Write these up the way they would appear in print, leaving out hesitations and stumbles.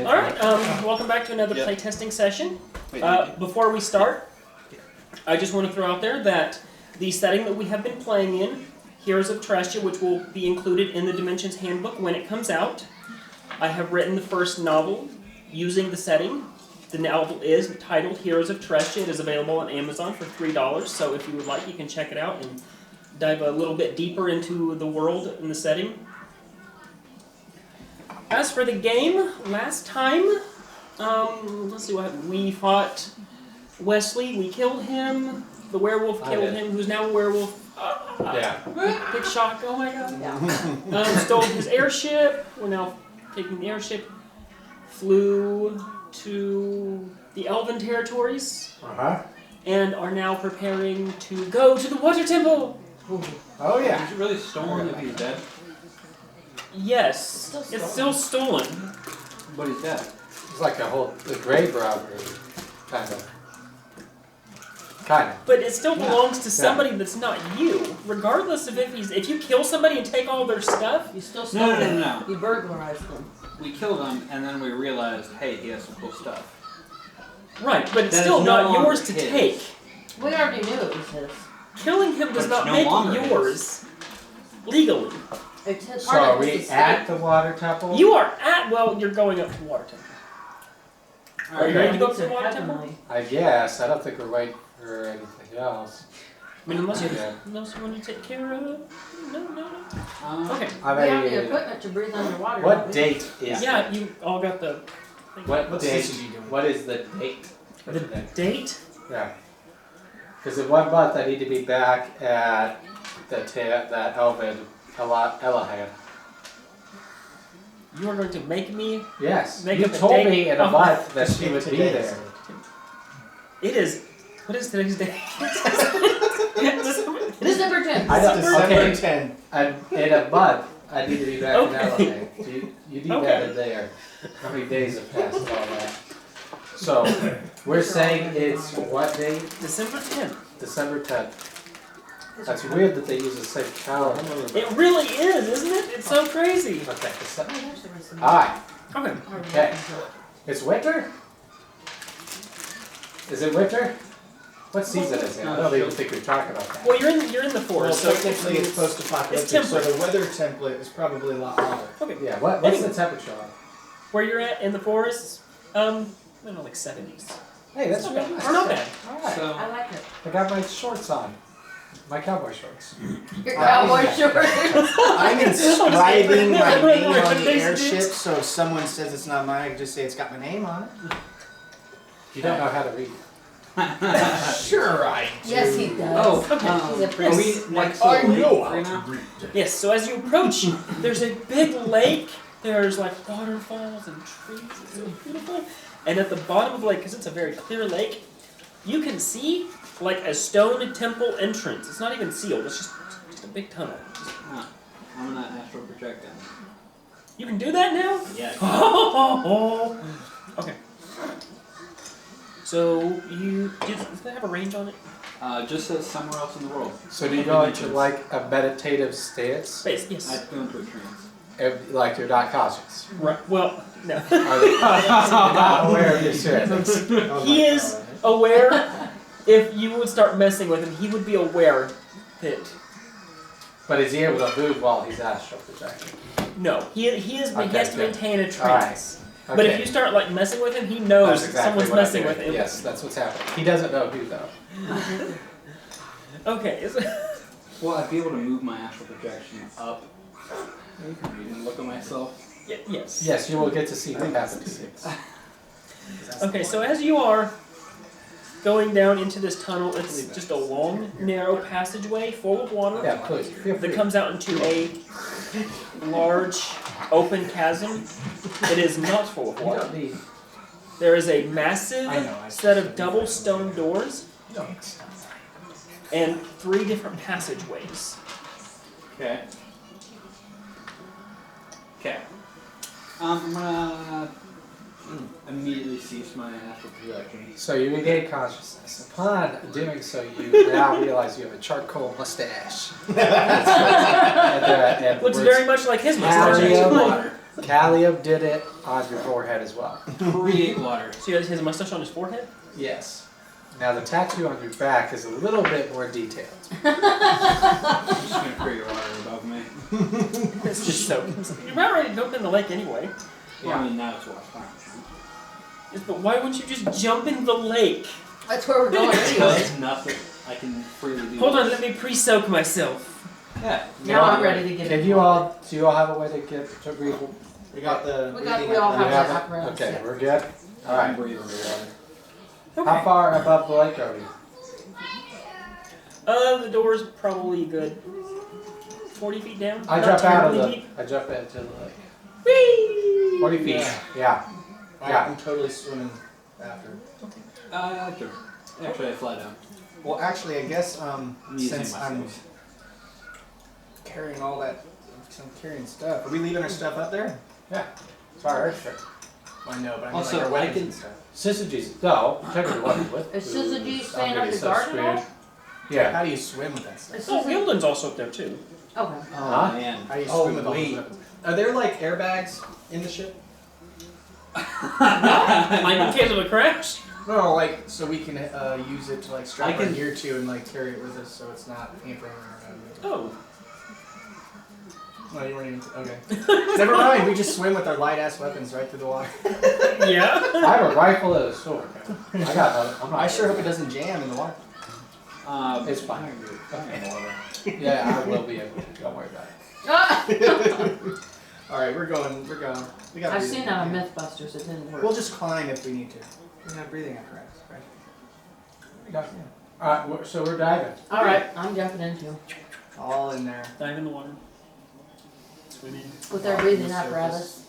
Alright, welcome back to another playtesting session. Before we start, I just want to throw out there that the setting that we have been playing in, Heroes of Trestia, which will be included in the Dimensions Handbook when it comes out, I have written the first novel using the setting. The novel is titled Heroes of Trestia. It is available on Amazon for $3, so if you would like, you can check it out and dive a little bit deeper into the world and the setting. As for the game, last time, let's see what happened. We fought Wesley, we killed him, the werewolf killed him, who's now a werewolf. Big shock, oh my god. Yeah. Stole his airship, we're now taking the airship, flew to the Elven territories, and are now preparing to go to the Water Temple. Oh yeah. Is it really stolen if he's dead? Yes, it's still stolen. But he's dead. It's like the grave robbery, kind of. But it still belongs to somebody that's not you, regardless of if you kill somebody and take all their stuff. You still stole them. No. You burglarized them. We killed him, and then we realized, hey, he has some cool stuff. Right, but it's still not yours to take. We already knew it was his. Killing him does not make it yours legally. So are we at the Water Temple? You are at, well, you're going up to the Water Temple. Are you ready to go up to the Water Temple? I guess. I don't think we're waiting for anything else. I mean, unless you want to take care of it. No. Okay. We have the equipment to breathe underwater. What date is Yeah, you all got the... What date? What is the date? The date? Yeah. Because in 1 month I need to be back at that Elven Elahan. You are going to make me... Yes. Make you up a told date me in a month that she would be there. It is... What is today's date? December 10th. I know, December 10. In a month, I need to be back in Elahan. You need that in there. How many days have passed and all that? So, we're saying it's what date? December 10th. December 10th. That's weird that they use the same calendar. It really is, isn't it? It's so crazy. Okay. Alright. Okay. It's winter? Is it winter? What season is it? I don't even think we're talking about that. Well, you're in the forest, Well, so technically it's post-apocalyptic, so the weather template is probably a lot hotter. Okay. Yeah, what's the temperature on? Where you're at in the forest, I don't know, like 70s. Hey, that's okay. real nice. Or not bad. Alright. So, I like it. I got my shorts on. My cowboy shorts. Your cowboy shorts. I'm inscribing my name on the airship, so if someone says it's not mine, I can just say it's got my name on it. You don't know how to read. Sure I do. Yes, he does. oh, He's a are prince. we next I to the know lake how right to now? read. Yes, so as you approach, there's a big lake. There's like waterfalls and trees. It's so beautiful. And at the bottom of the lake, because it's a very clear lake, you can see like a stone temple entrance. It's not even sealed. It's just a big tunnel. I'm gonna astral project him. You can do that now? Yeah. Okay. So does that have a range on it? Just says somewhere else in the world. So do you go into like a meditative stance? Space, yes. I'd go into a trance. Like you're not conscious? Right. Well, no. You're not aware of your surroundings. He is aware. If you would start messing with him, he would be aware that. But is he able to move while he's astral projecting? No, he has to maintain a trance. Right. But if you start like messing with him, he knows someone's messing with him. Yes, that's what's happening. He doesn't know who though. Okay. Well, I'd be able to move my astral projection up and look at myself. Yes. Yes, you will get to see what happens. Okay, so as you are going down into this tunnel, it's just a long, narrow passageway full of water Yeah, please. Feel free. that comes out into a large, open chasm. It is not full of You water. don't need. There is a massive set of double stone doors and 3 different passageways. Okay. I'm gonna immediately cease my astral projection. So you regain consciousness. Upon doing so, you now realize you have a charcoal mustache. Looks very much like his mustache. Mario, actually. Kalium did it on your forehead as well. Create water. So he has a mustache on his forehead? Yes. Now the tattoo on your back is a little bit more detailed. I'm just gonna create water above me. It's just so. You're about ready to jump in the lake anyway. Well, I mean, now it's water. Fine. Yes, but why wouldn't you just jump in the lake? That's where we're going anyway. Because nothing. I can freely do Hold on, this. let me pre-soak myself. Yeah. Now I'm ready to get Can it. you all, do you all have a way to get to breathe? We got the. We all You have have that it? apparatus. Okay, yeah. we're good. I Alright. can breathe underwater. How far above the lake are we? The door's probably good 40 feet down. I Not jump out of terribly the. deep. I jump into the lake. Whee! 40 feet. Yeah. I'm totally swimming after. Sure. Actually, I fly down. Well, actually, I guess I'm using since I'm myself. carrying all that, I'm carrying stuff. Are we leaving our stuff up there? It's our airstrip. I know, but I mean Also, like our I weapons can- and stuff. Syzygies. No, check your weapons with. Is Syzygy I'm staying gonna up be the so garden at all? screwed. Yeah. How do you swim with that stuff? Is Oh, Syzygy- Gildan's also up there too. Okay. Oh, Huh? man. How do you Oh, swim with all those wait. weapons? Are there like airbags in the ship? Like in case of a crash? No, like so we can use it to like strap I our can- gear to and like carry it with us, so it's not hampering our. Oh. No, you weren't even. Okay. Never mind. We just swim with our light ass weapons right through the water. Yeah. I have a rifle and a sword. I got another. I'm not I sure hope it doesn't jam in the water. It's fine. Okay, water. Yeah, I will be able to. Don't worry about it. Ah! All right, we're going. We're going. We got. I've seen that on Mythbusters. It didn't work. We'll just climb if we need to. We have breathing apparatus, right? Alright, so we're diving. All right, I'm jumping into All in there. Dive in the water. Swimming. with our breathing apparatus.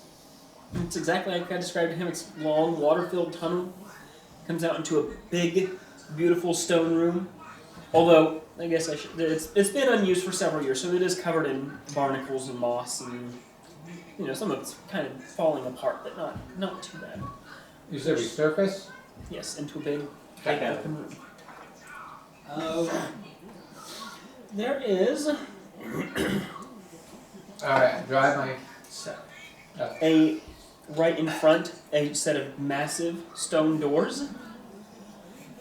It's exactly like I described to him. It's long, water-filled tunnel. Comes out into a big, beautiful stone room. Although, I guess I should. It's been unused for several years, so it is covered in barnacles and moss, and some of it's kind of falling apart, but not too bad. You said resurface? Yes, into a big Okay. open room. Oh. There is Alright, drive my set. right in front a set of massive stone doors,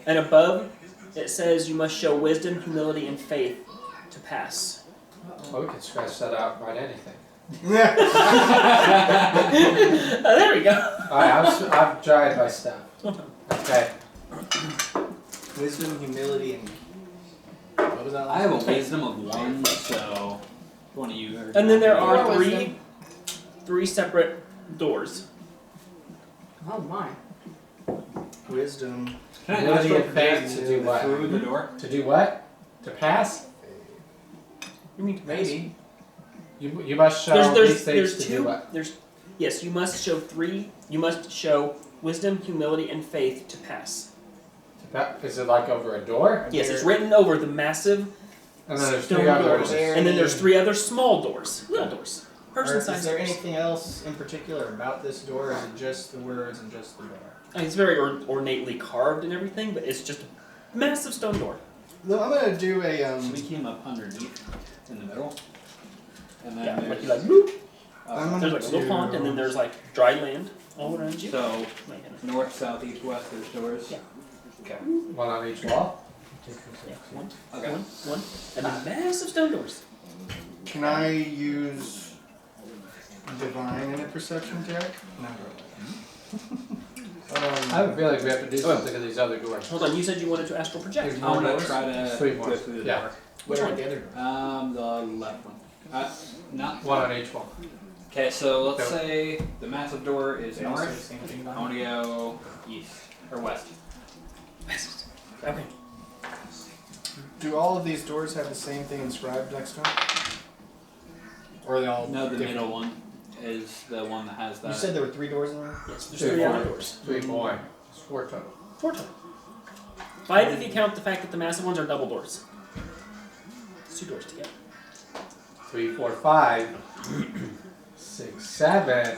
and above it says you must show wisdom, humility, and faith to pass. Oh, we could scratch that out and write anything. There we go. Alright, I've tried my stuff. Okay. Okay. Wisdom, humility, and what was that? I have a wisdom of 1, so one of you. And then there are More three separate doors. Oh my. Wisdom. Can I Humility astral and faith project to do what? through the door? To do what? To pass? You mean to pass? Maybe. You must show these things to do what? Yes, you must show three. You must show wisdom, humility, and faith to pass. Is it like over a door? Yes, it's written over the massive And then there's stone three other doors, doors. and then there's three other small doors, little doors, Or person-sized is there doors. anything else in particular about this door, or is it just the words and just the door? I mean, it's very ornately carved and everything, but it's just a massive stone door. No, I'm gonna do a So we came up underneath, in the middle, and then Yeah, there's like you like boop. I'm gonna There's like a little do- pond, and then there's like dry land all around you. so Like, north, south, east, west. There's doors. Yeah. Okay. One on each wall? yeah, one, Okay. one, and then massive stone doors. Can I use divine in a perception check? No. I have a feeling we have to do something to these other doors. Hold on, you said you wanted to astral project. There's I'm gonna doors? try to Three more. go through the Yeah. door. Which Where one? are the other doors? The left one. Not. One on each wall. Okay, so let's Okay. say the massive door is They all say the north. same thing. I want to go east or west. Okay. Do all of these doors have the same thing inscribed next to them? Or are they all No, the different? middle one is the one that has that. You said there were 3 doors in there? Yes, there's Two three more. other doors. 3 more. It's 4 total. 4 total. 5 if you count the fact that the massive ones are double doors. It's 2 doors together. 3, 4, 5, 6, 7.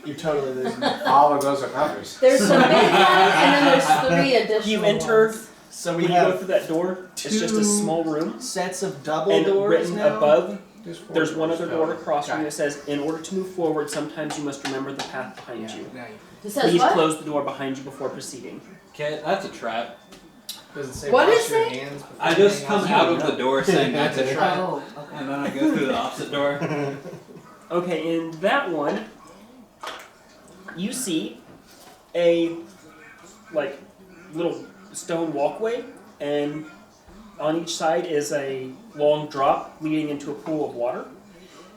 You're totally losing me. All of those are numbers. There's some big ones, and then there's 3 additional You enter, ones. So when we you go have through that door, it's just a two small room, sets of double and doors written now? above There's one other door across from Got you it. that says, in order to move forward, sometimes you must remember the path behind you. It says Please what? close the door behind you before proceeding. Okay, that's a trap. Does it say What wash is your it? hands before I just anything come else? out of the door saying that's a trap, Oh, okay. and then I go through the opposite door. Okay, in that one, you see a like little stone walkway, and on each side is a long drop leading into a pool of water.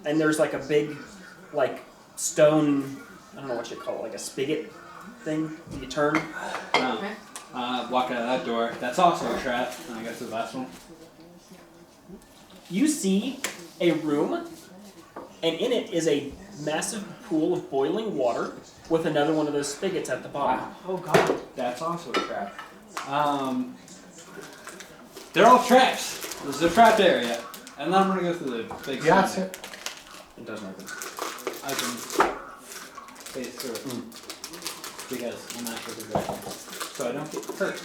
And there's like a big, like stone, I don't know what you call it, like a spigot thing that you turn. No. Walk out of that door. That's also a trap. And I guess the last one. You see a room, and in it is a massive pool of boiling water with another one of those spigots at the bottom. Wow. Oh god. That's also a trap. They're all traps. This is a trapped area. And then I'm gonna go through the big Gyatso. It doesn't open. I can face through it. Because I'm not sure so I don't get hurt.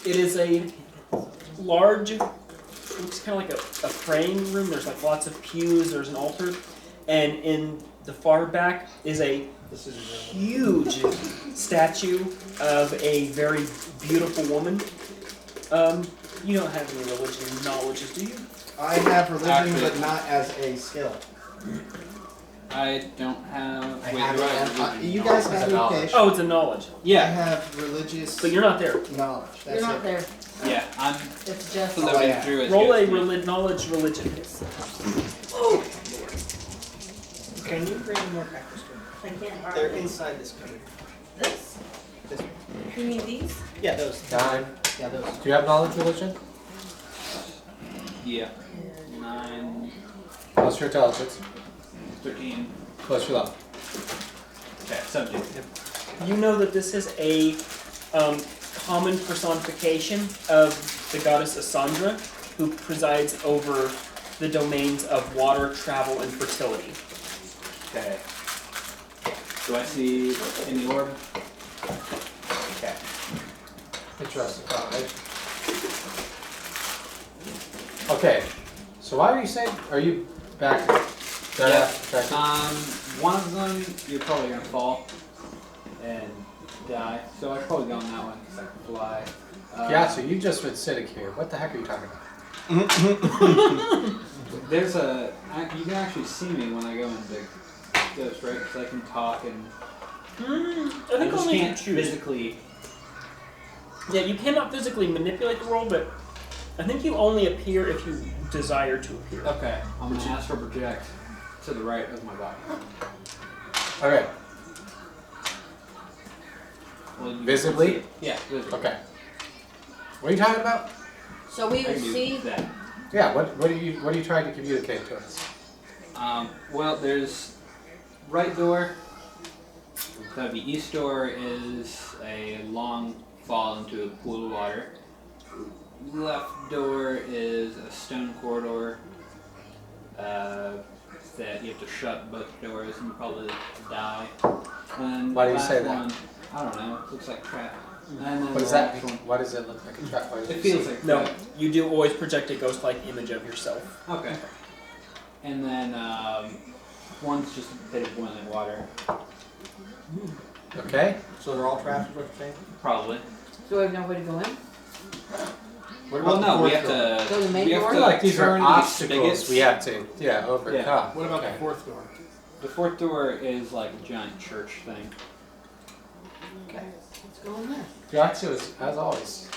It is a large, looks kind of like a praying room. There's like lots of pews, there's an altar, and in the far back is a huge statue of a very beautiful woman. You don't have any religion knowledge, do you? I have religion, Actually- but not as a skill. I don't have. I wait, have do I it. have You religion? guys It's have a knowledge. education. Oh, it's a knowledge. I Yeah, have religious But you're not there. knowledge. That's You're not it. there. yeah. I'm It's just. Oh, living yeah. through it. Roll a knowledge religion. Can you bring more crackers? I can't. They're inside this cupboard. This? This one. You mean these? Yeah, those. 9. Yeah, those. Do you have knowledge religion? Yeah. 9, Plus your intelligence. 13. Plus your love. Okay, 17. You know that this is a common personification of the goddess Asandra, who presides over the domains of water, travel, and fertility. Okay. Do I see any orb? Okay. Interesting. Alright. Okay. So why are you saying? Are you back? Yeah. Back. One of them, you're probably gonna fall and die. So I'd probably go on that one because I can fly. Gyatso, you just been sitting here. What the heck are you talking about? There's a. You can actually see me when I go into ghost, right? Because I can talk and. I I think just only if you can't choose. physically. Yeah, you cannot physically manipulate the world, but I think you only appear if you desire to appear. Okay, I'm gonna ask for project to the right of my body. Okay. Well, you Visibly? can see it. Yeah, visibly. Okay. What are you talking about? So we I would can do see. that. Yeah. What are you trying to communicate to us? Well, there's right door. So the east door is a long fall into a pool of water. Left door is a stone corridor that you have to shut both doors and probably die. And Why do you last say that? one, I don't know. It looks like trap. And then What does the that last mean? one- Why does it look like a trap? Why does It it feels seem- like No, trap. you do always project a ghost-like image of yourself. Okay. And then one's just a bit of boiling water, Okay. So they're all trapped, is what you're saying? probably. So we have no way to go in? What Well, about no, the we fourth have door? to. Go to the main we have door? to I feel like these are turn these obstacles spigots. we have to overcome. What about Okay. the fourth door? The fourth door is like a giant church thing. Let's go in there. Gyatso is, as always,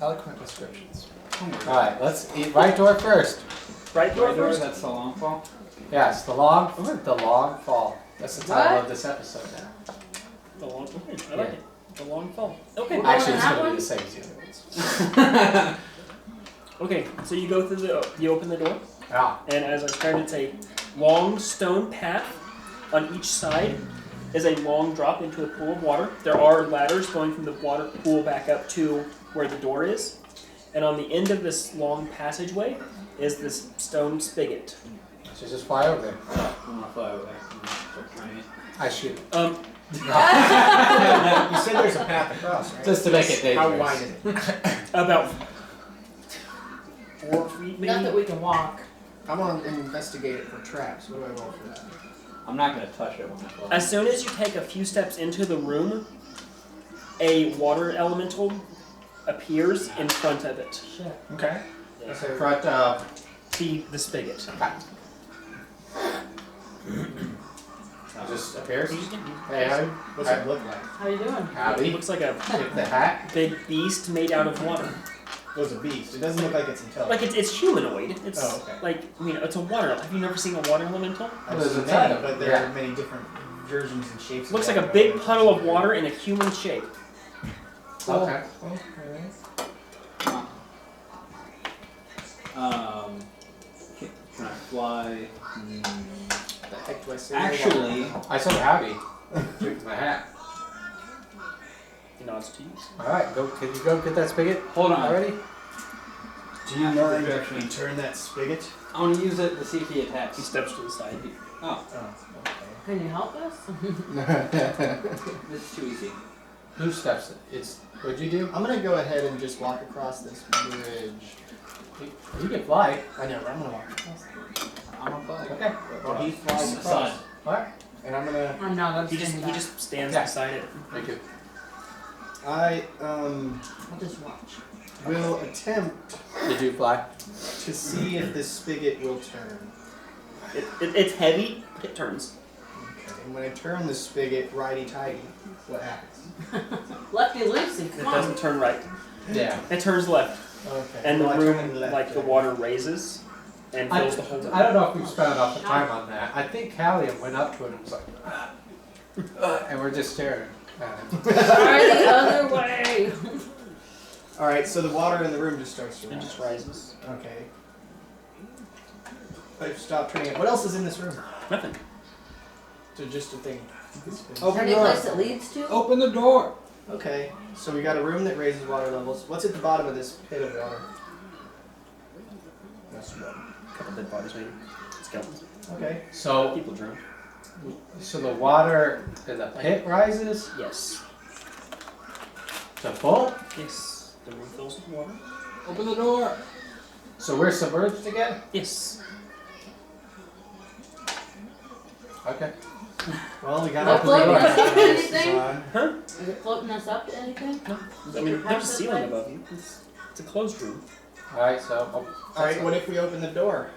eloquent descriptions. Don't worry. All right, let's eat right door first. Right door Right door, first? that's the long fall. Yes, the long fall. That's the title What? of this episode now. The long I like it. The long fall. Okay. Well, Actually, it's that going to be one? the same as the other ones. Okay, so you go through you open the door, Ah, and as I started, it's a long stone path. On each side is a long drop into a pool of water. There are ladders going from the water pool back up to where the door is. And on the end of this long passageway is this stone spigot. so just fly over there. I'm gonna fly over there. I'm gonna start trying it. I shoot. You said there's a path across, right? Just to make it How dangerous. wide is it? About 4 feet, maybe. Not that we can walk. I want to investigate it for traps. What do I roll for that? I'm not gonna touch it when I fall. As soon as you take a few steps into the room, a water elemental appears in front of it. Shit. Okay. Yeah. So front of The spigot. just appears. He's- Hey, howdy. What's it look like? How you doing? He Howdy. looks like a With the hat. big beast made out of water. It was a beast. It doesn't look like it's intelligent. Like it's humanoid. It's Oh, okay. like it's a water. Have you never seen a water elemental? I've There's seen a ton many, of but them, there yeah. are many different versions and shapes. Looks of like a water big elementals. puddle of water in a human shape. Okay. Can I fly? The heck do I say? Actually, I said howdy. With my hat. He nods to you. Alright, can you go get that spigot hold on. already? Do you mind if we turn that spigot? I want to use it to see if he He attacks. steps to the side. Oh, Oh, Can you help us? okay. this is too easy. Who steps it? What'd you do? I'm gonna go ahead and just walk across this bridge. You can fly. I know, but I'm gonna walk across. I'm a fly. Okay. Well, he flies Son. across, Alright. and I'm gonna. I'm not He just understanding that. stands Yeah. beside it. Thank you. I I'll just watch. will attempt Did you fly? to see if this spigot will turn. It's heavy, but it turns. Okay. And when I turn the spigot righty-tighty, what happens? Lefty loosey, It come on. doesn't turn right. Yeah. It turns left, Okay. and the Well, I turn room, it left, like the yeah. water raises and fills the whole room. I don't know if we've spent enough time on that. I think Kalium went up to it and was like, and we're just staring at him. Try the other way. All right. So the water in the room just starts to It rise. just rises. Okay. I've stopped turning it. What else is in this room? Nothing. So just a thing. Is there any place it leads to? Open the door. Okay. So we got a room that raises water levels. What's at the bottom of this pit of water? That's a couple dead bodies, maybe. Skeletons. Okay. So, People drown. the water in the pit rises Yes. to full. Yes. The room fills with water. Open the door. So we're submerged again. Yes. Okay. Well, we got Not floating us up to This is anything? on. Is it floating us up to anything? I mean, there's a ceiling above you. It's a closed room. All right. So, All right. What if we open the door?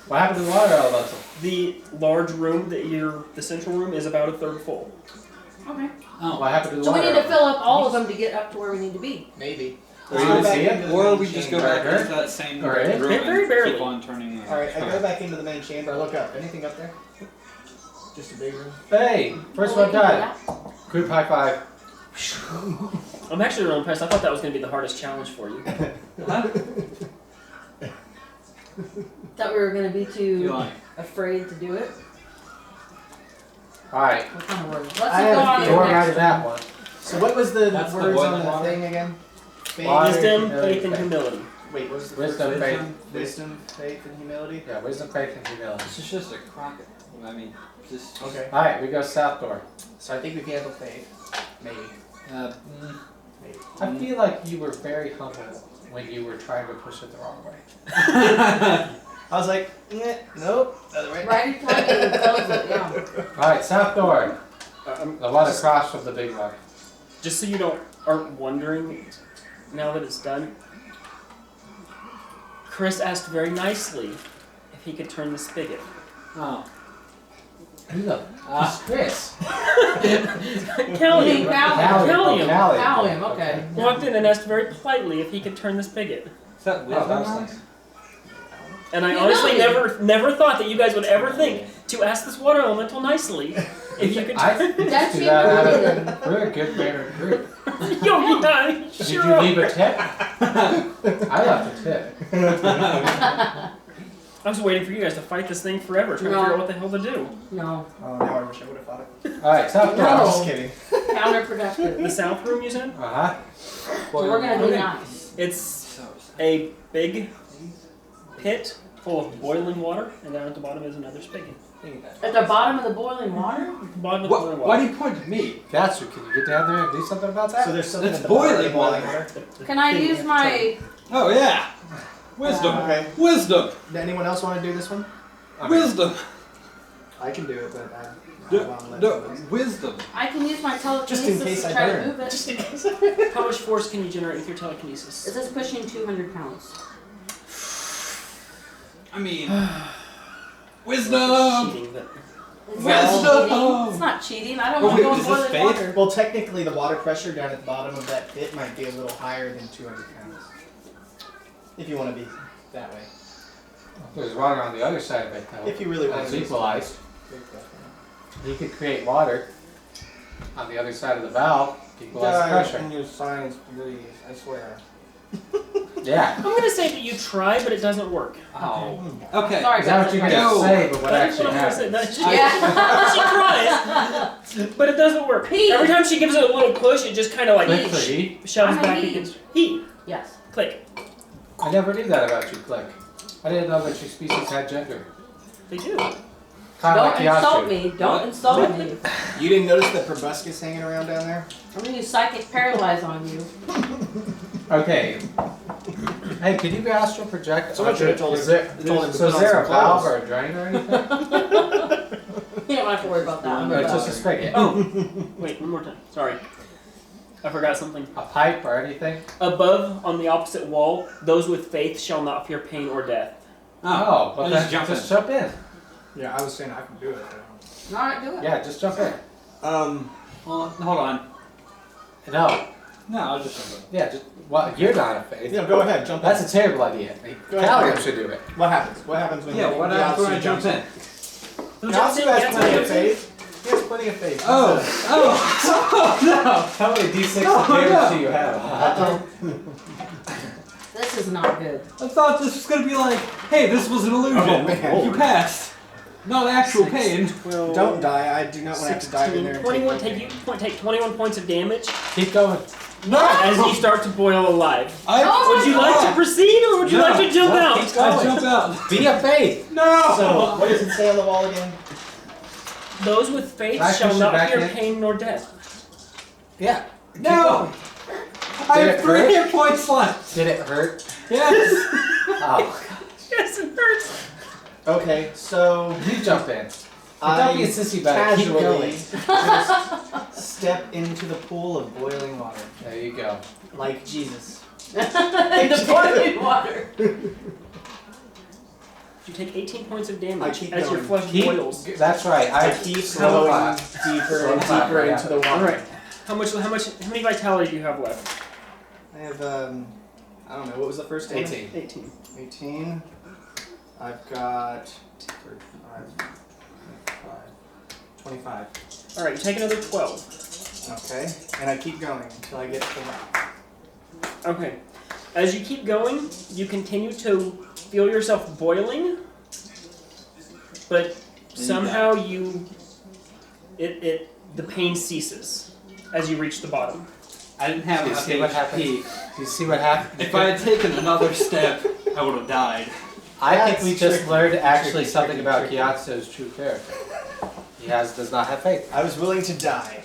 what happened to the water elemental? The large room the central room is about a third full. Okay. Oh. What happened to the So we water? need to fill up all of them to get up to where we need to be. Maybe. Or Let's you go back see it? into the Or main we just go chamber. back into that same All right. room Very and barely. keep on turning. All right. I go back into the main chamber. I look up. Anything up there? Just a big room. Hey, first Well, one we can do died. that. Group high five. I'm actually really impressed. I thought that was going to be the hardest challenge for you. Thought we were gonna be You too like? afraid to do it. All right. What kind of word? Let's I just go have on a to Door the right next to that one. So what was the That's the words one on the water. thing again? Faith. Water. Wisdom, humility, faith, and faith. humility. Wait, what was the Wisdom, first? faith. Wisdom, faith, and humility. Yeah, wisdom, faith, and humility. This is just a crocket. I mean, just. Okay. All right, we go south door. So I think we can handle faith. Maybe. Maybe. I feel like you were very humble when you were trying to push it the wrong way. I was like, nope. Other way. Righty tighty and fills it, yeah. All right, south door. The one Just- across from the big one. Just so you aren't wondering, now that it's done, Chris asked very nicely if he could turn the spigot. Oh. Who the? Chris. Callium. Callium. Callium. Kalium, okay. Walked in and asked very politely if he could turn the spigot. Is that Oh, wisdom? that was now? nice. And I You honestly know never thought that you guys would ever think to ask this water elemental nicely if you could I turn. That's do you that out really of, we're a good mannered group. Yo, yeah, Did sure. you leave a tip? I left a tip. I was waiting for you guys to fight this thing forever, trying to No. figure out what the hell to do. No. Oh, now I wish I would have thought it. All right, south door. No. I'm just kidding. Counterproductive. The south room, you said? Uh-huh. So we're gonna be Okay. nice. It's So a big pit full of boiling water, and down at the bottom is another spigot. At the bottom of the boiling water? At the bottom of the boiling Why water. do you point to me? Gyatso, can you get down there and do something about that? So there's something It's at the bottom of the boiling water. water. Can I use my Oh yeah. Wisdom. Okay. Wisdom. Does anyone else want to do this one? Wisdom. I can do it, but I want to let No, someone else. wisdom. I can use my telekinesis Just in case to I try to burn. move it. Just in case. How much force can you generate with your telekinesis? It says pushing 200 pounds. I mean, wisdom. Cheating, but It's Wisdom! not cheating. It's not cheating. I don't Oh, want to wait, go in is this boiling faith? water. Well, technically, the water pressure down at the bottom of that pit might be a little higher than 200 pounds. If you want to be that way. There's water on the other side of it though. If you really want That's to be equalized. You could create water on the other side of the valve, equalize the pressure. your science, please. I swear. Yeah. I'm gonna say that you try, but it doesn't work. Oh. Okay. Sorry, Is that what guys. you're I'm gonna No. say, but what That's actually what I'm gonna say. happens? That she Yeah. tries, but it doesn't work. Pete. Every time she gives it a little push, it just kind of like Click for heat. shoves I'm back heat. against heat. Yes. Click. I never knew that about you, Click. I didn't know that your species had gender. They do. Kind of Don't like insult Gyatso. me. Don't insult me. You didn't notice the proboscis hanging around down there? I'm gonna use psychic paralyze on you. Okay. Hey, could you astral project? Someone should have told Is her- there, told him to so put is on there some a valve clothes. or a drain or anything? You don't have to worry about that. I'm Or about just a spigot? Oh, wait, one more time. Sorry, I forgot something. A pipe or anything? Above, on the opposite wall, those with faith shall not fear pain or death. Oh, well I'll then just jump just in. jump in. Yeah, I was saying I can do it. Alright, do it. Yeah, just jump in. Well, hold on. No. No, I'll just jump Yeah, just, well, you're not a faith. Yeah, go ahead, jump That's in. a terrible idea. Go ahead. Kalium should do it. What happens? What happens when in. Yeah, what happens when I jump in? Who jumps in? Gyatso has Gyatso plenty of jumps in? faith. He has plenty of faith. Oh, How many D6 Oh, of damage no. do you have? This is not good. I thought this was gonna be like, hey, this was an illusion. Oh, man. You passed. Not actual pain. 12, Don't die. I do not want to have to dive in there. 16, and 21. take Take 21 points of damage Keep going. as you start to boil alive. I, Oh, Would you like to proceed, or would you No. like to jump No, out? keep I going. jump out. Be a faith. No! So, what does it say on the wall again? Those with faith Can I shall push it not back fear in? pain nor death. Yeah. No! I Did have it 3 hurt? hit points left. Did it hurt? Yes. Oh. Yes, it hurts. Okay, so You jump in. I Don't be a sissy about it. Keep casually going. just step into the pool of boiling water, There you go. like Jesus. In the boiling water. You take 18 points of I damage keep as your going. flesh Keep, boils. that's right. I keep slowing deeper and deeper into the water. Alright. How many vitality do you have left? I have, I don't know, what was the first damage? 18. 18. 18. I've got 25. Alright, you take another 12. Okay, and I keep going until I get to the mouth. Okay. As you keep going, you continue to feel yourself boiling, but somehow the pain ceases as you reach the bottom. I didn't have Do you enough see what happened? HP. Do you see what happened? If I had taken another step, I would have died. I think That's we just tricky, learned actually tricky, something tricky, about tricky. Gyatso's true character. He does not have faith. I was willing to die.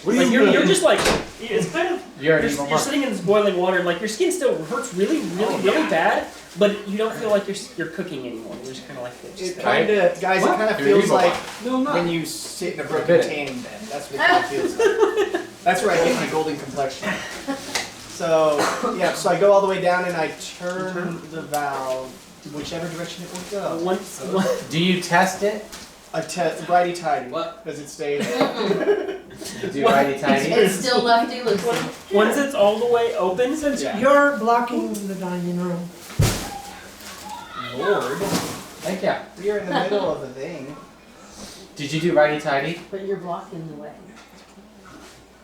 Like you're just like it's kind of You're an you're, evil you're monk. sitting in this boiling water and like your skin still hurts really bad, but you don't feel like you're cooking anymore. You're just kind of like It this. kind of, guys, What? it kind of You're an feels evil like No, I'm not. when you sit in a broken Forbidden. tanning bed. That's what it kind of feels like. That's where I get my golden complexion. So, yeah, so I go all the way down and I turn the valve whichever direction it will go. Once Do you test it? Righty tighty. What? Does it stay? You do righty tighty? It's still lefty loosey. once it's all the way open, Yeah. You're blocking the dining room. Lord, Thank you. we're in the middle of a thing. Did you do righty tighty? But you're blocking the way.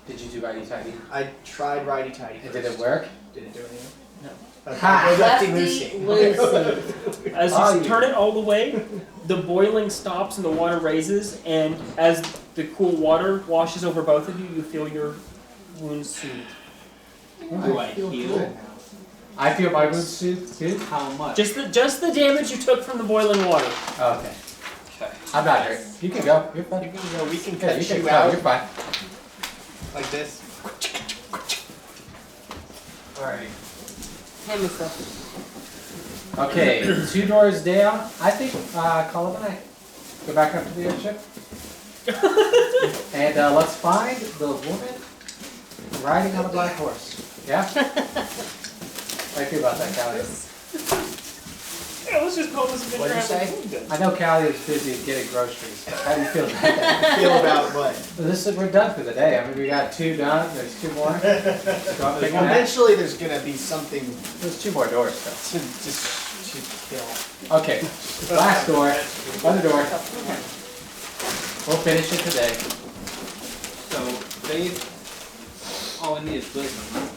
Did you do righty tighty? I tried righty tighty. And did it work? Did it do anything? No. Okay, Ha! go lefty Lefty loosey. loosey. as Oh, you you- turn it all the way, the boiling stops and the water raises, and as the cool water washes over both of you, you feel your wounds soothed. Do I feel heal? good. I feel my wounds soothed too. How much? Just the damage you took from the boiling water. Okay. Okay. I'm not hurt. You can go. You're fine. You can go, we can Yeah, cut you can you go. out You're fine. like this. Alright. Hand me stuff. Okay, 2 doors down. I think Kalium and I go back up to the airship. And let's find the woman riding on a black horse. Yeah? How do you feel about that, Callie? Yeah, let's just call this a good What'd you travel. say? I know Callie is busy getting groceries. How do you feel about that? Feel about what? We're done for the day. I mean, we got 2 done. There's 2 more. Go up, pick one up. Eventually, there's gonna be something There's 2 more doors, though. to kill. Okay, last door, other door. We'll finish it today. So faith. All we need is wisdom.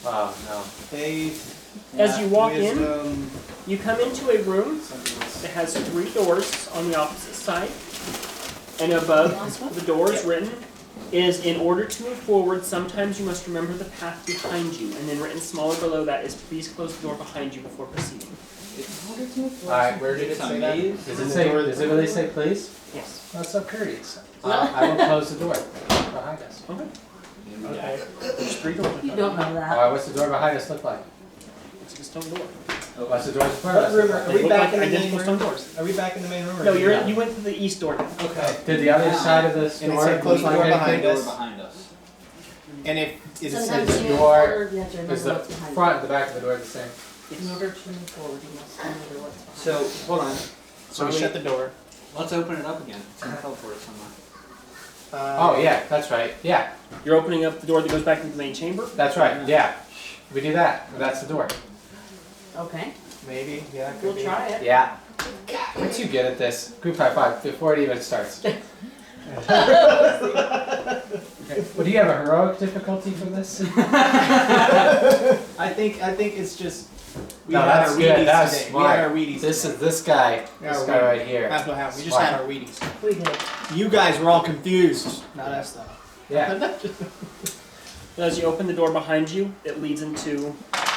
Oh no. Faith. As you walk in, wisdom, you come into a room something else. that has 3 doors on the opposite side. And above the doors written is, in order to move forward, sometimes you must remember the path behind you. And then written smaller below that is, please close the door behind you before proceeding. Alright, where did it It's a say that? maze. Does it really say please? Yes. That's so courteous. I will close the door behind us. Okay. Okay. There's 3 doors. You don't know that. Alright, what's the door behind us look like? It's a stone door. What's the door in front of What us room look are like? They we look back like in the main identical stone room? doors. Are we back in the main room? Or No, did we- you went to the east door. Okay. Did the other side of this And it door said close the look door like behind anything? us. Door behind us. And if is it Sometimes says the you door have to remember Is the what's behind front and the back of the door the same? you. In order to move forward, you must remember what's behind So hold on. so we shut the door. Let's open it up again. It's gonna teleport us somewhere. Oh yeah, that's right. Yeah, You're opening up the door that goes back into the main chamber. that's right. Yeah. We do that. That's the door. you. Okay, Maybe. Yeah. It could we'll be. try it. Yeah. We're too good at this. Group high five before it even starts. Well, do you have a heroic difficulty for this? I think it's just we No, had that's our good. Wheaties That's today. smart. We had our Wheaties. This today. is this guy. Yeah, This our guy Wheaties. right here. That's what happened. We just Smart. had our Wheaties. We did. You guys were all confused. Not us though. Yeah. As you open the door behind you, it leads into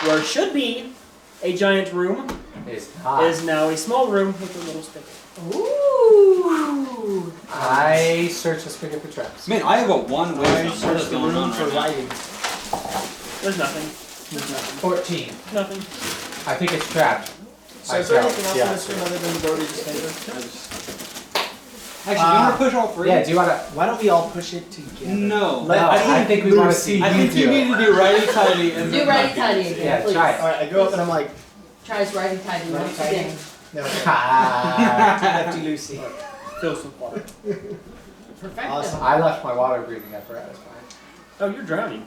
where should be a giant room. It's hot. Is now a small room with a little spigot. Ooh. I search the spigot for traps. Man, I have a one I wisdom. What searched is the going room on for right now? writing. There's nothing. There's nothing. 14. Nothing. I think it's trapped. So is there anything else in this room other than the door we just entered? Actually, do you want to push all 3? Yeah, do you want to? Why don't we all push it together? No. No, I think we want to see I you think you do need it. to do righty tighty and Do then righty lefty. tighty again, Yeah, please. try it. Alright, I go up and I'm like, Tries righty tighty Righty once tighty? again. no. Ah. Lefty Lucy. Fill some water. Perfect. Awesome. I left my water breathing apparatus behind. Oh, you're drowning.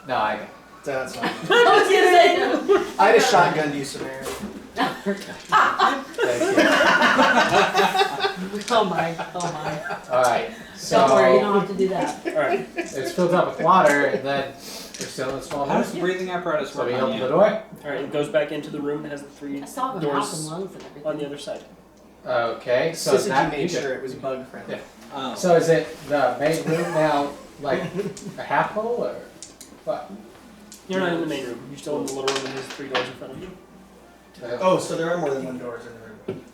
No, I got it. That's fine. I was gonna say no. I had a shotgun to you, Samara. Thank Oh my. you. Alright, so Don't worry, you don't have to do that. Alright. it's filled up with water, and then we're still in a small How room. does the breathing apparatus So work we on open you? the door. Alright, it goes back into the room that has the 3 I saw the mouth doors and lungs and everything. on the other side. Okay, so Syzygy that made you sure could- it was bug friendly. Yeah. Oh. So is it the main room now, like a half hole, or what? You're not in the main room. You're still in the little room that has 3 doors in front of you. Oh, so there are more than one doors in the room.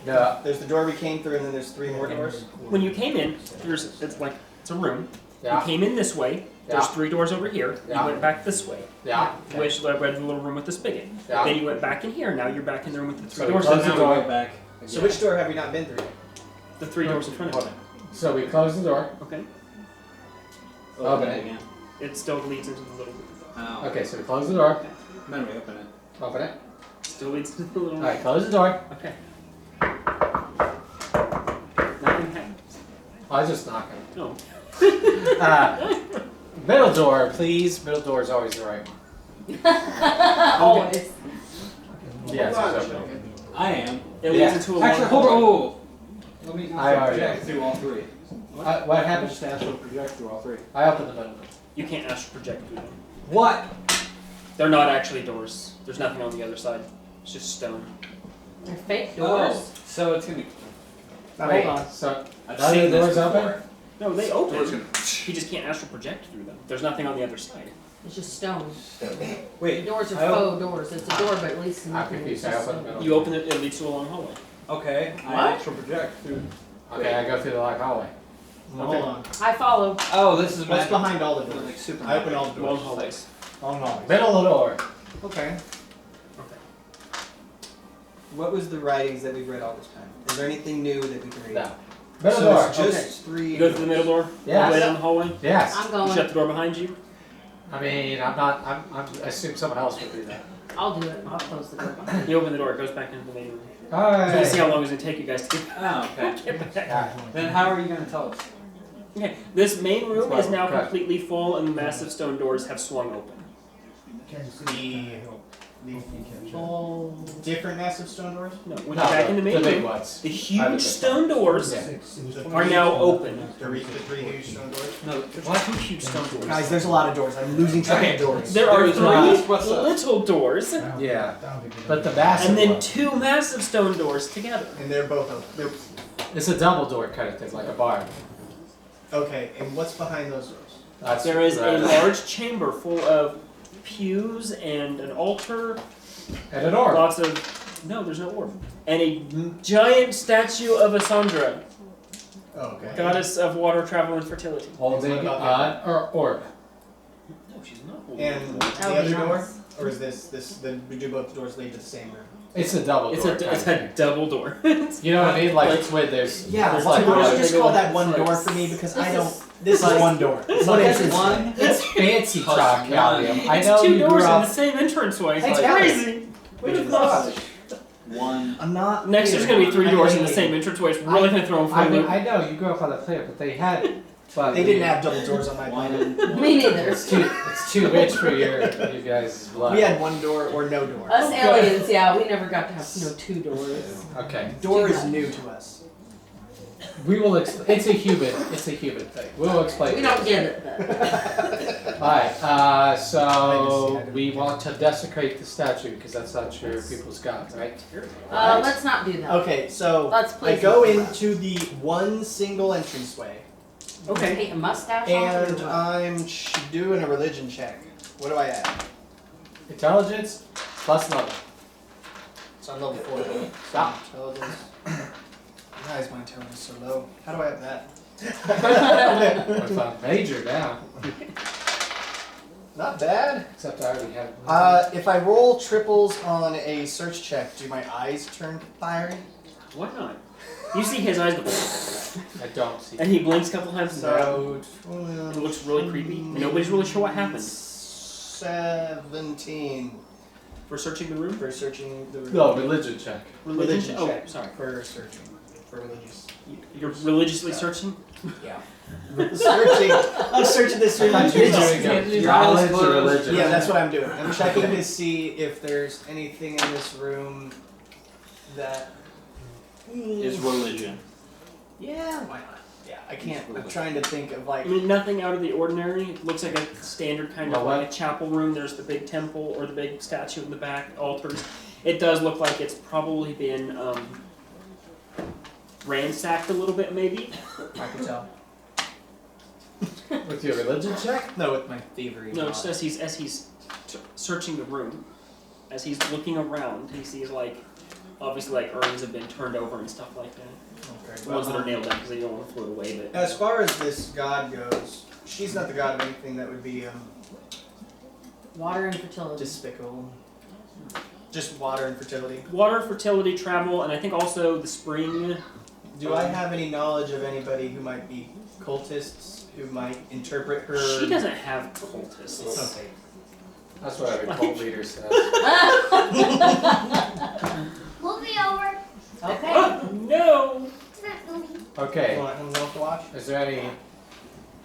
No. There's the door we came through, and then there's 3 more doors. When you came in, it's a room. You Yeah. came in this way. There's Yeah. 3 doors over here. Yeah. You went back this way, Yeah. which led to the little room with the spigot. Yeah. Then you went back in here. Now you're back in the room with the 3 So we doors. close So the now door. Go back. So which door have we not been through yet? the 3 doors in front of you. So we close the door. Okay. Open it. again. It still leads into the little room. Oh. Okay, so we close the door. Then we open it. Open it. Still leads into the little room. Alright, close the door. Okay. Nothing happens. I was just knocking. No. Middle door, please. Middle door is always the right one. Always. Yes, it's open. I am. It Yeah. leads into a long Actually, hold on. hallway. Oh. Let me I already project know. through all 3. What happened? Just astral project through all 3. I opened the middle door. You can't astral project through them. What? They're not actually doors. There's nothing on the other side. It's just stone. They're fake doors. Oh, so it's gonna. Now, Wait, hold on. so I've none of seen the doors this open? before. No, they Door's open. gonna. He just can't astral project through them. There's nothing on the other side. It's just stone. The Wait. doors are I op- faux doors. It's a door, but at least I'm nothing. confused. It's I just opened the stone. middle. You open it, it leads to a long hallway. Okay. What? I astral project through. Okay, I go through the like hallway. Hold on. I follow. Oh, this is What's magic. behind all the Like doors? super I open all the Long doors. hallways. Long hallways. Middle of the door. Okay. what was the writings that we've read all this time? Is there anything new that we can read? No. Middle So door. it's just three. You go through the middle door, all the way Yes. down the hallway. Yes. I'm You going. shut the door behind you. I mean, I assume someone else will do that. I'll do it. I'll close the door behind. You open the door, it goes back into the main room. Alright. So you see how long it's going to take you guys to get Oh, okay. get back. Alright. Then how are you going to tell us? Okay, this main room That's is now okay. completely full and the massive stone doors have swung open. Oh. Different massive stone doors? No, when No, you're back in the main big room, ones. the I huge understand. stone doors Yeah. are now open. The three huge stone doors? No, there's two huge stone doors. Guys, there's a lot of doors. I'm losing track Okay, of doors. there are There's not. three What's up? little doors Yeah. But the massive and then one, two massive stone doors together. And they're both open. it's a double door kind of thing, like a bar. Okay, and what's behind those doors? That's There is a right. large chamber full of pews and an altar, And an orb. lots of... No, there's no orb. And a giant statue of Asandra, Oh, okay. goddess of water, travel, and fertility. Holding What about an orb. No, she's not holding And it. the would be other door? nice. Or is this we do both doors lead to the same room? It's a double It's door. a, kind it's of a thing. double door. You know what I mean? Like when there's Yeah, there's why like don't one- you just they call go that one like- door for me because This I don't. is- This is one door. It's one entrance. One. It's fancy talk, Kalium. I It's know two you doors grew in the up. same entranceway. It's Hey, crazy. What the fuck? One. I'm not. Next, there's going to be three I'm doors in the waiting. same entranceway. It's really going to throw them for I a mean, loop. I know you grew up on the planet, but they had. But They didn't have double doors on my planet. One. Me neither. It's too rich for you guys' blood. We had one door or no door. Us aliens, yeah, we never got to have two doors. Okay. Door is new to us. We will. It's a human. It's a human thing. We'll explain. We don't get it though. All right. I So just- we want to desecrate the statue because that's not your people's god, right? Let's not do that. Okay, so Let's I please. go into the one single entranceway, Okay. Paint a mustache and on it or what? I'm doing a religion check. What do I add? Intelligence plus level. So I'm level 4. Stop. Intelligence. Why is my intelligence so low? How do I have that? With a major now. Not bad. Except I already have. If I roll triples on a search check, do my eyes turn fiery? Why not? You see his eyes go, I don't see. and he blinks a couple times and So it looks really creepy. Nobody's really sure what happened. 17 For searching the room? for searching the room. No, religion check. Religion Oh, check. sorry. For searching. For religious. You're religiously searching? Yeah. Searching. I'm searching this room. I thought you were doing a knowledge or religion. Yeah, that's what I'm doing. I'm checking to see if there's anything in this room that Is religion. Yeah, why not? Yeah, I can't. I'm trying to think of like. I mean, nothing out of the ordinary. It looks like a standard kind of Well, like a chapel room. There's the big temple or the big statue in the back, altars. It does look like it's probably been ransacked a little bit, maybe. I can tell. With your religion check? No, with my thievery. No, just as he's searching the room, as he's looking around, he sees like obviously like urns have been turned over and stuff like that. Okay, The ones that are nailed down because they don't want to float away. But as far as this god goes, she's not the god of anything that would be Water and fertility. despicable. Just water and fertility. water, fertility, travel, and I think also the spring. Do I have any knowledge of anybody who might be cultists who might interpret her? She doesn't have cultists. Okay. That's what every cult leader says. We'll be over. Okay. Oh no! It's not moving. Okay. Want anyone else to watch? Is there any?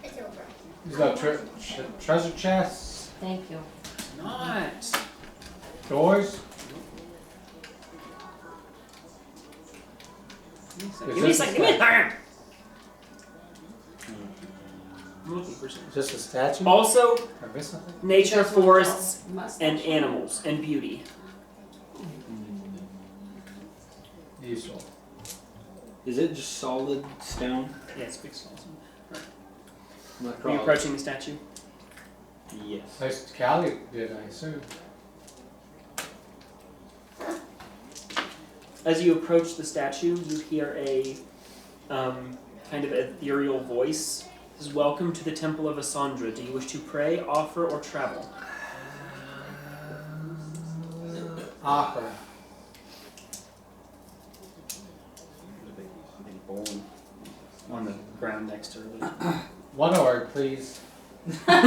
It's over. There's no treasure chests, Thank you. Not. doors. Give me a second. Give me a second. I'm looking for something. Just a statue. Also, I missed something. nature, Just one forests, mustache. and animals, and beauty. Useful. Is it just solid stone? Yeah, it's big skulls. I'm gonna Are you crawl. approaching the statue? Yes. Nice Kali did, I assume. As you approach the statue, you hear a kind of ethereal voice. It says, "Welcome to the Temple of Asandra. Do you wish to pray, offer, or travel?" Opera. bowl on the ground next to her. One orb, please. That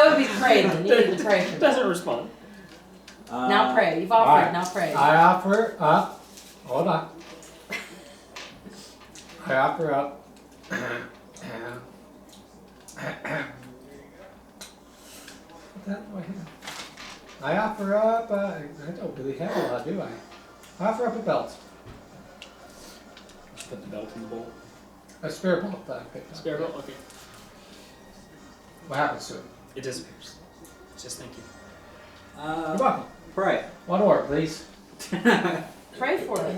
would be pray then. You need to pray for that. Doesn't respond. Now pray. You've offered. alright. Now pray. I offer up. Hold on. I offer up. What the hell do I have? I offer up. I don't really have a lot, do I? I offer up a belt. Just put the belt in the bowl. A spare belt that I picked up. Spare belt? Okay. What happens to it? It disappears. Just thank you. You're welcome. Pray. One orb, please. Pray for it.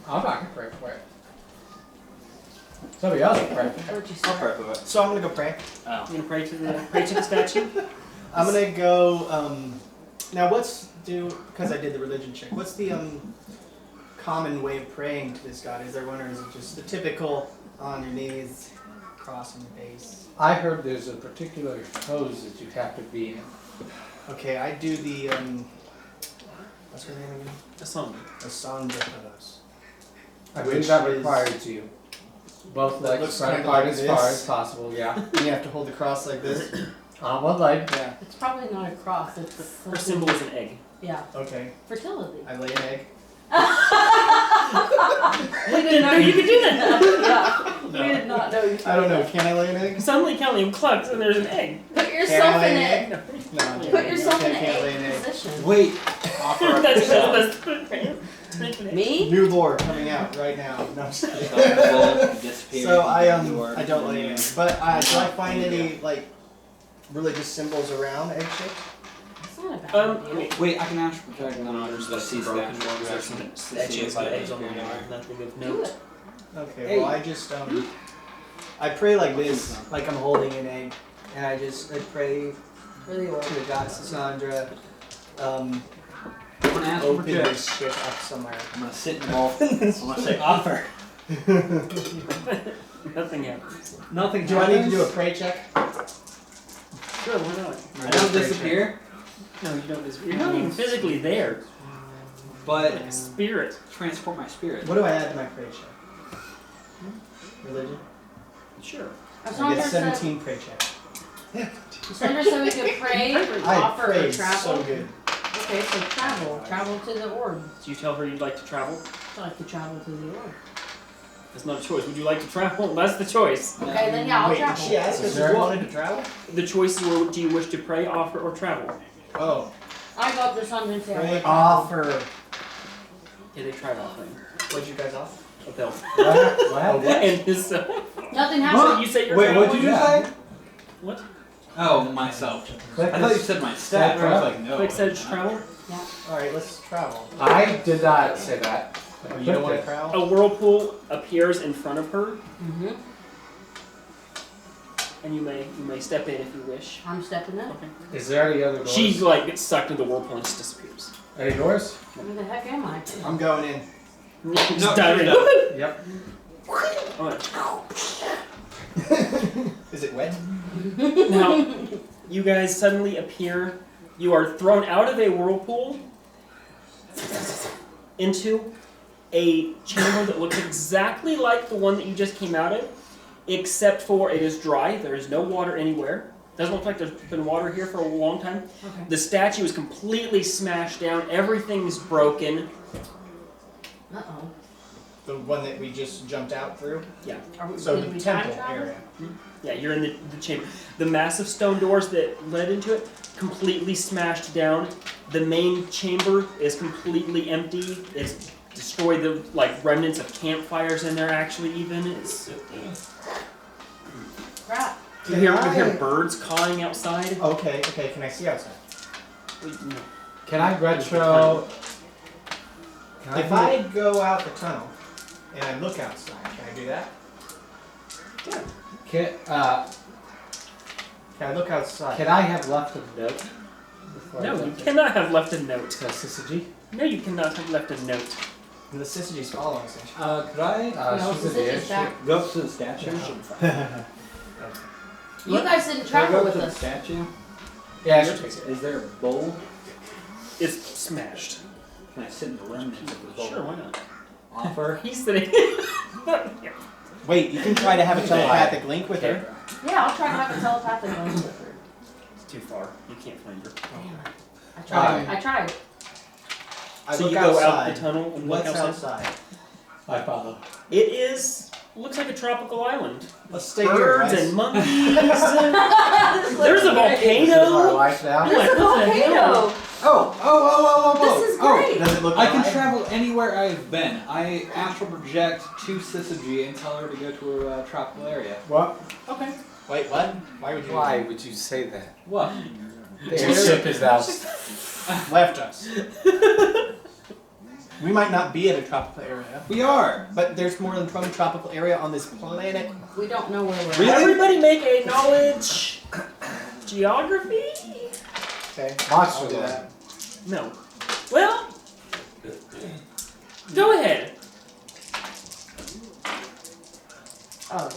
I'm not gonna pray for it. Somebody else can pray for it. Where'd you I'll start? pray for it. So I'm gonna go pray. I'm gonna pray to the statue. I'm gonna go. Now, because I did the religion check. What's the common way of praying to this god? Is there one, or is it just the typical on your knees, cross on your face? I heard there's a particular pose that you have to be in. Okay, I do the what's her name again? The song. The Sandra pose. I Which believe that is- requires you. Both It legs looks spread kinda apart like as far this. as possible, yeah. And you have to hold the cross like this. On one leg. Yeah. It's probably not a cross. It's Her something- symbol is an egg. Yeah. Okay. Fertility. I lay an egg. We didn't know You could do that. Yeah. We did not know you could I don't do know. that. Can I lay an egg? Suddenly Kalium clucks and there's an egg. Put yourself Can I in lay an it. egg? No. I'm Put joking. yourself in Okay, an can't lay an egg egg. position. Wait. Offer up That's yourself. Me? New lore coming out right now. No, I'm just kidding. Disappear. So I don't lay an egg. But do I find any like religious symbols around egg shaped? That's not a bad idea. Okay. Wait, I can ask for protect No, there's like some broken ones. There's some statues by eggs on the wall. Nothing of Do note. it. Okay, well I just I pray like this, like I'm holding an egg, and I pray For the order. to the goddess Cassandra, I'm gonna ask for open protect. this shit up somewhere. I'm gonna sit in the ball. I'm gonna say offer. Nothing happens. Nothing. Do I need to do a pray check? Sure, why not? I don't disappear, No, you don't disappear. You're not even physically there. but Like a spirit. transport my spirit. What do I add to my pray check? Religion? Sure. I Sandra get said, 17 pray check. Sandra said we could pray, I offer, or pray travel. so good. Okay, so travel. Travel to the orb. So you tell her you'd like to travel? I'd like to travel to the orb. That's not a choice. Would you like to travel? That's the choice. Okay, then yeah, I'll Wait, did travel. she ask us if we wanted to travel? The choices were: do you wish to pray, offer, or travel? Oh. I go up to Sandra and say, I Pray, want to travel. offer. Yeah, they tried offering What'd you guys offer? a belt. What? And this, Nothing so happened. you say you're Wait, traveling? what'd you just say? What? Oh, myself. Click I thought you this. said my stat. I was like, no. Quick said travel. Alright, let's travel. I did not say that. Oh, you don't want to travel? A whirlpool appears in front of her, Mm-hmm. and you may step in if you wish. I'm stepping in. Okay. Is there any other doors? She like gets sucked into the whirlpool and just disappears. Any doors? Where the heck am I? I'm going in. Just dive in. Yep. Alright. Is it wet? Now, you guys suddenly appear. You are thrown out of a whirlpool into a chamber that looks exactly like the one that you just came out of, except for it is dry. There is no water anywhere. Doesn't look like there's been water here for a long time. Okay. The statue is completely smashed down. Everything's broken. Uh-oh. The one that we just jumped out through? Are we, So did the we time temple travel? area. Yeah, you're in the chamber. The massive stone doors that led into it, completely smashed down. The main chamber is completely empty. It's destroyed. The remnants of campfires in there. Actually, even it's. Crap. You hear birds cawing outside. Okay, can I see outside? No. Can I retro? Can If I go out the tunnel and I look outside, can I do that? Can Can I look outside? I have left a note? before I No, go you to- cannot have left a note. to Syzygy? No, you cannot have left a note. And the Syzygy's following us. Could I No, She's in Syzygy's the airship. back. go up to the statue? You guys didn't Can I travel go up with to the us. statue? Yeah, she takes it. Is there a bowl? It's smashed. Can I sit in the remnants of the bowl? Sure, why not? Offer. He's sitting. Wait, you can try to have a telepathic link with her. Yeah, I'll try to have a telepathic link with her. It's too far. You can't find her. Damn it. I tried. I tried. I So look you go out outside. the tunnel and look What's outside. outside? I follow. It is. Looks like a tropical island. Let's stay here, Birds guys. and monkeys. There's a This is our volcano. life now. There's a volcano. Oh. This is great. Does it look I can alive? travel anywhere I've been. I astral project to Syzygy and tell her to go to a tropical area. What? Okay. Wait, what? Why would you? Why would you say that? What? The airship is out. Left us. We might not be in a tropical area, We are. but there's more than one tropical area on this planet. We don't know where we're Really? at. Everybody make a knowledge geography. Okay. Monster I'll do Lord. that. No. Well, go ahead. Oh.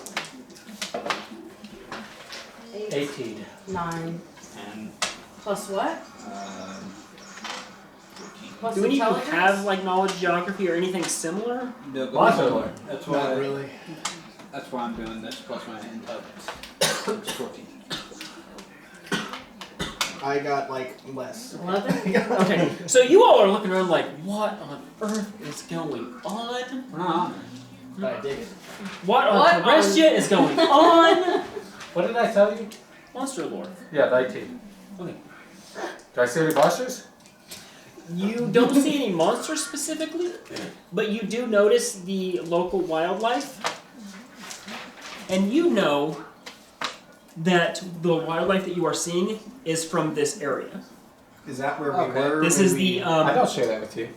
18. 9. And Plus what? Plus Do any of you intelligence? have like knowledge geography or anything similar? no, Monster Lord. That's Not why. really. That's why I'm doing this plus my intelligence. It's 14. I got like less. 11? Okay, so you all are looking around like, what on earth is going on? We're not on But I dig it. What on What on- Terrestia is going on? What did I tell you? Monster Lord. Yeah, 19. Okay. Do I see any monsters? You don't see any monsters specifically, but you do notice the local wildlife. And you know that the wildlife that you are seeing is from this area. Is that where Okay. we were? This when is we- the I don't share that with you.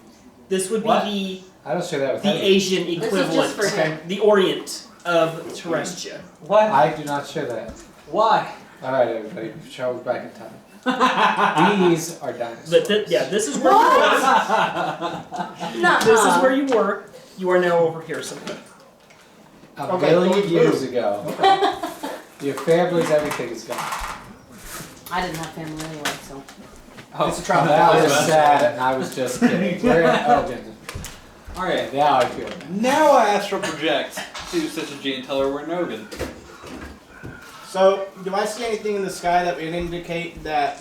this would What? be I don't share that with the you. Asian This is equivalent, just for him. the Orient of Terrestia. What? I do not share that. Why? Alright, everybody, travel back in time. These are dinosaurs. But this is where you were. Nuh-uh. This is where you were. You are now over here somewhere. A Okay, million cool. years ago. Your families, everything is gone. I didn't have family anyway, so. It's a tropical That was island. sad, and I was just kidding. We're okay. Alright, Now I feel bad. now I astral project to Syzygy and tell her we're Nogan. So, do I see anything in the sky that would indicate that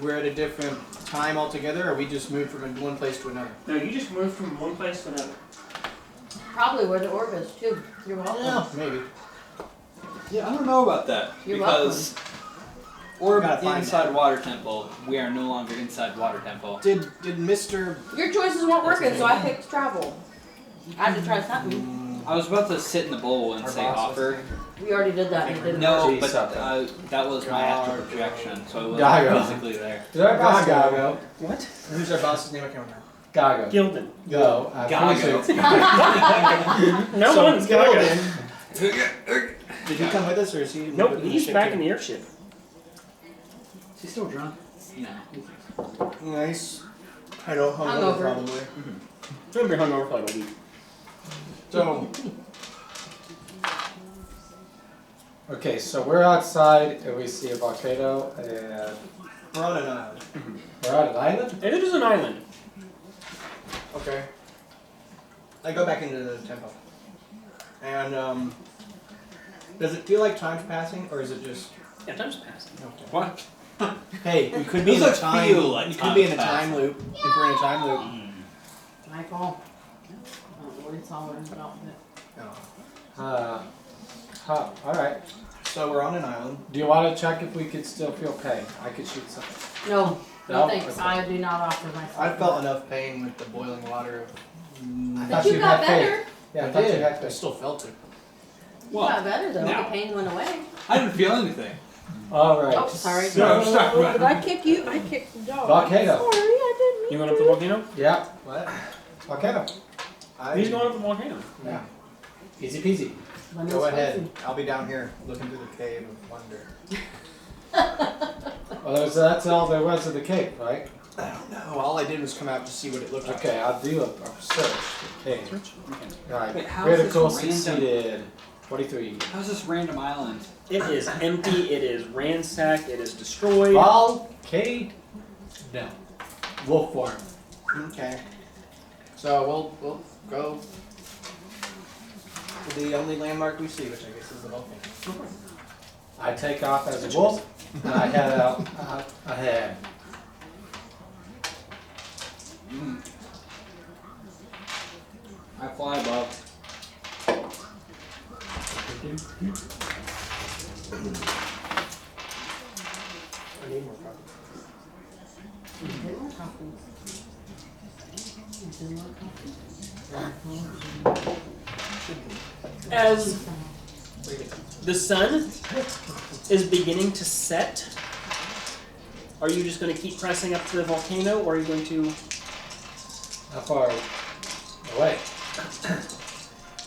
we're at a different time altogether, or we just moved from one place to another? No, you just moved from one place to another. Probably where the orb is, too. You're welcome. Yeah, maybe. Yeah, I don't know about that. You're because Orb Gotta find inside that. Water Temple, we are no longer inside Water Temple. Did Mr. Your choices weren't working, so I picked travel. I had to try something. I was about to sit in the bowl and Our say boss was offer. We already did that and it didn't No, Gee, but something. that was my astral projection, so I wasn't Gago. physically there. Is our boss Gago? What? Who's our boss's name? I can't remember. Gago. Gildan. Go. I'm Gago. pretty sure it's No So, one's going. Did he come with us, or is he? Nope, he's back in the airship. Is he still drunk? No. Nice. I don't hungover Hungover. probably. He'll be hungover for like a week. So, Okay, so we're outside and we see a volcano and we're on an island. we're on an island? And it is an island. Okay. I go back into the temple. And does it feel like time's passing, or is it just? Yeah, time's passing. Okay. What? Hey, we could be in a Does it time. feel like we could be in a time's time passing? loop. If we're in a time loop. Michael. I don't know what it's all about. Oh. Alright. So we're on an island. Do you want to check if we could still feel pain? I could shoot something. No, No? no thanks. Okay. I do not offer myself. I felt enough pain with the boiling water. I But thought you you got had better. faith. Yeah, I I thought you did. had I faith. still felt it. You got better though. now. The pain went away. I didn't feel anything. Alright. Oh, sorry. No, stop. Did I kick you? I kicked the dog. Volcano. Sorry, I didn't You mean going up the volcano? Yeah. What? Volcano. He's going up the volcano. Yeah. Easy peasy. Lemon Go spicy. ahead. I'll be down here looking through the cave of wonder. Well, that's all there was of the cave, right? I don't know. All I did was come out to see what it looked like. Okay, I'll do a search. Okay. Alright. Wait, how is Critical this random? succeeded. 43. How's this random island? It is empty, it is ransacked, it is destroyed. Volcano. No. Wolf form. Okay. So we'll go to the only landmark we see, which I guess is the volcano. I take off as a wolf, and I head out ahead. I fly above. I need more coffee. As the sun is beginning to set, are you just going to keep pressing up to the volcano, or are you going to... How far away?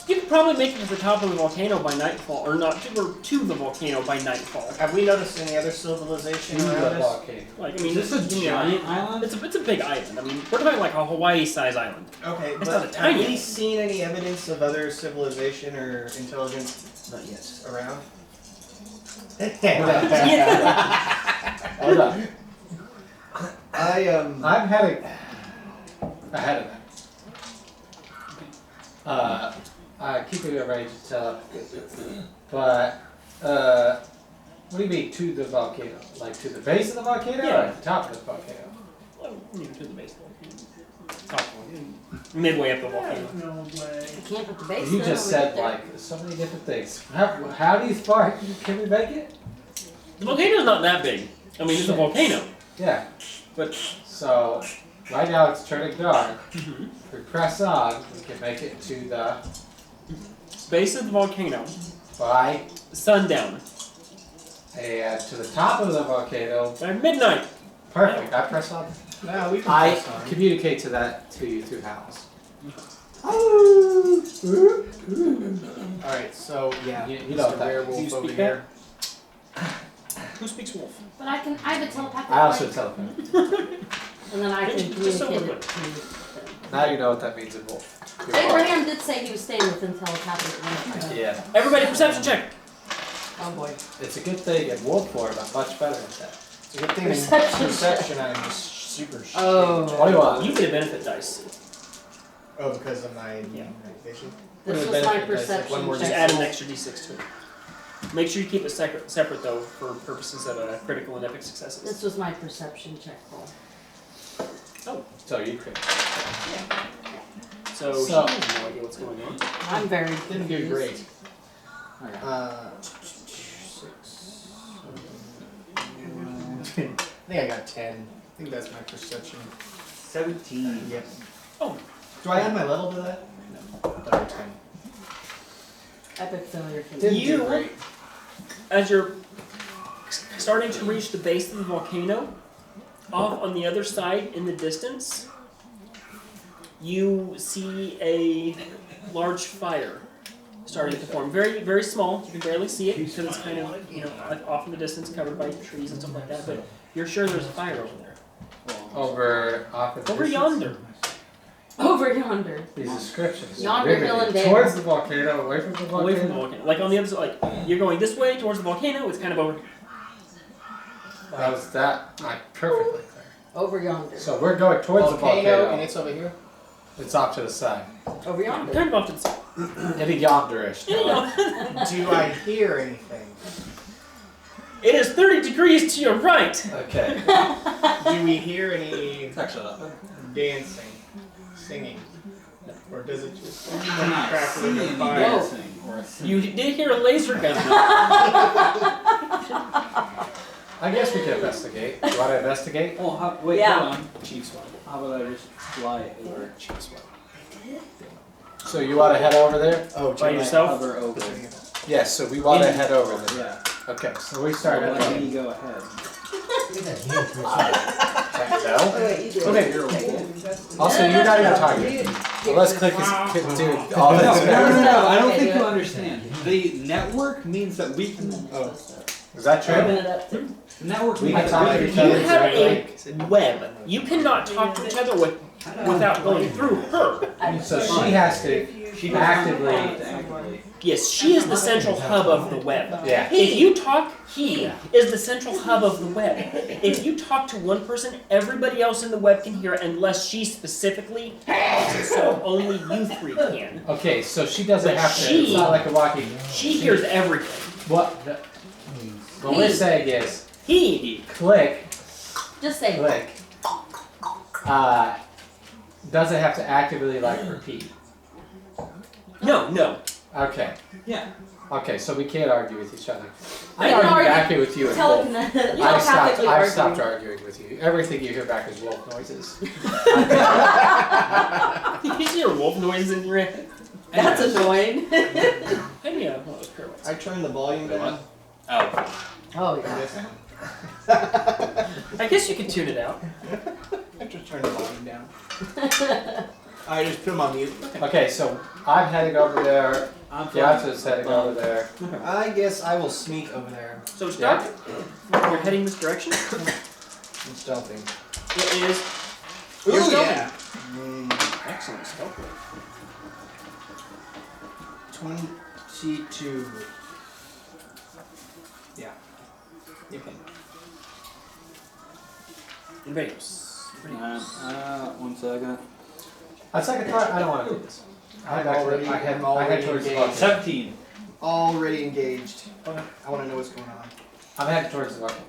You could probably make it to the top of the volcano by nightfall, or not to the volcano by nightfall. Have we noticed any other civilization To around the us? volcano. Like, I mean, Is this a giant island? It's a big island. I mean, we're talking like a Hawaii-sized island. Okay, It's but not a tiny have we one. seen any evidence of other civilization or intelligence Not yet. around? Hold on. I'm heading ahead of them. I keep it at range to tell, but what do you mean to the volcano? Like to the base of the volcano or Yeah. at the top of the volcano? Well, maybe to the base of the volcano. Top one. Midway up the volcano. No way. I can't at the base. You though, just we said get there. like so many different things. How do you far can we make it? The volcano's not that big. I mean, it's a volcano. Yeah. But So right now it's turning dark. If we press on, we can make it to the base of the volcano, by sundown, and to the top of the volcano. by midnight. Perfect. I press on. No, we can I press on. communicate to that to you through howls. Alright, so yeah, You know what that werewolf Do you over speak here. Who speaks wolf? But I have a telepathic I also light, teleport. and then I can Just so communicate we're it to. Now you know what that means in wolf. You're Abraham did say he was staying within telepathic range. welcome. Yeah. Everybody, perception check. Oh boy. It's a good thing in wolf form. I'm much better at that. It's a good thing in Perception. perception I'm just super Oh. 21. You get a benefit dice. Oh, because of my Yeah. meditation? This What are was the my benefit dice? Like perception one more Just check. add an extra d6 to it. Make sure you keep it separate though, for purposes of critical and epic successes. This was my perception check roll. So you could. So she So- has no idea what's going on. I'm very Didn't do confused. great. Okay. 6, 7, 10. I think I got 10. I think that's my perception. 17. Yep. Oh. Do I add my level to that? No. I thought I had 10. Epic failure for Didn't me. You- do great. As you're starting to reach the base of the volcano, off on the other side in the distance, you see a large fire starting to form. Very, very small. You can barely see it because it's kind of, off in the distance, covered by trees and stuff like that. But you're sure there's a fire over there. Over off in the Over distance. yonder. Over yonder. These descriptions. Yonder Riveting. hill and there. Towards the volcano, away from the volcano. Away from the volcano. Like on the other side, like you're going this way towards the volcano, it's kind of over. How's that? I'm perfectly clear. Over yonder. So we're going towards the volcano. And it's over here? It's off to the side. Over yonder. Kind of off to the side. Any yonderish. Do I hear anything? It is 30 degrees to your right. Okay. Do we hear any Actually, dancing, singing? Or does it just I'm not crackle in the seeing fire? dancing or You did hear a laser gun. I guess we can investigate. You want to investigate? Oh, wait, Yeah. hold on. Chief swap. How about I just fly over? Chief swap. So you want to head over there? Oh, By Juliet. yourself? Hover over. Yes. So we want to head over there. Yeah. Okay. So we start I'll at let the you go ahead. no. Wait, you do it. Okay. You're a wolf. Also, you're not even talking. Well, let's click this. Do all No, this. I don't Okay, think do you it. understand. The network means that we can. Is that true? Open it up to. The network We means can talk that to we each You other. have Is a web. You cannot talk to each other without going through her. So she has to She actively. Yes, she is the central hub of the web. Yeah. If you talk, he is the central hub of the web. If you talk to one person, everybody else in the web can hear it unless she specifically tells it, so only you three can. Okay, so she doesn't But have to. she- It's not like a walkie. She hears everything. What we're saying is He. click, Just say. click. Doesn't have to actively like repeat. No. Okay. Yeah. Okay, so we can't argue with each other. We I can argue argue back here with you and Wolf. Telepathically I've stopped arguing. arguing with you. Everything you hear back is wolf noises. You hear wolf noises in your head. That's annoying. And yeah, one of those pyramids. I turned the volume down. Oh. Oh yeah. I guess you could tune it out. I just turned the volume down. I just put them on mute. Okay, so I'm heading over there. I'm Gyatso's heading over there. I guess I will sneak over there. So stop. You're heading this direction. I'm stealthing. It is. Ooh, You're stealthing. yeah. Excellent stealth. 22. Yeah. You can. Anybody else? One second. On second thought, I don't want to do this. I head towards the engaged. bucket. 17. Already engaged. I want to know what's going on. I'm heading towards the bucket.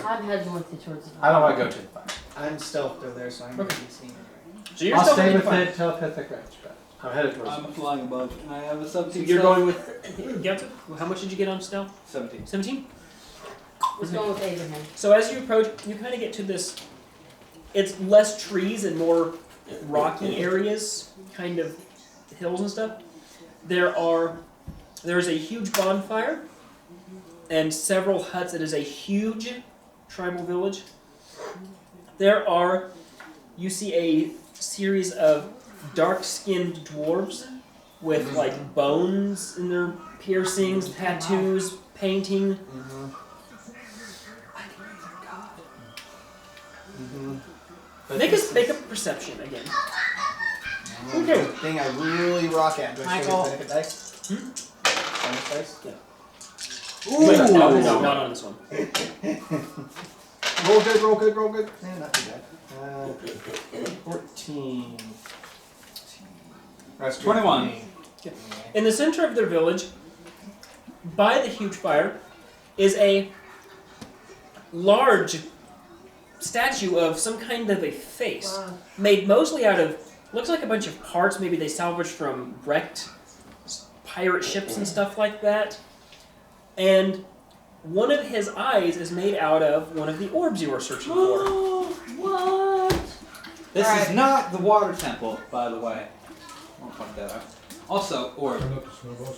I'm heading with you towards the I don't want to go to the fire. I'm stealthed over there, so I'm going to be seen. So you're I'll still stay heading within fine. telepathic range, but I'm headed towards the I'm bucket. flying above. And I have a 17. You're going with. Gyatso? How much did you get on stealth? 17. 17? Let's go with Abraham. So as you approach, you kind of get to this. It's less trees and more rocky areas, kind of hills and stuff. There's a huge bonfire and several huts. It is a huge tribal village. You see a series of dark-skinned dwarves with like bones in their piercings, tattoos, painting. Make a perception again. Okay. Thing I really rock at. Do I Michael. show benefit dice? Bonus dice? Wait, no, not on this one. Roll good, roll good, roll good. Not too bad. 14. That's 21. In the center of their village, by the huge fire, is a large statue of some kind of a face, made mostly out of, looks like a bunch of parts, maybe they salvaged from wrecked pirate ships and stuff like that. And one of his eyes is made out of one of the orbs you were searching for. What? This Alright. is not the water temple, by the way. I'll point that out. Also, orb.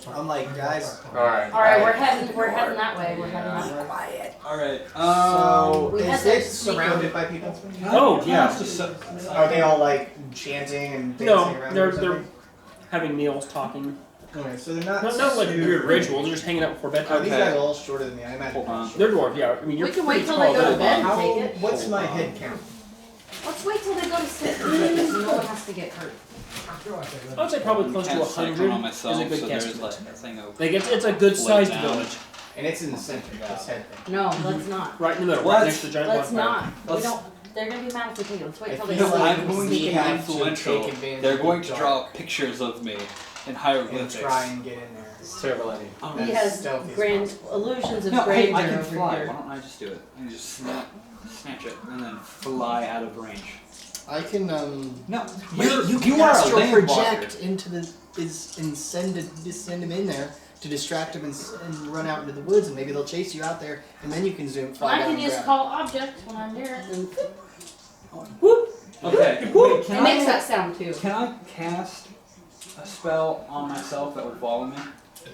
I'm like, guys. Alright. Alright, we're heading that way. We're heading that way. Quiet. Alright. So, we had is that this surrounded by people? Oh, yeah. Are they all like chanting and dancing No, around? they're or something? having meals, talking. Okay, so they're not. Not like super- weird rituals, they're just hanging out before Are bedtime. these guys all shorter than me? I imagine. Hold on. They're dwarves, yeah. I mean, you're We can pretty wait till tall, they go to they're bed. long. Take it. What's my head count? Let's wait till they go to sleep. No one has to get hurt. I would say probably close to Cast Cyclone 100 on myself, is a good so there's guess. like a thing of Like it's a good sized down. village, And it's in the center. This head thing. No, let's not. right in the middle, What? right next to the giant Let's bonfire. not. We Let's- don't. They're gonna be mad if we take it. Let's wait I till they feel sleep. like I'm going to we be have to influential. take advantage They're of going the to dark draw pictures of me in and hieroglyphics. try and get in there. It's terrible idea. He has Stealthy as grand possible. illusions of No, hey, I grandeur can over fly. here. Why don't I just do it? I can just snatch it and then fly out of range. I can No, you are a astral land project walker. into the and send him in there to distract him and run out into the woods, and maybe they'll chase you out there, and then you can zoom fly I down can and use grab. call object when I'm there. And Okay, wait, it can makes I, that sound too. can I cast a spell on myself that would follow me?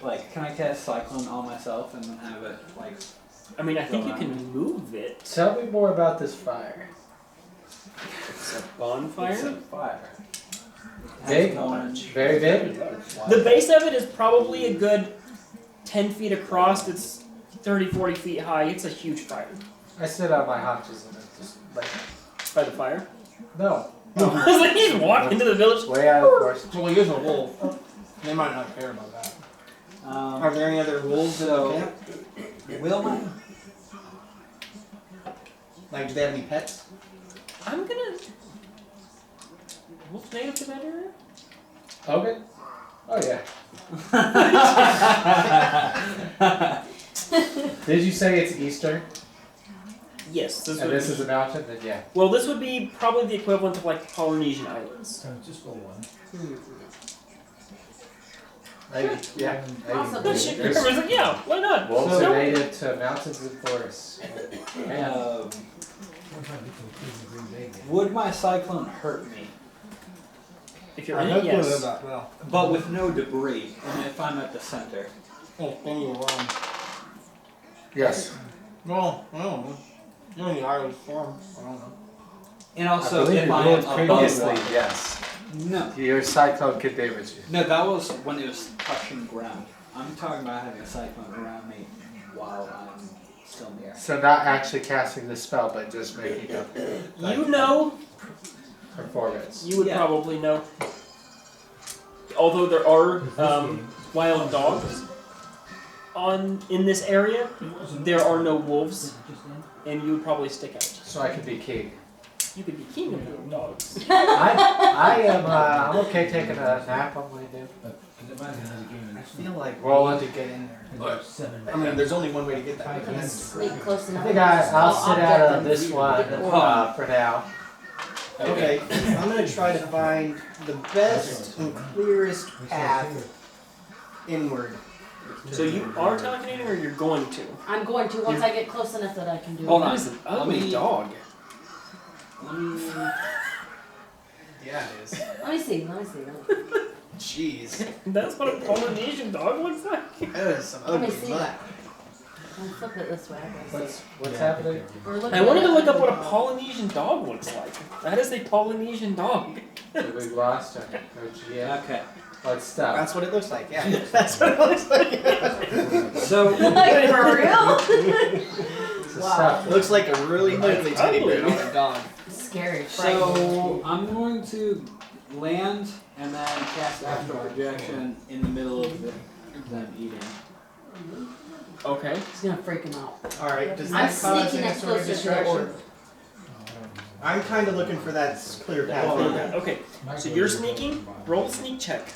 Like, can I cast Cyclone on myself and then have it, like... I mean, I think you can move it. Tell me more about this fire. It's a bonfire. It's a fire. Big? Very big? The base of it is probably a good 10 feet across. It's 30, 40 feet high. It's a huge fire. I sit on my haunches and it's just like, By the fire? no. It's like he's walking into the village. Way out of course. Well, he is a wolf. They might not care about that. Um, Are there any other rules in the so, camp? Wilma? Like, do they have any pets? I'm gonna. Wolf native to that area? Okay. Oh yeah. Did you say it's Eastern? Yes. This And would this be, is a mountain? Then yeah. well, this would be probably the equivalent of like the Polynesian Islands. Maybe. Yeah. Awesome. Good shit. Everyone's like, yeah, why not? Wolves So- are native to mountains and forests. Would my cyclone hurt me? if you're in it, yes. Well, But with no debris, and if I'm at the center. oh, then you're wrong. Yes. Well, I don't know. You're in the island form. I don't know. And I also, believe if you I am ruled above previously, water. yes. No. Your cyclone could damage you. No, that was when it was touching ground. I'm talking about having a cyclone around me while I'm still in the air. So not actually casting the spell, but just making up You know, performance. you would Yeah. probably know. Although there are wild dogs in this area, there are no wolves, and you would probably stick out. So I could be king. You could be king of the dogs. I'm okay taking a nap on my day. I feel like Well, we let's need to get in there. I mean, there's only one way to get that. Can sleep close I enough. think I'll sit out Object of this one for now. Okay, I'm gonna try to find the best and clearest path inward. So you are telekinetic, or you're going to? I'm going to once I get close enough that I can do Hold it. on. That is an ugly Let me- dog. Let me. Yeah, it is. Let me see. Jeez. That's what a Polynesian dog looks like. That is some Let me ugly see butt. that. I'll flip it this way. I gotta see. What's happening? We're looking I wanted at to it. look up what a Polynesian dog looks like. That is a Polynesian dog. We lost her. Yeah. Okay. Let's stop. That's what it looks like, yeah. That's what it looks like. So, Like, for real? So Wow. stop. It looks like a really ugly teddy bear on a dog. Scary. frightening. so I'm going to land and then cast astral projection in the middle of them eating. Okay. It's gonna freak him out. Alright, does I'm that cause sneaking any it sort of closer to the distraction? orb. I'm kind of looking for that clear path. Okay. So you're sneaking. Roll a sneak check.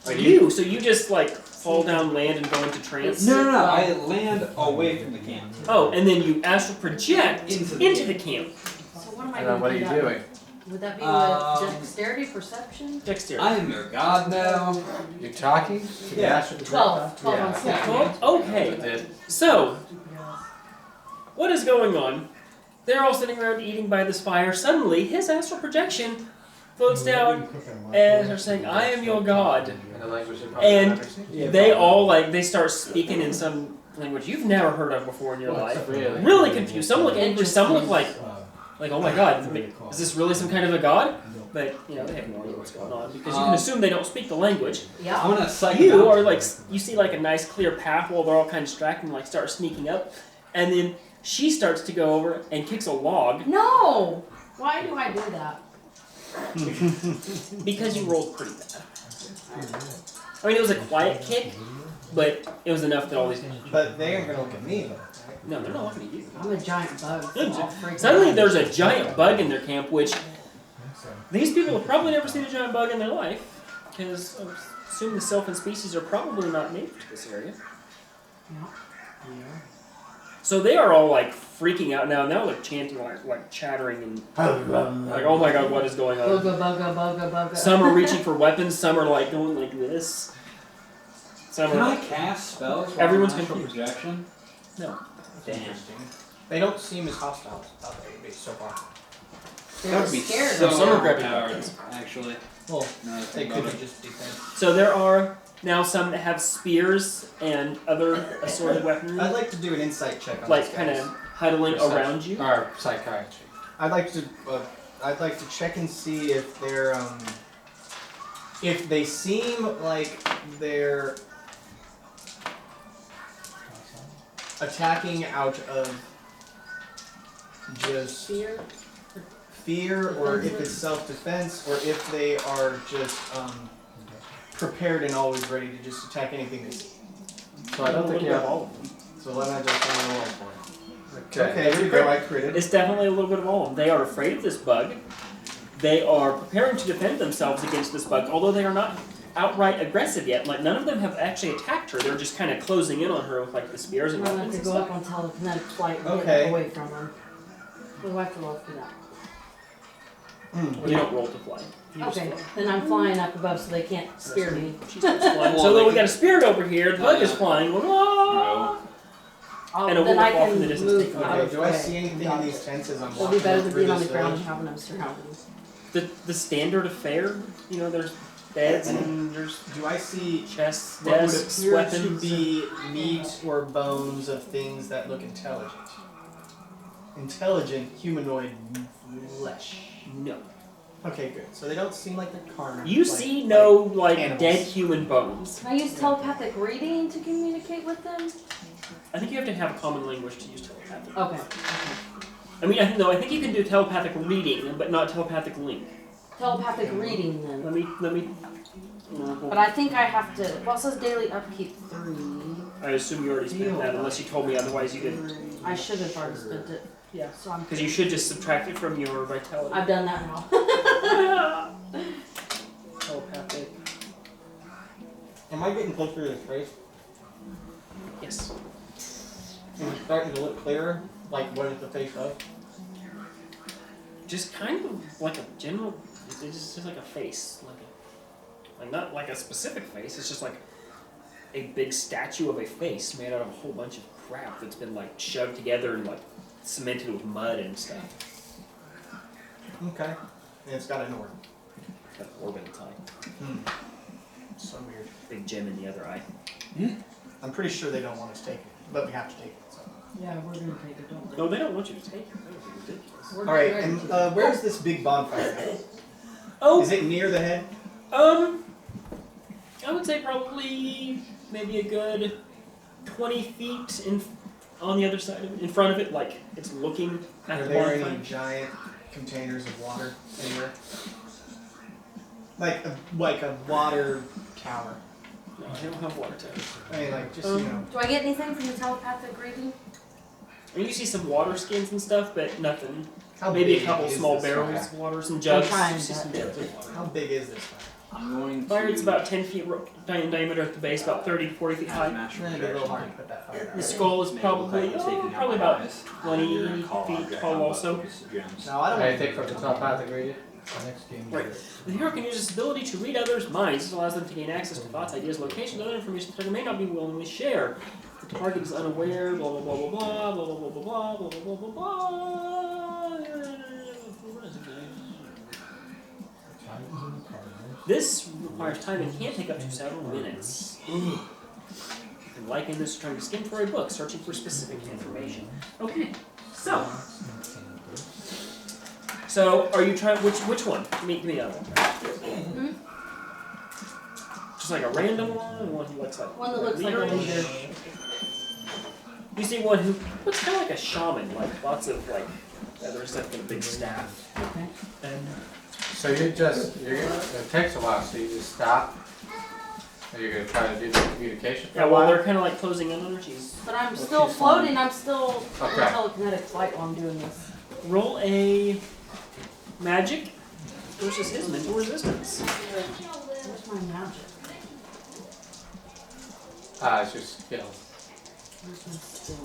Are So you just like fall down, land, and go into trance. No. I land away from the camp. Oh, and then you astral project Into into the the camp. So what am I And gonna then what are do you that doing? with? Would that be Um, with dexterity, perception? Dexterity. I am your god now. You're talking? To the Yeah. astral projector? 12 on Yeah. sneak. Okay. So what is going on? They're all sitting around eating by this fire. Suddenly, his astral projection floats down and they're saying, "I am your god." In a language they probably And don't understand. they all they start speaking in some language you've never heard of before in your life. Really? Really confused. Some look angry. Some look like, oh my god, is this really some kind of a god? But you know they have no idea what's going on because you can assume they don't speak the language. Yeah. I'm gonna psych You them out. are like you see like a nice clear path while they're all kind of distracted and like start sneaking up, and then she starts to go over and kicks a log No! Why do I do that? because you rolled pretty bad. I mean it was a quiet kick, but it was enough that all these But they aren't gonna look at me. no they're not looking at you. I'm a giant bug. So I'll freak Suddenly out. there's a giant bug in their camp, which these people have probably never seen a giant bug in their life, because I assume the sylvan species are probably not native to this area. So they are all like freaking out now. Now they're chanting, like chattering, and like, oh my god, what is going on? Bugga, bugga, bugga, bugga. Some are reaching for weapons. Some are like going like this. Some Can I are. cast spells? while Everyone's I'm astral confused. projection? No. Damn. They don't seem as hostile as I thought they would be so far. They're That would be scared. so Some are grabbing overpowered, weapons. actually. Well, No, they could be just defense. So there are now some that have spears and other assorted weaponry, I'd like to do an insight check on like these kind guys. of huddling around you. Or psychiatry. I'd like to check and see if they're if they seem like they're attacking out of just fear or if it's self-defense, or if they are just prepared and always ready to just attack anything they see. So I don't think you have all of them. So let me just roll for it. Okay, here we go. I critted. It's definitely a little bit of all of them. They are afraid of this bug. They are preparing to defend themselves against this bug, although they are not outright aggressive yet. Like, none of them have actually attacked her. They're just kind of closing in on her with like the spears and I'm gonna weapons have and to go stuff. up on telekinetic flight and Okay. get away from them. We'll have to roll for that. You don't roll to fly. You just Okay, fly. then I'm flying up above so they can't spear me. She starts flying. Well, So they then we can- got a spirit over here. The bug is flying. Wah! And a Then I wolf off can in the distance move taking out Okay, of do the I way. see anything in these tents as I'm It'll walking be better through than being on this the ground village? and having them surrounded. The standard of fare. You know, there's beds and there's Do I see chests, what would desks, appear weapons. to be meat or bones of things that look intelligent? Intelligent humanoid flesh. No. Okay, good. So they don't seem like they're carnivores. You see no like animals. dead human bones. Can I use telepathic reading to communicate with them? I think you have to have a common language to use telepathic. Okay. I mean, I think you can do telepathic reading, but not telepathic link. Telepathic reading then. Let me. But I think I have to. Well, it says daily upkeep 3. I assume you already spent that, unless you told me otherwise. You did, I should have already spent it. Yeah. So I'm. because you should just subtract it from your vitality. I've done that now. Telepathic. Am I getting closer to his face? Yes. Is it starting to look clearer? Like what is the face of? Just kind of like a general. It's just like a face, like not like a specific face. It's just like a big statue of a face made out of a whole bunch of crap that's been like shoved together and like cemented with mud and stuff. Okay. And it's got an orb. It's got an orb in its eye. So weird. Big gem in the other eye. I'm pretty sure they don't want us to take it, but we have to take it. So. Yeah, we're gonna take it, don't No, they don't want you to take it. That would be ridiculous. We're All right. ready And to. where's this big bonfire at? Oh, Is it near the head? I would say probably maybe a good 20 feet on the other side of it, in front of it, like it's looking at Are the there bonfire. any giant containers of water anywhere? Like a water tower. No, I don't have water towers. I mean, like just you know. Do I get anything from the telepathic reading? And you see some water skins and stuff, but nothing. How Maybe a big couple is small this barrels fire? of water, some jugs. trying You see to- some jugs of water. How big is this fire? I'm going to. Fire, it's about 10 feet in diameter at the base, about 30 to 40 feet high. It's gonna be a little hard to put that fire down. The skull is probably about 20 feet tall also. No, I don't. I think from the telepathic reading. Right. The hero can use this ability to read others' minds. This allows them to gain access to thoughts, ideas, locations, and other information the target may not be willing to share. The target is unaware, blah blah blah blah blah blah blah blah blah blah blah blah blah blah. This requires time and can take up to several minutes. You can liken this to trying to skim through a book, searching for specific information. Okay, so are you trying? Which one? Give me the other one. Just like a random one who looks like One that looks like a leader. You see one who looks kind of like a shaman, like lots of like feather stuff and a big staff. Okay. And So it takes a while, so you just stop. Are you going to try to do the communication for yeah, a while while? they're kind of like closing in on her, she's But I'm still floating. I'm still in Okay. telekinetic flight while I'm doing this. roll a magic versus his mental resistance. Where's my magic? It's your skill. Where's my skill?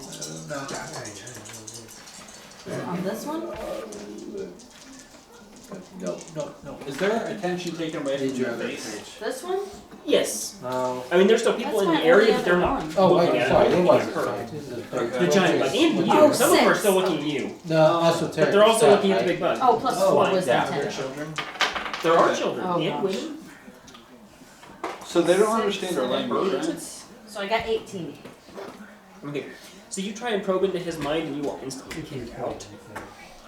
On this one? No. Is there attention taken away from your face? This one? Yes. No. I mean, there's still people That's in the my area, only but they're other not one. Oh, looking wait, at sorry, her. it Looking was at her. The The giant bug, and you. Oh, Some of them are 6. still looking at you. No, But esoteric. they're also stuff, looking at the right? big bug. Oh, plus Oh, 4 wisdom yeah. 10. Children. There are children Oh, and gosh. women. So they don't understand our language, right? So I got 18. Okay, so you try and probe into his mind, and you are instantly kicked out.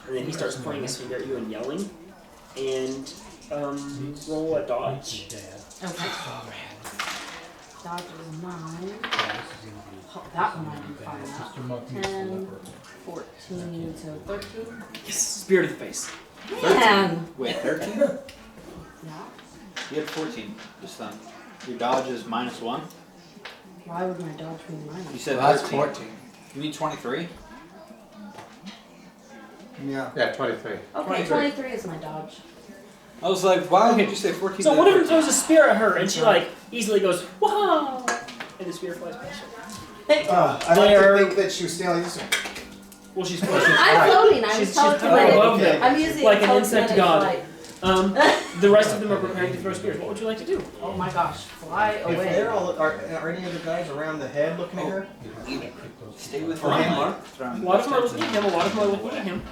And then he starts pointing his finger at you and yelling. And roll a dodge. Okay. Dodge is 9. Oh, that one I can find out. 10, 14, so 13. Yes, spear to the face. Man! Wait, 13? Yeah. You had 14 just then. Your dodge is -1. Why would my dodge be You minus? said Well, that's 13. 14. You mean 23? Yeah. Yeah, 23. Okay, 23. 23 is my dodge. I was like, why did you say 14? So one of them throws a spear at her, and she like easily goes, "Wow!" and the spear flies past her. I like There- to think that she was standing like this. Well, she's I'm floating. I'm She's telekinetic. above them. I'm using Like an insect telekinetic god. flight. The rest of them are preparing to throw spears. What would you like to do? Oh my gosh, fly If away. they're all, are any of the guys around the head looking at her? Stay with For him, Mark? A lot of them are looking at him. A lot of them are looking at him.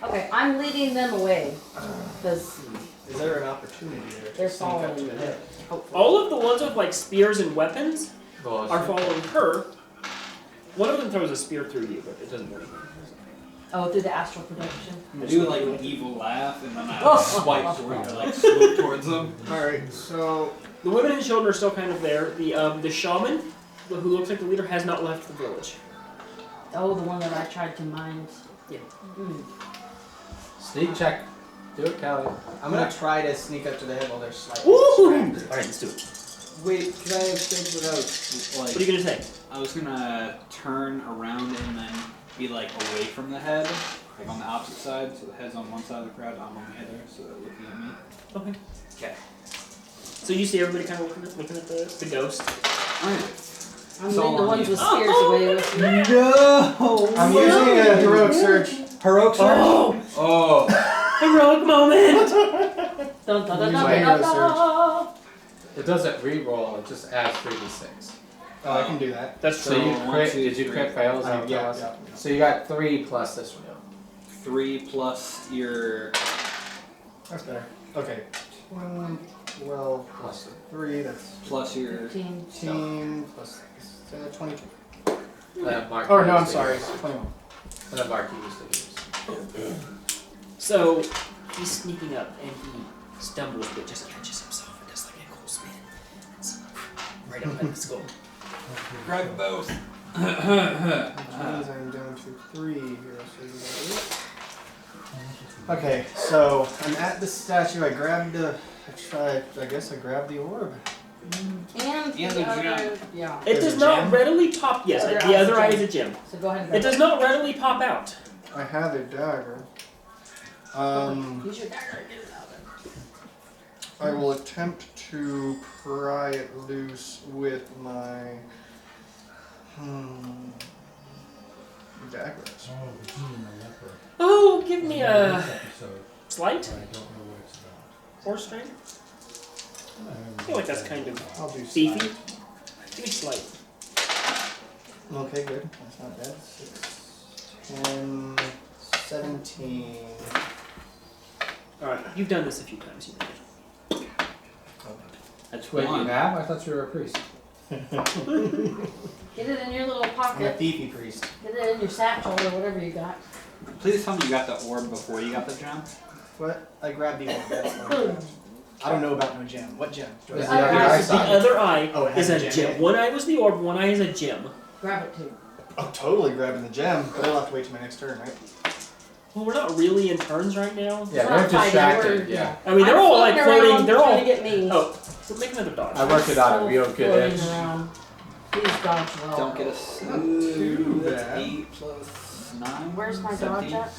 Okay, I'm leading them away. Because Is there an opportunity there? they're to sneak up to following the me. head? Hopefully. All of the ones with like spears and weapons Bullshit. are following her. One of them throws a spear through you, but it doesn't work. Oh, through the astral projection. I do like an evil laugh, and then I swipe toward you, like swoop towards them. Alright, so The women and children are still kind of there. The shaman, who looks like the leader, has not left the village. Oh, the one that I tried to mind. Yeah. Hmm. Sneak check. Do it, Callie. I'm gonna try to sneak up to the head while they're slightly Woo! distracted. All right, let's do it. Wait, could I have things without, What are you gonna say? I was gonna turn around and then be like away from the head, like on the opposite side, so the head's on one side of the crowd, I'm on the other, so they're looking at me. Okay. Okay. So you see everybody kind of looking at the ghost. I'm So leading the on ones you. with spears away with me. No! I'm using a heroic surge. Heroic surge? Oh! Oh! Heroic moment! Dun, dun, dun, Use dun, my hero dun, dun. It doesn't re-roll, it just adds 3d6. Oh, I can do that. That's So true. you one, crit, two, did you three. crit fail? Is that what that Yeah, was? yeah. So you got 3 plus this one. 3 plus your... That's better. Okay. 12 plus 3, that's plus your... 15. 15 plus 22. Mark Or no, I'm used to sorry, use. 21. Mark used to use. So he's sneaking up and he stumbles, but just catches himself and does like a cool spin. It's right up at the skull. Grab both. Which means I'm down to 3 here. So okay, so I'm at the statue. I grabbed the. I guess I grabbed the orb. And the the other, gem. yeah. It There's does a not gem? readily pop. Yes, The other the eye's other a eye gem. is a gem. So go ahead and It grab does not readily pop out. I have a dagger. Use your dagger and get it out of I will attempt to pry it loose with my dagger. Oh, give me a slight or strength. I feel like that's kind of I'll do beefy. slide. Give me slight. Okay, good. That's not bad. 6, 10, 17. All right, you've done this a few times. You know. That's Wait, you one. have? I thought you were a priest. Get it in your little I'm a pocket. thiefy priest. Get it in your satchel or whatever you got. Please tell me you got the orb before you got the gem. What? I grabbed the orb. That's what I grabbed. I don't know about no gem. What gem? Do I Is have the other other eye eye The side? other eye Oh, it has is a a gem. gem. One eye was the orb. One eye is a gem. Grab it too. Oh, totally grabbing the gem, but I'll have to wait till my next turn, right? Well, we're not really in turns right now. Yeah, We're we're not fighting, distracted, we're- yeah. I mean, they're I'm all like floating. around They're all. trying to get me. Oh, so make another dodge. I worked it out a real Floating good itch. around. Please dodge well. Don't get us. too That's bad. 8 plus 9. Where's my dodge 17. at?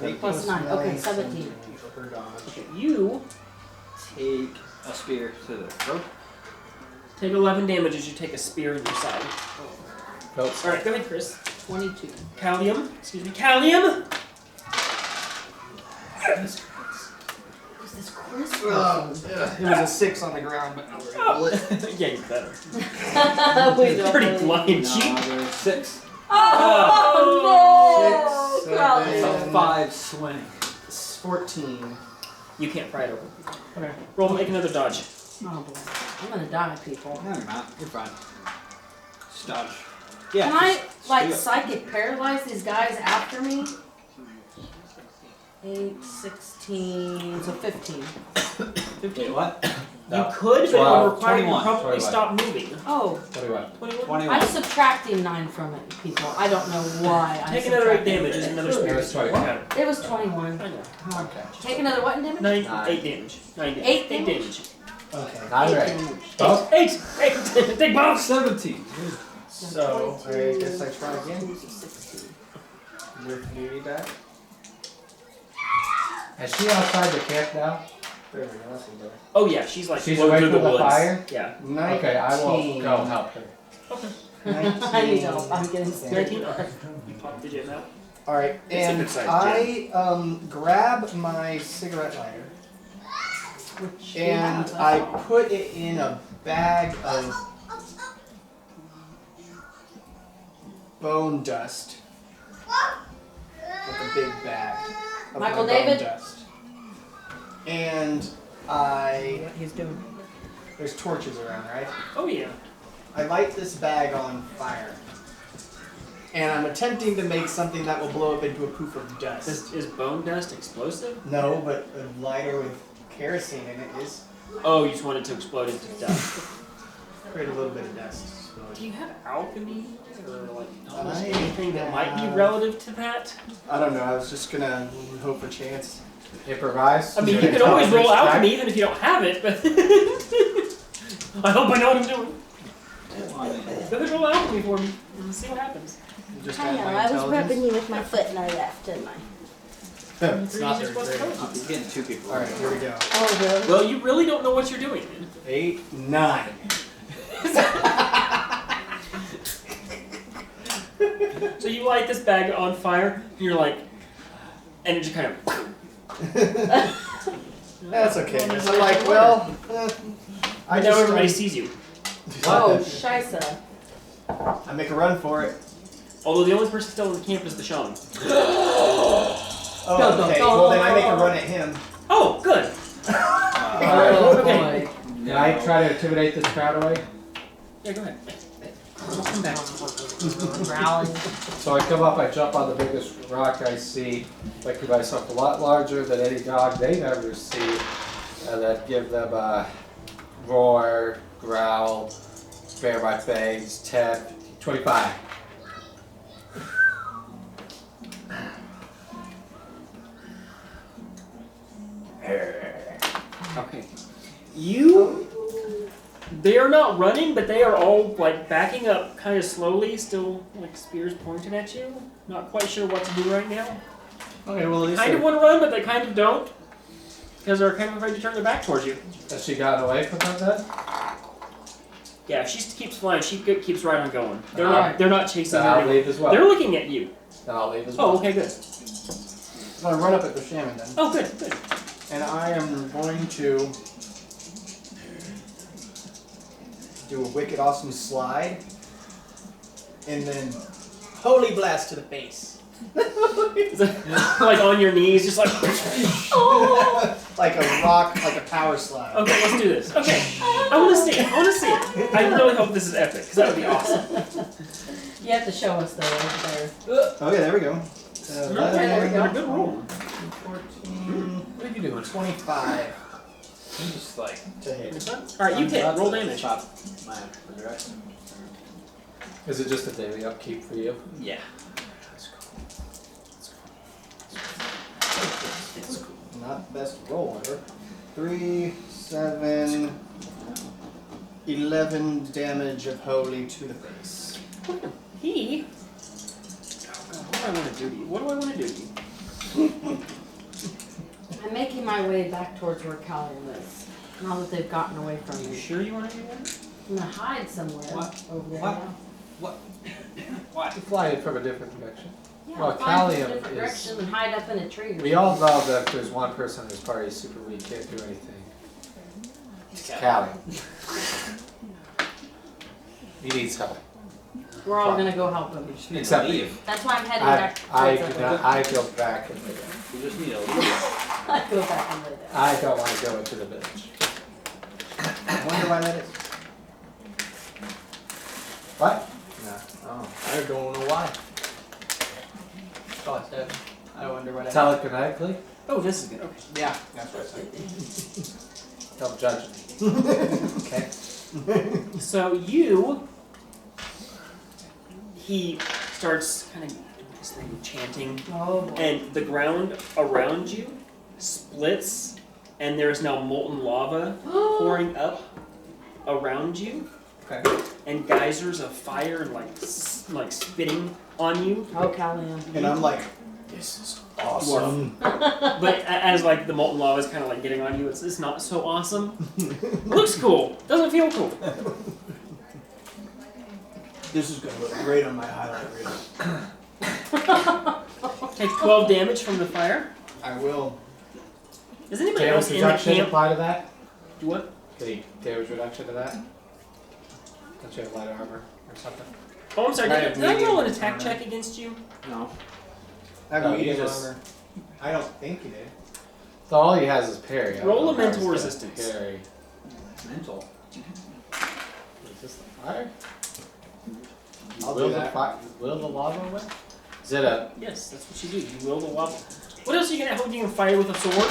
8 plus 9. Okay, 17. For dodge. Okay, you Take a spear to the throat. take 11 damage as you take a spear in your side. Nope. All right, go ahead, Chris. 22. Kalium. Excuse me, Kalium. Is this Chris? It was a 6 on the ground, but not very bullet. Yeah, you better. We don't Pretty really- blind No, cheek. there's 6. Oh, no! 6, Crowley. 7, 5 swing. 14. You can't pry it open. Okay. Roll, make another dodge. Oh boy. I'm gonna die, people. No, you're not. You're fine. Just dodge. Yeah. Can I, just like, do it. psychic paralyze these guys after me? 8, 16, so 15. 15. What? You could, but it 12, would require you to 21, probably 21. stop moving. Oh, 21. 21. 21. I'm subtracting 9 from it, people. I don't know why I'm Take another 8 subtracting damage as another spear. That's 21. It was 21. I know. Oh. Okay. Take another what damage? 9, Nine. 8 damage. 9 damage. Eight 8 damage? damage. Okay. I'm ready. Oh, 8! Big bombs! 17. So, I guess I try again. 16. With beauty back. is she outside the camp now? There we go, that's a better. Oh yeah, she's like She's going away through from the woods. fire? Yeah. 19. Okay, I will go help her. 19. I need help. I'm getting scared. 19? Okay. You pop the gem out. Alright, It's a and good-sized I grab my cigarette lighter Which and yeah, I that's all. put it in a bag of bone dust. Like a big bag of Michael my bone David? dust. And What he's doing. there's torches around, right? Oh yeah. I light this bag on fire. And I'm attempting to make something that will blow up into a poof of dust. Is bone dust explosive? No, but a lighter with kerosene in it is. Oh, you just want it to explode into dust. Create a little bit of dust. Do you have alchemy or like knowledge, I anything that might be have- relative to that? I don't know, I was just gonna hope for chance. Improvise? I mean, you can always roll alchemy even if you don't have it, but I hope I know what I'm doing. Go ahead, roll alchemy for me and see what happens. Just I add know, my I was intelligence. rubbing you with my foot and I left, didn't I? It's not very great. He's getting 2 people. Alright, here we go. Oh, really? Well, you really don't know what you're doing. 8, 9. So you light this bag on fire, and you're like, and it just kind of. That's okay. I'm like, well, I Now just everybody sees you. Oh, scheisse. I make a run for it. Although the only person still in the camp is the shaman. Oh, okay. Well, then I make a run at him. Oh, good. Oh, Okay. boy. Can I try to intimidate this crowd away? Yeah, go ahead. We'll come back. Growling. So I come up, I jump on the biggest rock I see, make myself a lot larger than any dog they've ever seen, and then give them a roar, growl, bare my fangs, 10, 25. Okay. They are not running, but they are all like backing up kind of slowly, still like spears pointed at you. Not quite sure what to do right now. Okay, well, at least Kind of want to run, but they kind of don't. Because they're kind of afraid to turn their back towards you. Has she gotten away from them then? Yeah, if she keeps flying, she keeps right on going. They're Alright. not. They're not chasing Then her. I'll anymore. leave as well. They're looking at you. Then I'll leave as well. Oh, okay, good. I'm gonna run up at the shaman then. Oh, good, good. And I am going to do a wicked awesome slide. And then holy blast to the face. Like on your knees, just like. Like a rock, like a power slide. Okay, let's do this. Okay, I want to see it. I want to see it. I really hope this is epic, because that would be awesome. You have to show us though, right Okay, there we go. Okay, there we go. Good roll. 14, What are you doing? 25 I'm just like, to hit. All right, you hit. Roll damage. Stop my action, right? Is it just a daily upkeep for you? Yeah. Not best roll ever. 3, 7, 11 damage of holy to the face. He. Oh God, what do I want to do to you? What do I want to do to you? I'm making my way back towards where Kalium is. Now that they've gotten away from You me. sure you want to do that? I'm gonna hide somewhere What? over there What? now. Why? You fly in from a different direction. Yeah, Well, I'll find Kalium a different is- direction and hide up in a tree. or We all know that if there's one person in this party who's super weak, can't do anything. It's Callie. He needs help. something. We're all gonna go help him. Except me. Leave. That's why I'm heading I back do towards not. I go back and lay down. You just need a leave. I go back and lay down. I don't want to go into the village. I wonder why that is. What? No. Oh, I don't know why. Oh, it's I wonder what I Telekinetically? Oh, this is good. Okay. Yeah, that's what I said. Don't judge me. Okay. So he starts kind of doing this thing, chanting, Oh boy. and the ground around you splits, and there is now molten lava pouring up around you, Okay. and geysers of fire and like spitting on you. Oh, Kalium. And I'm like, this is awesome. But as like the molten lava is kind of like getting on you, it's not so awesome. Looks cool. Doesn't feel cool. This is gonna look great on my highlight reel. Take 12 damage from the fire. I will. Does anybody Damage else in the reduction camp apply to that? do what? Any damage reduction to that? Don't you have light armor or something? Oh, I'm sorry. I Did have I roll an medium attack armor. check against you? No. I have No, you medium just- armor. I don't think you did. So all he has is parry. I don't Roll know a if I was mental gonna resistance. Parry. Mental. Is this the fire? I'll will do that. Will the lava away? Is it a? Yes, that's what you do. You will the lava. What else are you gonna have? You can fire with a sword? Well,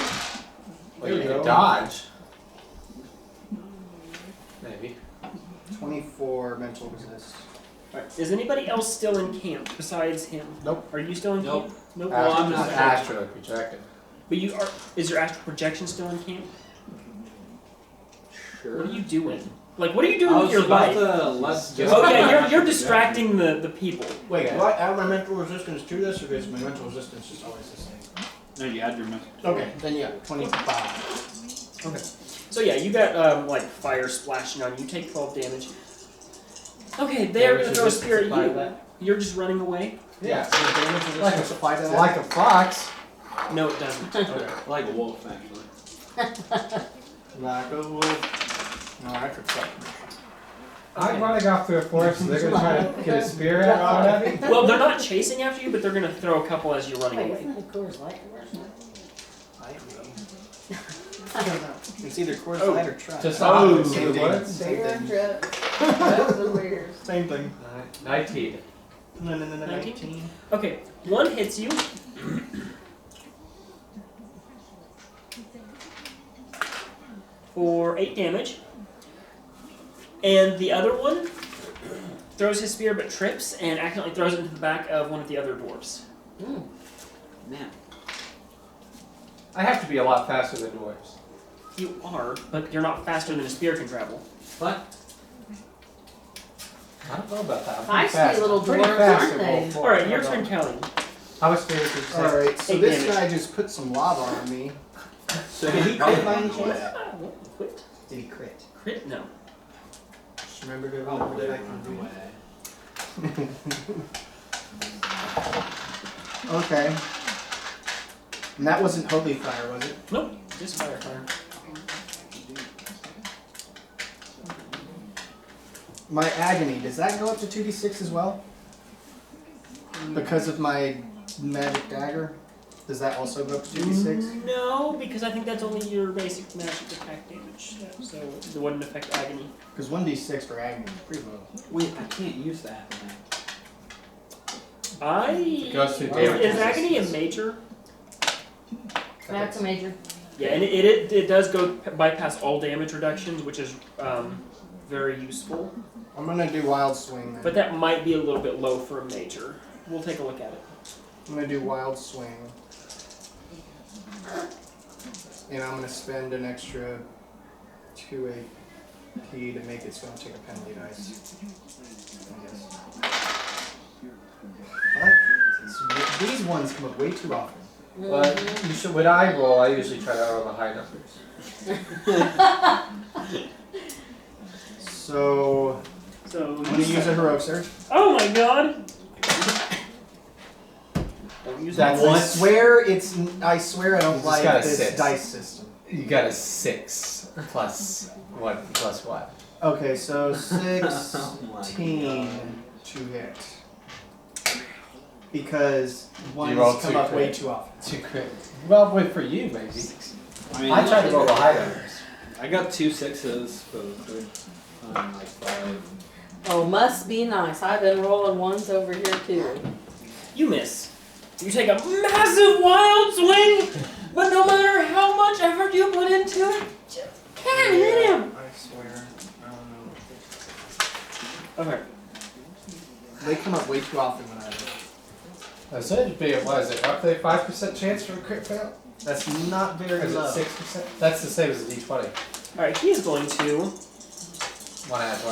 There you we can go. dodge. Maybe. 24 mental resist. Alright. Is anybody else still in camp besides him? Nope. Are you still in Nope. camp? Nope. Well, I'm Astral, not- astrally projected. But you are. Is your astral projection still in camp? Sure. What are you doing? Like, what are you doing I with was your about life? to let's just. Oh yeah, you're distracting the people. Wait, Okay. do I add my mental resistance to this, or is my mental resistance just always the same? No, you had your mental. Okay, then yeah, 25. Okay. So yeah, you got like fire splashing on you. You take 12 damage. Okay, they're gonna throw a spear at you. You're just running away? Yeah. So the damage Like resistance apply to that? Like a fox. No, it doesn't. Okay. Like a wolf, actually. Like a wolf. No, I could fuck. I'm running off through a forest, and they're gonna try to get a spear out at me. Well, they're not chasing after you, but they're gonna throw a couple as you're running Wait, away. isn't that a Coors Light commercial? I don't know. It's either Coors Oh. Light or Truck. Just Oh, off same the thing. woods. Same thing. That's the weird. Same thing. 19. No, 19? 19. Okay, one hits you. For 8 damage. And the other one throws his spear but trips and accidentally throws it into the back of one of the other dwarves. Man. I have to be a lot faster than dwarves. You are, but you're not faster than a spear can travel. What? I don't know about that. I'm Feisty pretty fast. little I'm pretty dwarves, fast aren't at they? roll four. Alright, your turn, Callie. How much damage did you say? Alright, so 8 this damage. guy just put some lava on me. So Did he crit by any chance? Ah, what? Quit. Did he crit? Crit? No. Just remember to roll that I can do. Okay. And that wasn't holy fire, was it? Nope. Just fire. My agony, does that go up to 2d6 as well? Because of my magic dagger? Does that also go up to 2d6? No, because I think that's only your basic magic attack damage. So it wouldn't affect agony. Because 1d6 for agony is pretty low. Wait, I can't use that. It goes through damage is agony a resistance. major? That's a major. Yeah, and it does go bypass all damage reductions, which is very useful. I'm gonna do wild swing then. But that might be a little bit low for a major. We'll take a look at it. I'm gonna do wild swing. And I'm gonna spend an extra 2 AP to make it so I don't take a penalty dice. I guess. What? These ones come up way too often. But you should, when I roll, I usually try to roll the high numbers. So So I'm gonna use a heroic surge. Oh my god! Don't use that I one. swear I don't You just like got a this 6. dice system. You got a 6 plus 1 plus what? Okay, so Oh my 16 to hit. Because ones roll come 2 up way crit. too often. 2 crit. Well, wait for you, maybe. I mean, I try to roll the high numbers. I got 2 6s for the third time, like 5. Oh, must be nice. I've been rolling ones over here too. You miss. You take a massive wild swing, but no matter how much effort you put into it, just can't hit him. I swear. I don't know. Okay. They come up way too often when I do. I said it'd be, what is it, roughly a 5% chance for a crit fail? That's not Or very is it low. 6%? That's the same as a d20. Alright, he's going to... One out of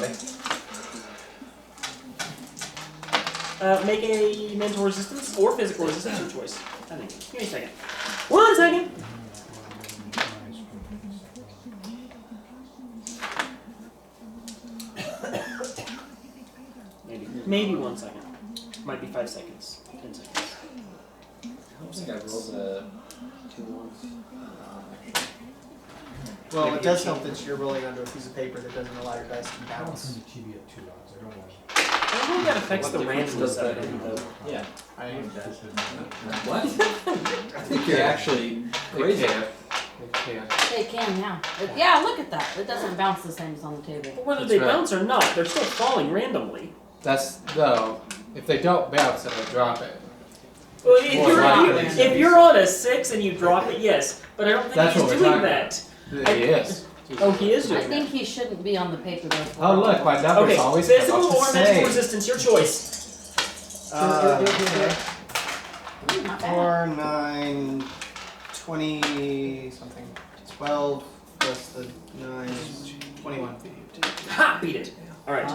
20. make a mental resistance or physical resistance, your choice. I think. Give me a second. 1 second! Maybe 1 second. Might be 5 seconds. 10 seconds. I don't think I rolled a 2 once. Well, it does help that you're rolling onto a piece of paper that doesn't allow your dice to bounce. I don't think that affects the randomness of it, though. Yeah. I think it does. What? I think you're actually crazy. It can't. It can, yeah. Yeah, look at that. It doesn't bounce the same as on the table. But whether That's they right. bounce or not, they're still falling randomly. That's, no, if they don't bounce, then I drop it. Well, More likely. if you're on a 6 and you drop it, yes. But I don't think That's he's what we're doing talking that. He is. Oh, he is I doing think that. he shouldn't be on the paper though. Oh look, my number's Okay, always physical come up or the mental same. resistance, your choice. Okay. Not bad. 4, 9, 20 something. 12 plus the 9 is 21. Ha! Beat it. Alright.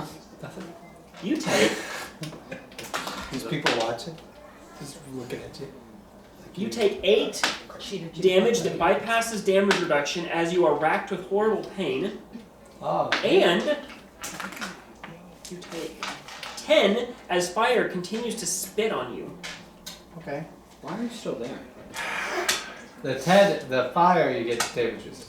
You take These people watching, just looking at you. You take 8 damage that bypasses damage reduction as you are racked with horrible pain, Oh. and you take 10 as fire continues to spit on you. Okay. Why are you still there? The fire you get damage resistance.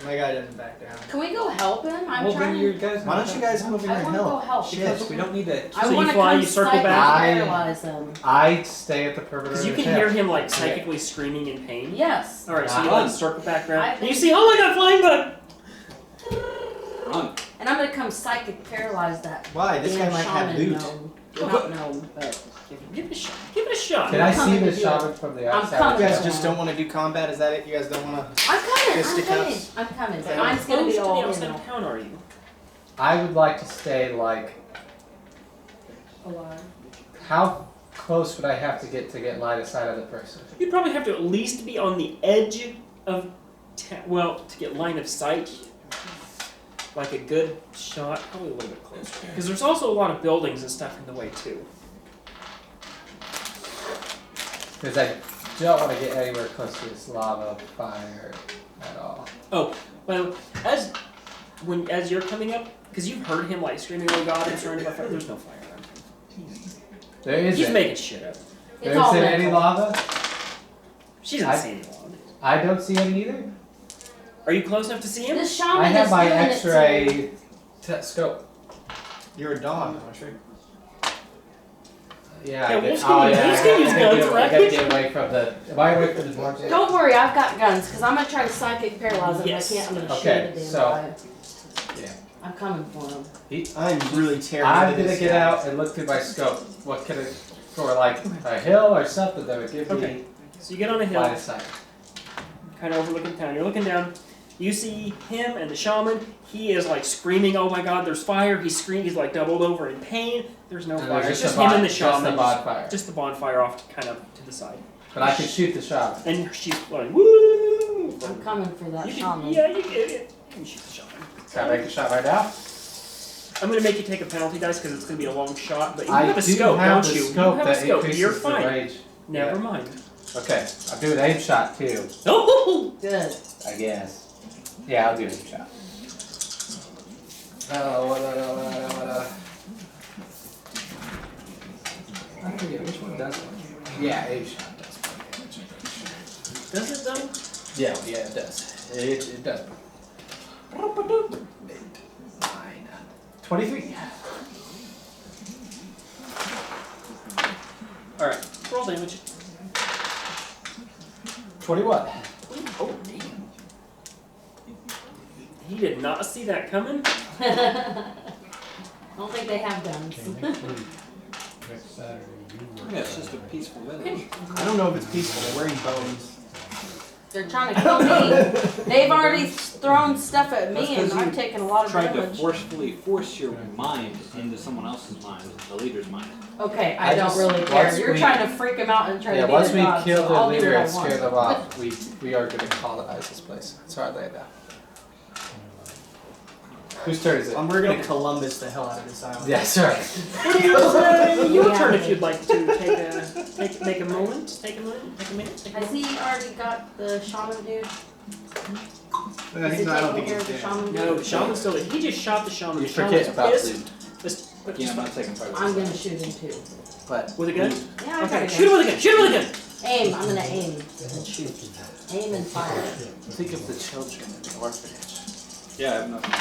My guy doesn't back down. Can we go help him? I'm Well, trying. then you guys. Why don't you guys come over here I and want to go help? help. Shit. We don't need to. I So you want to fly, come you circle psychic back? paralyze him. I stay at the perimeter. Because you of the can hear camp. him like psychically screaming in pain. Yes. Alright, so you Run. like circle back I around. And you think- see, oh my god, flying bug! Run. And I'm gonna come psychic paralyze that. Why? This guy damn might have shaman loot. gnome. Not gnome, but Give it a shot. Give it a shot. Can I see coming the to do shaman from the I'm outside? coming. You guys just don't want to do combat? Is that it? You guys don't want to? I'm coming. I'm Fisticuffs. coming. I'm coming. But Okay. mine's gonna Close be to the all outside in. of town, are you? I would like to stay like. Alive. How close would I have to get line of sight of the person? You'd probably have to at least be on the edge of, to get line of sight. Like a good shot, probably a little bit closer. Because there's also a lot of buildings and stuff in the way too. Because I don't want to get anywhere close to this lava fire at all. Well, as you're coming up, because you've heard him like screaming, "Oh God!" and surrounded by fire. There's no fire around him. There He's isn't. making shit up. There It's all isn't any mental. lava. She doesn't see any lava. I don't see any either. Are you close enough to see him? This shaman I have is my doing it X-ray scope. You're a dog, aren't you? Yeah, Yeah, I wolves get, can oh, use- yeah, wolves can use I guns, gotta right? get away from the. Am I away from the dwarves? to. Don't worry, I've got guns because I'm gonna try to psychic paralyze him. Yes. If I can't, I'm gonna Okay, shoot the damn so- guy. Yeah. I'm coming for him. I'm really terrified. I'm gonna get out and look through my scope. What can it for like a hill or something that would give Okay. me So you get on a line hill, of sight? kind of overlooking town. You're looking down. You see him and the shaman. He is like screaming, "Oh my God! There's fire!" He's screaming. He's like doubled over in pain. There's no And fire. there's It's just a him and the just shaman. the bonfire. Just the bonfire off to kind of to the side. But I can shoot the shaman. And she's like, "Woo!" I'm coming for that You can, shaman. yeah, you can shoot the shaman. Can I make a shot right now? I'm gonna make you take a penalty dice because it's gonna be a long shot. But you I have a do scope, have don't the you? scope You have a that scope. increases You're the fine. range. Never Yeah. mind. Okay, I'm doing aim shot too. Oh! Good. I guess. Yeah, I'll do aim shot. What? I forget which one does it. Yeah, aim shot does more damage. Does it though? Yeah, it does. It does. 23. All right. Roll damage. 21. Oh damn! He did not see that coming. I don't think they have guns. Yeah, it's just a peaceful village. I don't know if it's peaceful. They're wearing bones. They're trying to kill me. They've already thrown stuff at That's me 'cause and I've you taken a lot of Tried to damage. forcefully force your mind into someone else's mind, the leader's mind. Okay, I I don't just- really care. once You're we- trying to freak them out and try Yeah, to be once the we god, kill so the I'll do leader what I and scare want. them off, we are going to colonize this place. That's our idea now. Whose turn is it? We're gonna Columbus the hell out of this island. Yeah, sure. Your turn if you'd like to make a moment. Take a minute. Has he already got the shaman dude? I Is he don't taking think care he's of the dead. shaman dude? No, the shaman's still there. He just shot the shaman. You The shaman's forget about pissed. Luke. Yeah, I'm not taking part of I'm this. gonna shoot him too. But With a gun? Yeah, I Okay, got shoot him with a gun. Shoot him with a gun. Aim. I'm gonna aim and shoot. Aim and fire. think of the children in the orphanage. Yeah, I have nothing.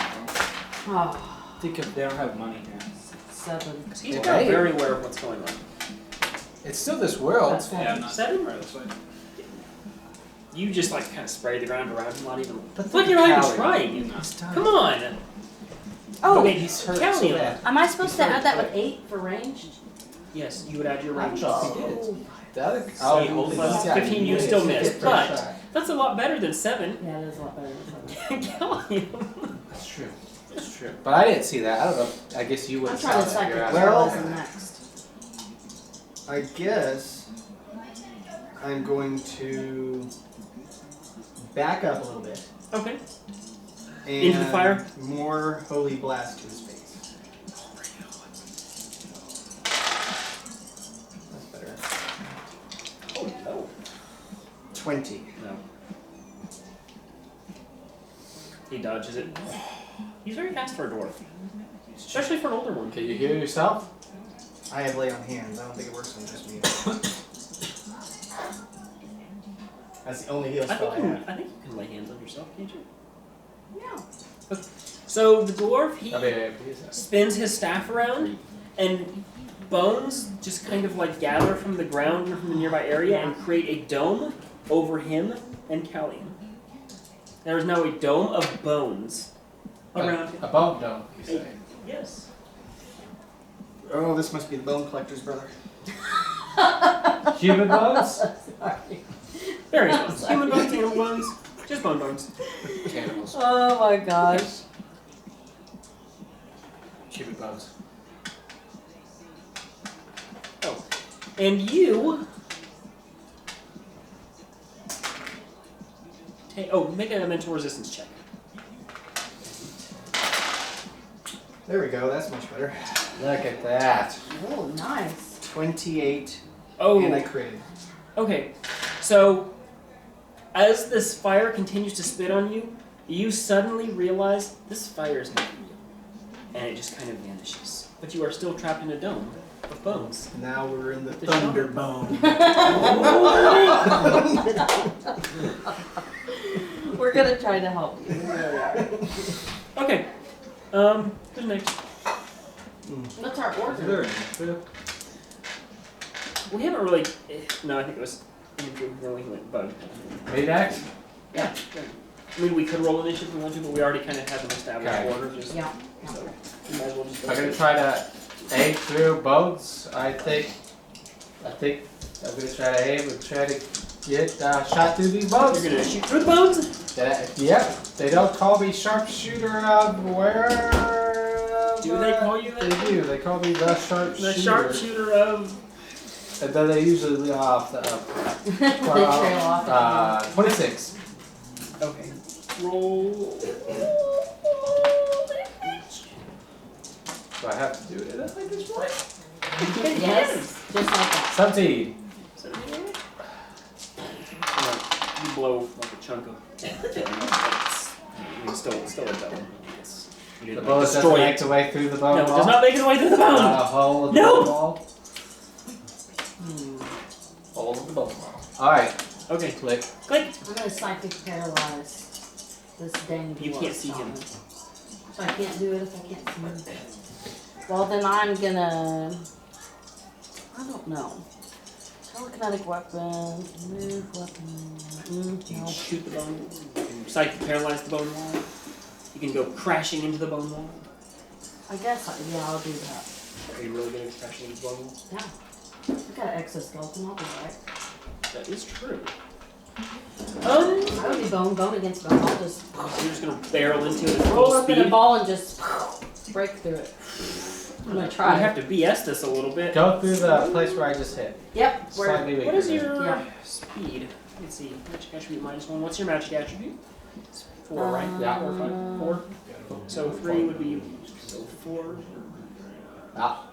Oh, Think of they don't have money here. 7. He's Okay. very aware of what's going on. It's still this world. That's Yeah, I'm not Seven? taking part of this fight. You just like kind of spray the ground around him, not even. But It's like you're not even Callie. trying. He's done. Come on. Oh, Okay, He's hurt so Kalium. bad. am I supposed to add that with 8 for ranged? Yes, you would add your range. Oh. The other, So he's plus got 15 you way still to missed, get but- first shot. That's a lot better than 7. Yeah, it is a lot better than 7. Kalium. That's true. That's true. But I didn't see that. I don't know. I guess you would I'm have trying saw to that. You're psychic out. paralyze next. I guess I'm going to back up a little bit. Okay. And Into the fire? More holy blast to his face. That's better. Oh no. 20. No. He dodges it. He's very fast for a dwarf. Especially for an older one. Can you heal yourself? I have lay on hands. I don't think it works on just me. That's the only heal I spell think, I you, have. I think you can lay hands on yourself, can't you? Yeah. So the dwarf, he I mean, please. spins his staff around, and bones just kind of like gather from the ground or from the nearby area and create a dome over him and Kalium. There is now a dome of bones around him. A bone dome, you say. Yes. Oh, this must be the bone collector's brother. Human bones? Sorry. Various bones. Human bones, animal bones, just bone bones. Cannibals. Oh my gosh. Human bones. Oh. And you... make a mental resistance check. There we go. That's much better. Look at that. Oh, nice. 28. Oh. And I critted. Okay, so as this fire continues to spit on you, you suddenly realize this fire is not for you. And it just kind of vanishes. But you are still trapped in a dome of bones. Now we're in the The thunder shaman. bone. We're gonna try to help you. Okay, who's next? What's our Is order? there an initiative? We haven't really... No, I think it was Andrew. No, he went bug. Me next? Yeah. I mean, we could roll initiative if we want to, but we already kind of have an established Okay. order. Just, Yeah. So, we might as well just go. I'm gonna try to aim through bones. I think I'm gonna try to aim and try to get shot through these bones. You're going to shoot through the bones? Yep. They don't call me sharpshooter of where. Do they call you that? They do. They call me the sharpshooter. The sharpshooter of... And then they usually lead off the. They trail off. 26. Okay. Roll... Do I have to do it at this point? Yes. Just like that. 17. You blow like a chunk of... I mean, still a double. You The didn't bullet doesn't destroy make it. its way through the bone No, it wall. does not make its way through the bone! A hole in the No! bone wall. Hole in the bone wall. Alright. Okay. Click. Click! I'm gonna psychic paralyze this dang You dwarf can't see him. shaman. So I can't do it if I can't see him. Well, then I'm gonna... I don't know. Telekinetic weapon, move weapon... You can no. shoot the bone. You can psychic paralyze the bone wall. You can go crashing into the bone wall. I guess, yeah, I'll do that. Are you really good at crashing into the bone wall? Yeah. I got an exoskeleton, I'll be right. That is true. I would be bone against bone. I'll just So you're just gonna barrel into it at roll full up in a speed. ball and just break through it. I'm gonna You try. have to BS this a little bit. Go through the place where I just hit. Yep. Where? Slightly weaker. What is your Yeah. speed? Let's see. Magic attribute -1. What's your magic attribute? It's 4, right? Yeah. 4 or 5? 4? So 3 would be 4. Ah,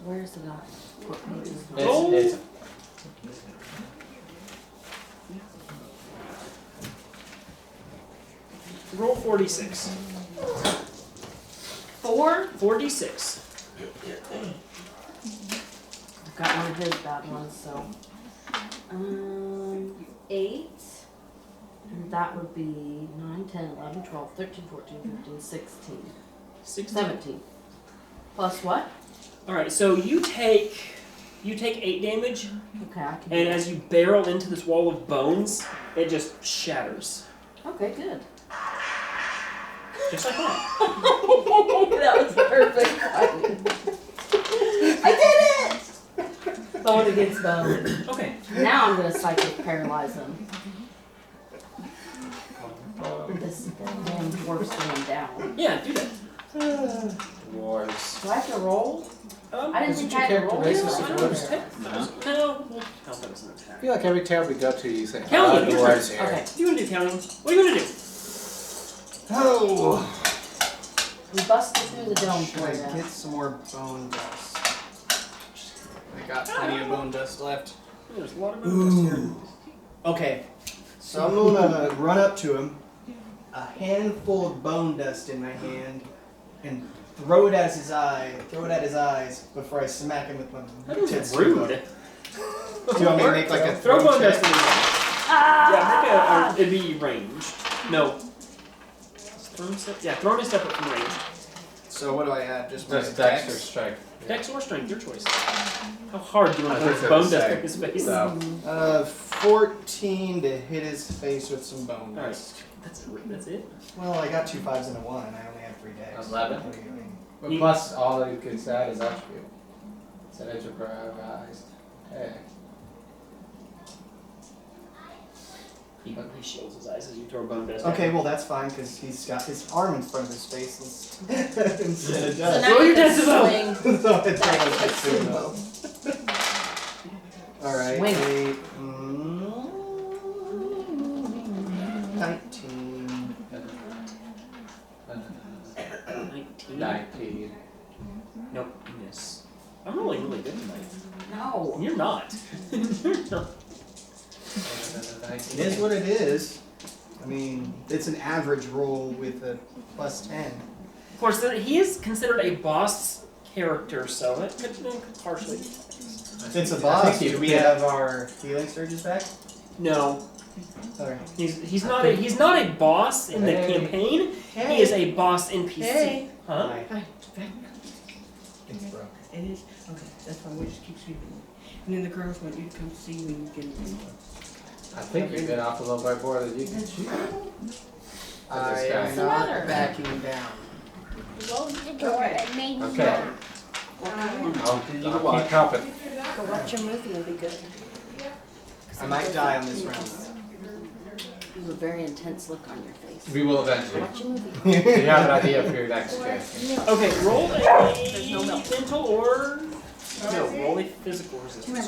Where's the dot? What page is it? Roll. it's Roll 46. 4? 46. I've got one of his bad ones, so. 8. And that would be 9, 10, 11, 12, 13, 14, 15, 16, 17. Plus what? Alright, so you take 8 damage, Okay, I can do and that. as you barrel into this wall of bones, it just shatters. Okay, good. Just like that. That was perfect. I did it! Bone against bone. Okay. Now I'm gonna psychic paralyze him. This damn dwarf's going down. Yeah, do that. dwarves. Do I have to roll? I didn't Isn't think your I had to character roll. racist I as don't dwarves? know. No. No, we'll count that as an I attack. feel like every town we go to, you say, Kelly, "Oh, your dwarves turn." here." Okay. What do you want to do, Callie? What do you want to do? Oh. We busted through the dome Should for I you. get some more bone dust? I got plenty of bone dust left. There's a lot of bonus here. Okay, so I'm gonna run up to him, a handful of bone dust in my hand, and throw it at his eyes before I smack him with my That was tits. rude. Do you want me to make like a Throw bone check? dust in his eye. Ah! Yeah, make a, it'd be ranged. No. Throw him step. Yeah, throw him a step up from range. So what do I add? Just my Just Dex or dex? strength. Dex or strength, your choice. How hard do you want I to throw think they're bone the dust same. at his face? So, 14 to hit his face with some bone Alright. dust. That's it. Well, I got 2 5s and a 1, and I only have 3 decks. 11. What do you mean? but plus all you can add is attribute. It's an enterprise. Okay. He shields his eyes as you throw bone dust. Okay, well that's fine because he's got his arm in front of his face instead of So dust. now Roll you your can death above. swing. So it's like Alright, Swing. 19. 19. 19. Nope, you miss. I'm rolling really good tonight. No. You're not. You're not. It is what it is. I mean, it's an average roll with a plus 10. Of course, he is considered a boss character, so it could partially. Since a boss, do we have our healing surges back? No, Sorry. he's not a boss in the campaign. He is a boss NPC. Hey. Huh? Hi. It's broke. It is? Okay, that's fine. We'll just keep sweeping. And then the girls want you to come see when you get it. I think you bit off a little bit more than you can chew. I This guy. am not backing down. Close the door and maybe Okay. I'll keep helping. Go watch a movie and be good. I might die on this round. You have a very intense look on your face. We will eventually. Watch a movie. Do you have an idea for your next character? Okay, roll a no milk. mental or no, roll a physical resistance.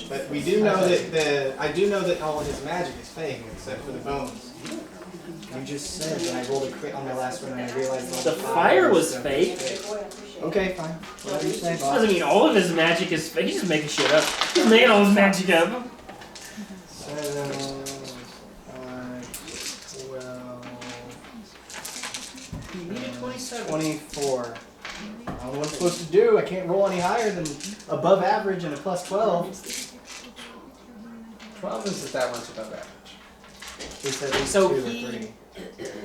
But we do know that I do know that all of his magic is fake except for the bones. You just said that I rolled a crit on my last one and I realized The fire was fake. Okay, fine. Whatever you say, boss. Doesn't mean all of his magic is fake. He's just making shit up. He's making all his magic up. 7, 5, 12, You needed 27. 24. I don't know what I'm supposed to do. I can't roll any higher than above average and a plus 12. 12 isn't that much above average. It's at least So 2 or he 3.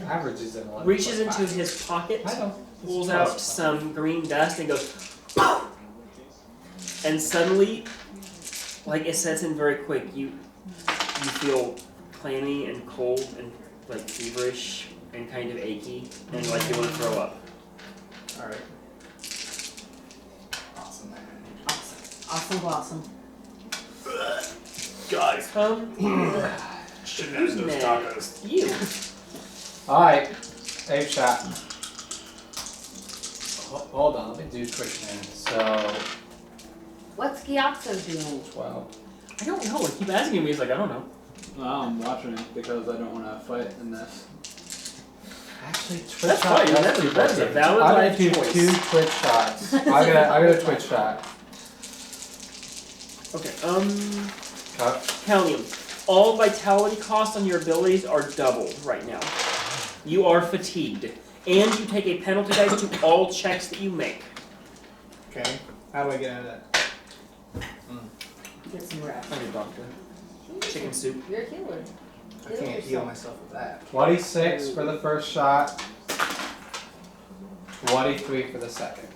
Average is an 11. Reaches into his pocket, I know. pulls out some green dust, and goes, "Pow!" And suddenly, like it sets in very quick. You feel clammy and cold and like feverish and kind of achy and like you want to throw up. Alright. Awesome. Awesome. Guys, come. Shouldn't have those tacos. You. Alright. Ape shot. Hold on, let me do quick math. So, What's Gyatso doing? 12. I don't know. I keep asking me. He's like, I don't know. Well, I'm watching it because I don't want to fight in this. Actually, twitch That's shot. fine. That is a valid I'm life gonna do choice. 2 twitch shots. I'm gonna twitch shot. Okay. Cut. Kalium. All vitality costs on your abilities are doubled right now. You are fatigued, and you take a penalty dice to all checks that you make. Okay. How do I get out of that? Get some rest. I'm your doctor. Chicken soup. You're a healer. I can't heal myself with that. 26 for the first shot. 23 for the second.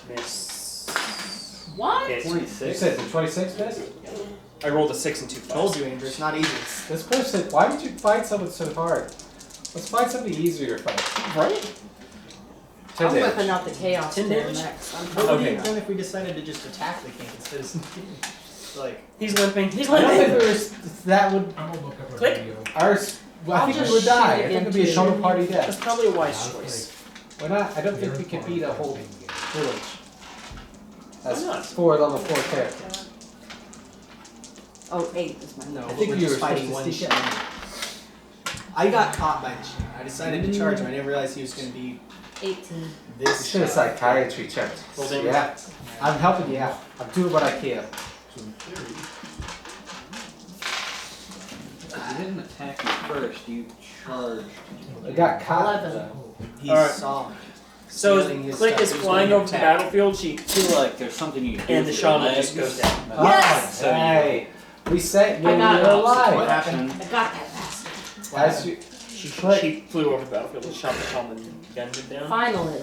Miss. What? Okay, You said the 26 miss? I rolled a 6 and 2 5. Told you, Andrew, it's not easy. This person, why did you fight someone so hard? Let's find something easier to fight. Right? 10 I'm damage. whipping out the chaos 10 spear damage? next. What would Okay. you have done if we decided to just attack the king instead of like? He's limping. He's I don't think limping. there was, that would, I'm gonna look up a Click. video. ours, well, I I'll think we just would die. I shoot think it would be a into- total party That's death. probably a wise choice. We're not, I don't think we could beat a whole village. That's Why not? 4 level 4 characters. Oh, 8 is my No, I but think we're you just were fighting supposed one to shot. stick I got caught by the shit. I decided to charge him. I didn't realize he was going to be 18. You this. should have psychiatry checked. Roll damage. Yeah, I'm helping you out. I'm doing what I can. You didn't attack me first, you charged. I got caught. 11. though. He Alright. saw me. So Stealing his Click stuff. is He was flying going over to the attack. battlefield. She I feel like there's something you can do and the with your shaman just legs. goes down. Yes! Oh, hey, we say I got you're it. alive. What happened? I got that bastard. As you, She Click. flew over the battlefield and shot the shaman, gunned him down. Finally.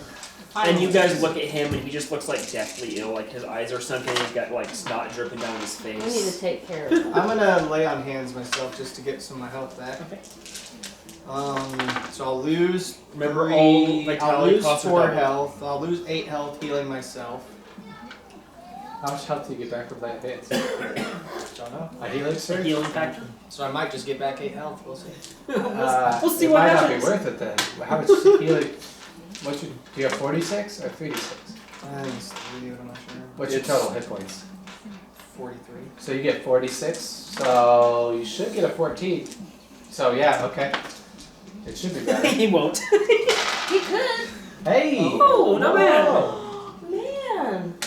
And you guys look at him, and he just looks like deathly ill. Like his eyes are sunken. He's got like snot dripping down his face. We need to take care of him. I'm gonna lay on hands myself just to get some of my health back. Okay. So I'll lose. Remember, 3, all I'll vitality lose costs are 4 doubled. health. I'll lose 8 health healing myself. how much health do you get back from that hit? Don't know. A healing The surge? healing factor. So I might just get back 8 health. We'll see. We'll see it what might happens. not be worth it then. How much healing? Do you have 46 or 36? I think it's 3, but I'm not sure. What's your total hit points? 43. So you get 46, so you should get a 14. So yeah, okay. It should be better. He won't. He could. Hey! Oh, not bad. Whoa. Man.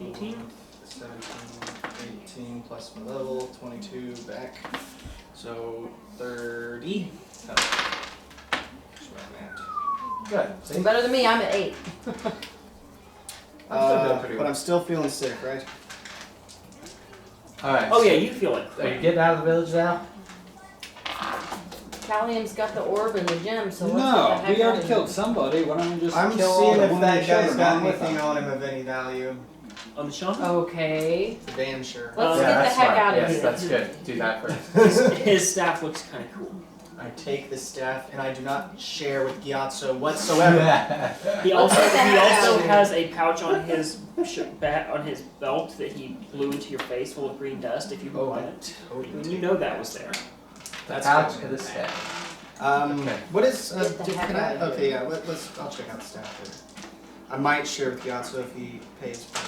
18. 17, 18 plus my level, 22 back. So 30. That's where I'm at. Good. See? Better than me, I'm at 8. I'm still doing pretty But well. I'm still feeling sick, right? Alright. Oh yeah, you feel it. Are you getting out of the village now? Kalium's got the orb and the gem, so let's get the No, heck we out already of here. killed somebody. Why don't we just I'm kill all seeing the if women that and children guy's got along with anything them? on him of any value. On the shaman? Okay. Damn sure. Let's yeah, get the that's heck smart. out of Yes, here. that's good. Do that first. His staff looks kind of cool. I take the staff and I do not share with Gyatso whatsoever. He also Let's get the heck out of here. has a pouch on his on his belt that he blew into your face full of green dust. If you Oh, want I it, totally you know that was there. That's Pouch cool. and the staff. Okay. What is? Get the heck Can I? out of here. Okay, yeah. Let's. I'll check out the staff later. I might share with Gyatso if he pays for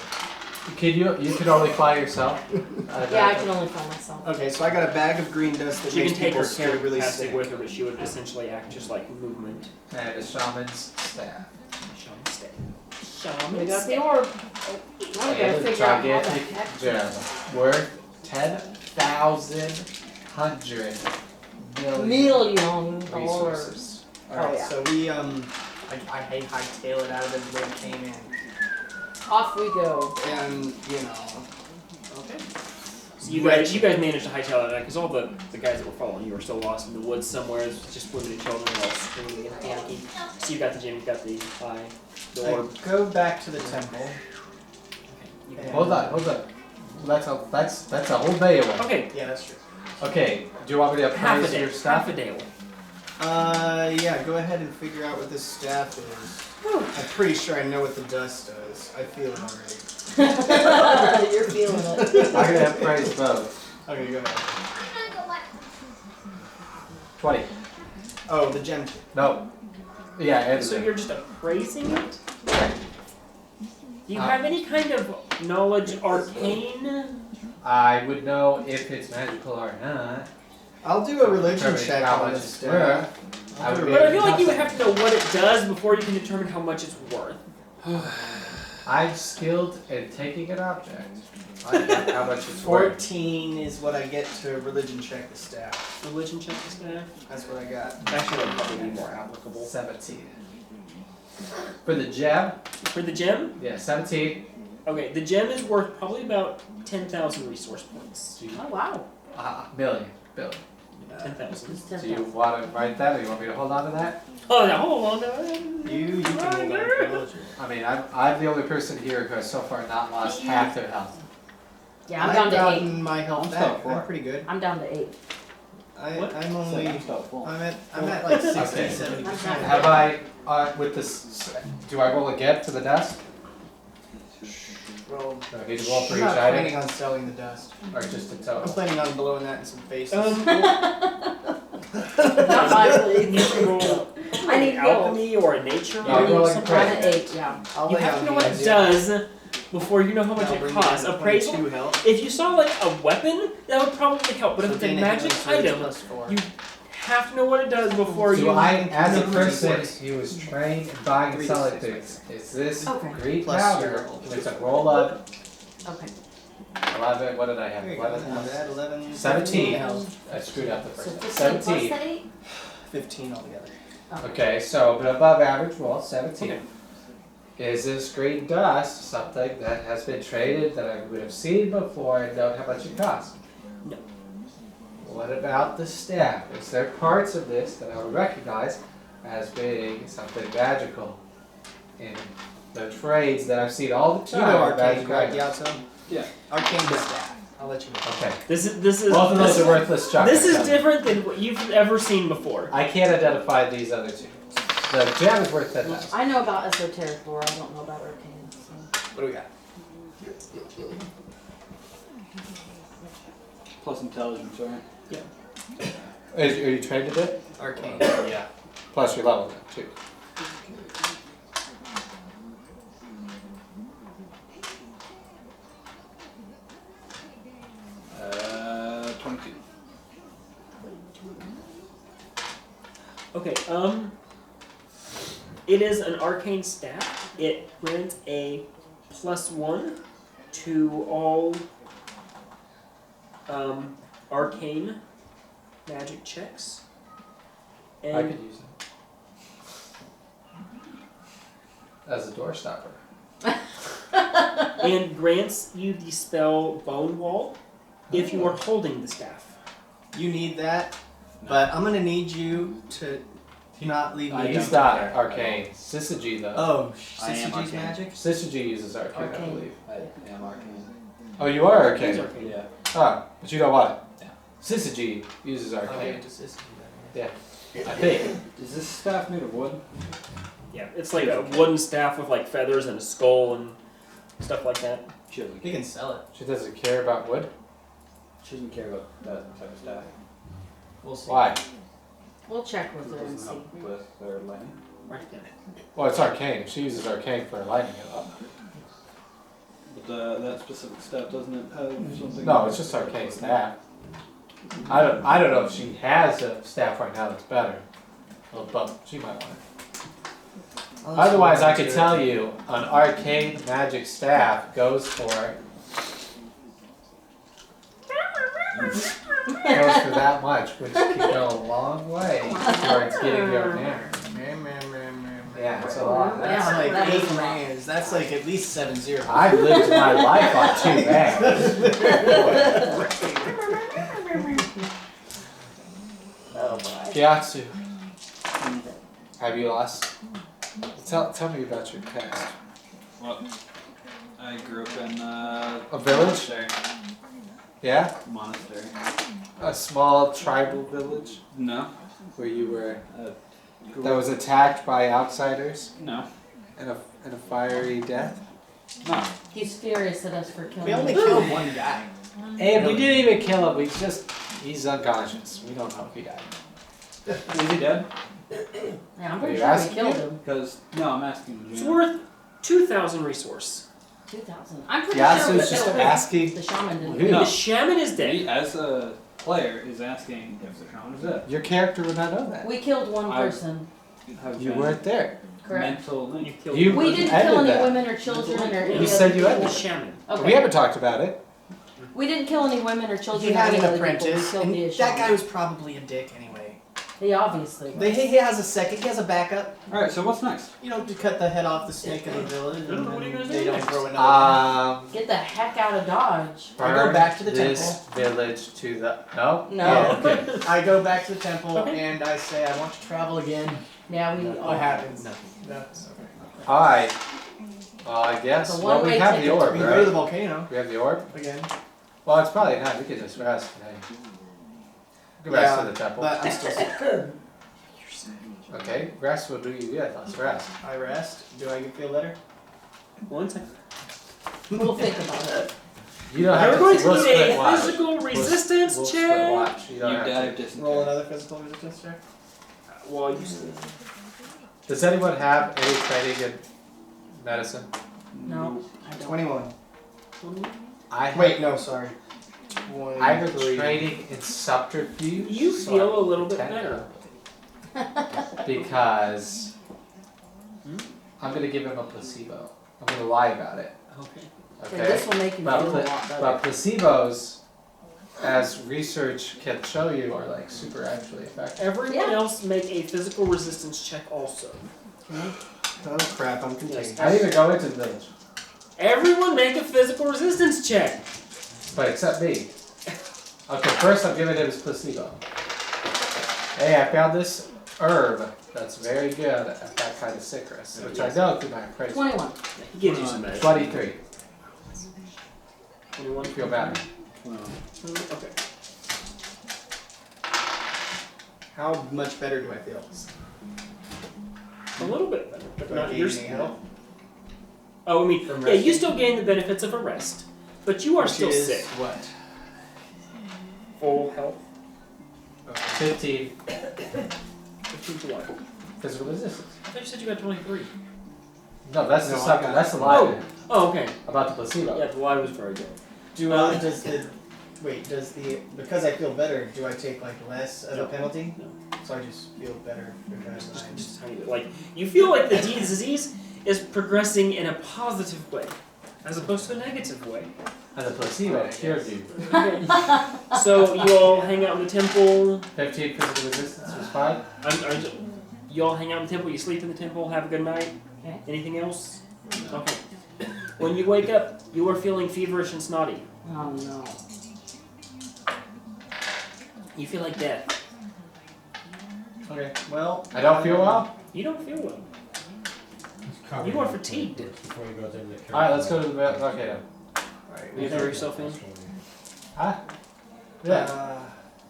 Can you can only fly yourself? Yeah, I can only find myself. it. Okay, so I got a bag of green dust that She makes can take people her scared really capacity sick. with her, but she would essentially act just like movement. And a shaman's staff. Shaman stay. We Shaman got stay. the orb. Now we gotta And a figure out how the gigantic heck. gem worth 10,000 hundred million Million dollars. Resources. Alright, Oh, yeah. so we I hightail it out of the way it came in, Off we go. and you know. Okay. So you guys managed to hightail it because all the guys that were following you were still lost in the woods somewhere. It was just women and children all screaming and panicking. So you got the gem, you got the eye, the orb. I go back to the temple. You can- Hold on. That's a whole day away. Okay, Yeah, that's true. Okay, do you want me to half a appraise day. your Half stuff? a day. Yeah, go ahead and figure out what this staff is. I'm pretty sure I know what the dust does. I feel it already. You're feeling it. I'm gonna appraise both. Okay, go ahead. 20. Oh, the gem. No. Yeah, and So you're just appraising it? Right. Do you have any kind of knowledge arcane? I would know if it's magical or not. I'll do a religion Determining check how on much this it's stuff. worth. I would be But I able feel like you would tell have to know what it does before you can determine how much it's worth. I'm skilled in taking an object. I know how much it's worth. 14 is what I get to religion check the staff. Religion check the staff. That's what I got. Actually, that would probably be more applicable. 17. For the gem? For the gem? Yeah, 17. Okay, the gem is worth probably about 10,000 resource points. Oh wow. Billion. 10,000. It's Do you 10,000. want to write that, or you want me to hold on to that? Oh, no, hold on. You can hold on to religion. I mean, I'm the only person here who has so far not lost half their health. Yeah, I'm I've down to 8. gotten my health I'm still back. at 4. I'm pretty good. I'm down to 8. What? I'm only. I'm still full. I'm at like 60, Okay. 70%. Have I, with this, do I roll again for the dust? Well, Do I need to roll for I'm each not item? planning on selling the dust. Or just in I'm total? planning on blowing that in some faces. Not mine, please. You can roll I need gold. alchemy or a nature Yeah, I'll roll go or like something. I'm Right. at 8, yeah. I'll You lay have on to know what it hands, does before you know how much That'll it bring me costs. down to Appraisal. 22 health. If you saw like a weapon, that would probably help. But So if it's a gain magic hit points, item, plus 4. you have to know what it does before Do you. I, as a Three person D6. who is trained in buying and 3 selling D6. things, is this Okay. green Plus powder your- with a roll of Okay. 11, what did I have? There you go. 11 Now that 11, 17. health. I screwed up the So first one. 15 plus 17. the 8? 15 altogether. Okay, so but above average roll, 17. Okay. Is this green dust something that has been traded that I would have seen before and know how much it costs? No. What about the staff? Is there parts of this that I would recognize as being something magical in the trades that I've seen all the You time? know arcane, magic right, items? Gyatso? Yeah. Arcane staff. I'll let you know. Okay. This is Both of those are worthless chunks. This is different than what you've ever seen before. I can't identify these other two. The gem is worth 10,000. I know about esoteric lore, I don't know about arcane. So. What do we got? Plus intelligence, right? Are you trained in it? Arcane. Yeah. Plus your level now, too. Uh, 22. Okay, it is an arcane staff. It grants a +1 to all arcane magic checks. And I could use it. As a door stopper. and grants you the spell Bone Wall if you are holding the staff. You need that, but I'm gonna need you to not leave me. He's not arcane. Syzygy though. Oh, I am Syzygy's arcane. magic? Syzygy uses arcane, I Arcane. believe. I am arcane. Oh, you are He's arcane? arcane. Yeah. Ah, but you don't want it. Yeah. Syzygy uses I'll give arcane. it to Syzygy then. I think. Is this staff made of wood? Yeah, it's like a wooden staff with like feathers and a skull and stuff like that. She doesn't You can sell it. She doesn't care about wood. She doesn't care about that type of staff. We'll see. Why? We'll check with It her and doesn't see. help with their lightning. Right there. Well, it's arcane. She uses arcane for lighting it up. But that specific staff doesn't it have something? No, it's just arcane staff. I don't know if she has a staff right now that's better. Well, but she might want it. I'll let Otherwise, know I what could to tell do. you an arcane magic staff goes for that much, which can go a long way towards getting your marriage. Yeah, it's a lot. That's Yeah, like that is 8 a lot. rands. That's like at least 7-0. I've lived my life on 2 bags. Oh boy. Gyatso, have you lost? Tell me about your past. Well, I grew up in A village? monastery. Yeah? Monastery. A small tribal village No. where you were Grew that was attacked by outsiders No. in a fiery death. No. He's furious at us for killing We only him. killed one guy. And we didn't even kill him. He's unconscious. We don't know if he died. Is he dead? Yeah, I'm Are pretty you sure we asking killed me? him. Because no, I'm asking. It's worth 2,000 resource. 2,000. I'm pretty Gyatso's sure just asking. the shaman didn't. Who? The shaman is dead. He, as a player, is asking if the shaman is dead. Your character would not know that. We killed one I- person, Have You been weren't there. correct? mental link. killed You We didn't ended kill any that. women or children or any You said other you The people. shaman. Okay. We haven't talked about it. We didn't kill any women or children He or had any an other people. We apprentice, killed and the that shaman. guy was probably a dick anyway. He obviously was. He has a second. He has a backup. Alright, so what's next? You know, to cut the head off the snake in the village, and What are you then gonna they do don't next? grow another. Get the heck out of Dodge. I go back to the this village to the. No? No. Oh, okay. I go back to the temple Okay. and I say, I want to travel again. Yeah, we all What happens? Nothing. That's okay. Alright. Well, I guess. It's a Well, we one-way have the ticket. orb, We can go to the right? volcano We have the orb? again. Well, it's probably not. We could just rest today. Go rest to the temple. But I'm still sick. Okay, rest will do you good. Let's rest. I rest. Do I feel better? One second. We'll think about it. You don't have We're to. going to We'll need split a watch. physical resistance We'll split check. watch. You You don't have dive to. dysentery. Roll another physical resistance check. Well, you said. Does anyone have any training in medicine? No, I don't. 21. I have, Wait, no, sorry. 23. I have a training in subterfuge. You so feel a I'm little bit technical. better. Because I'm gonna give him a placebo. I'm gonna lie about it. Okay. And Okay. this will make you But, feel a pla- lot better. but placebos, as research can show you, are like super actually effective. Everyone Yeah. else make a physical resistance check also. Oh crap, I'm contained. I need to go into the village, Everyone make a physical resistance check. but except me. Okay, first I'm giving him his placebo. Hey, I found this herb that's very good at that kind of sickness, which I know through my appraisal. 21. He gives you some medicine. 23. 21. Feel better. Okay. How much better do I feel? A little bit better, but Do I not gain yours. any health? Oh, I mean, From yeah, you resting? still gain the benefits of a rest, but you are Which still is sick. What? Full health. 15 15 to what? physical resistance. I thought you said you got 23. No, that's No, the I stuff. got- That's the lie Oh, okay. about the placebo. Yeah, the lie was very good. Do does the does the because I feel better, do I take like less of a penalty? No. So I just feel better because I'm Just a tiny bit. Like, you feel like the disease is progressing in a positive way, as opposed to a negative way. And the placebo cured you. So you all hang out in the temple. 15 physical resistance was fine. You all hang out in the temple. You sleep in the temple. Have a good night. Okay. Anything else? Okay. When you wake up, you are feeling feverish and snotty. Oh no. You feel like death. okay. Well, I don't feel well. You don't feel well. You are fatigued. Before you go to the Alright, let's go to the volcano. Alright, Will you throw yourself in? Huh? Yeah.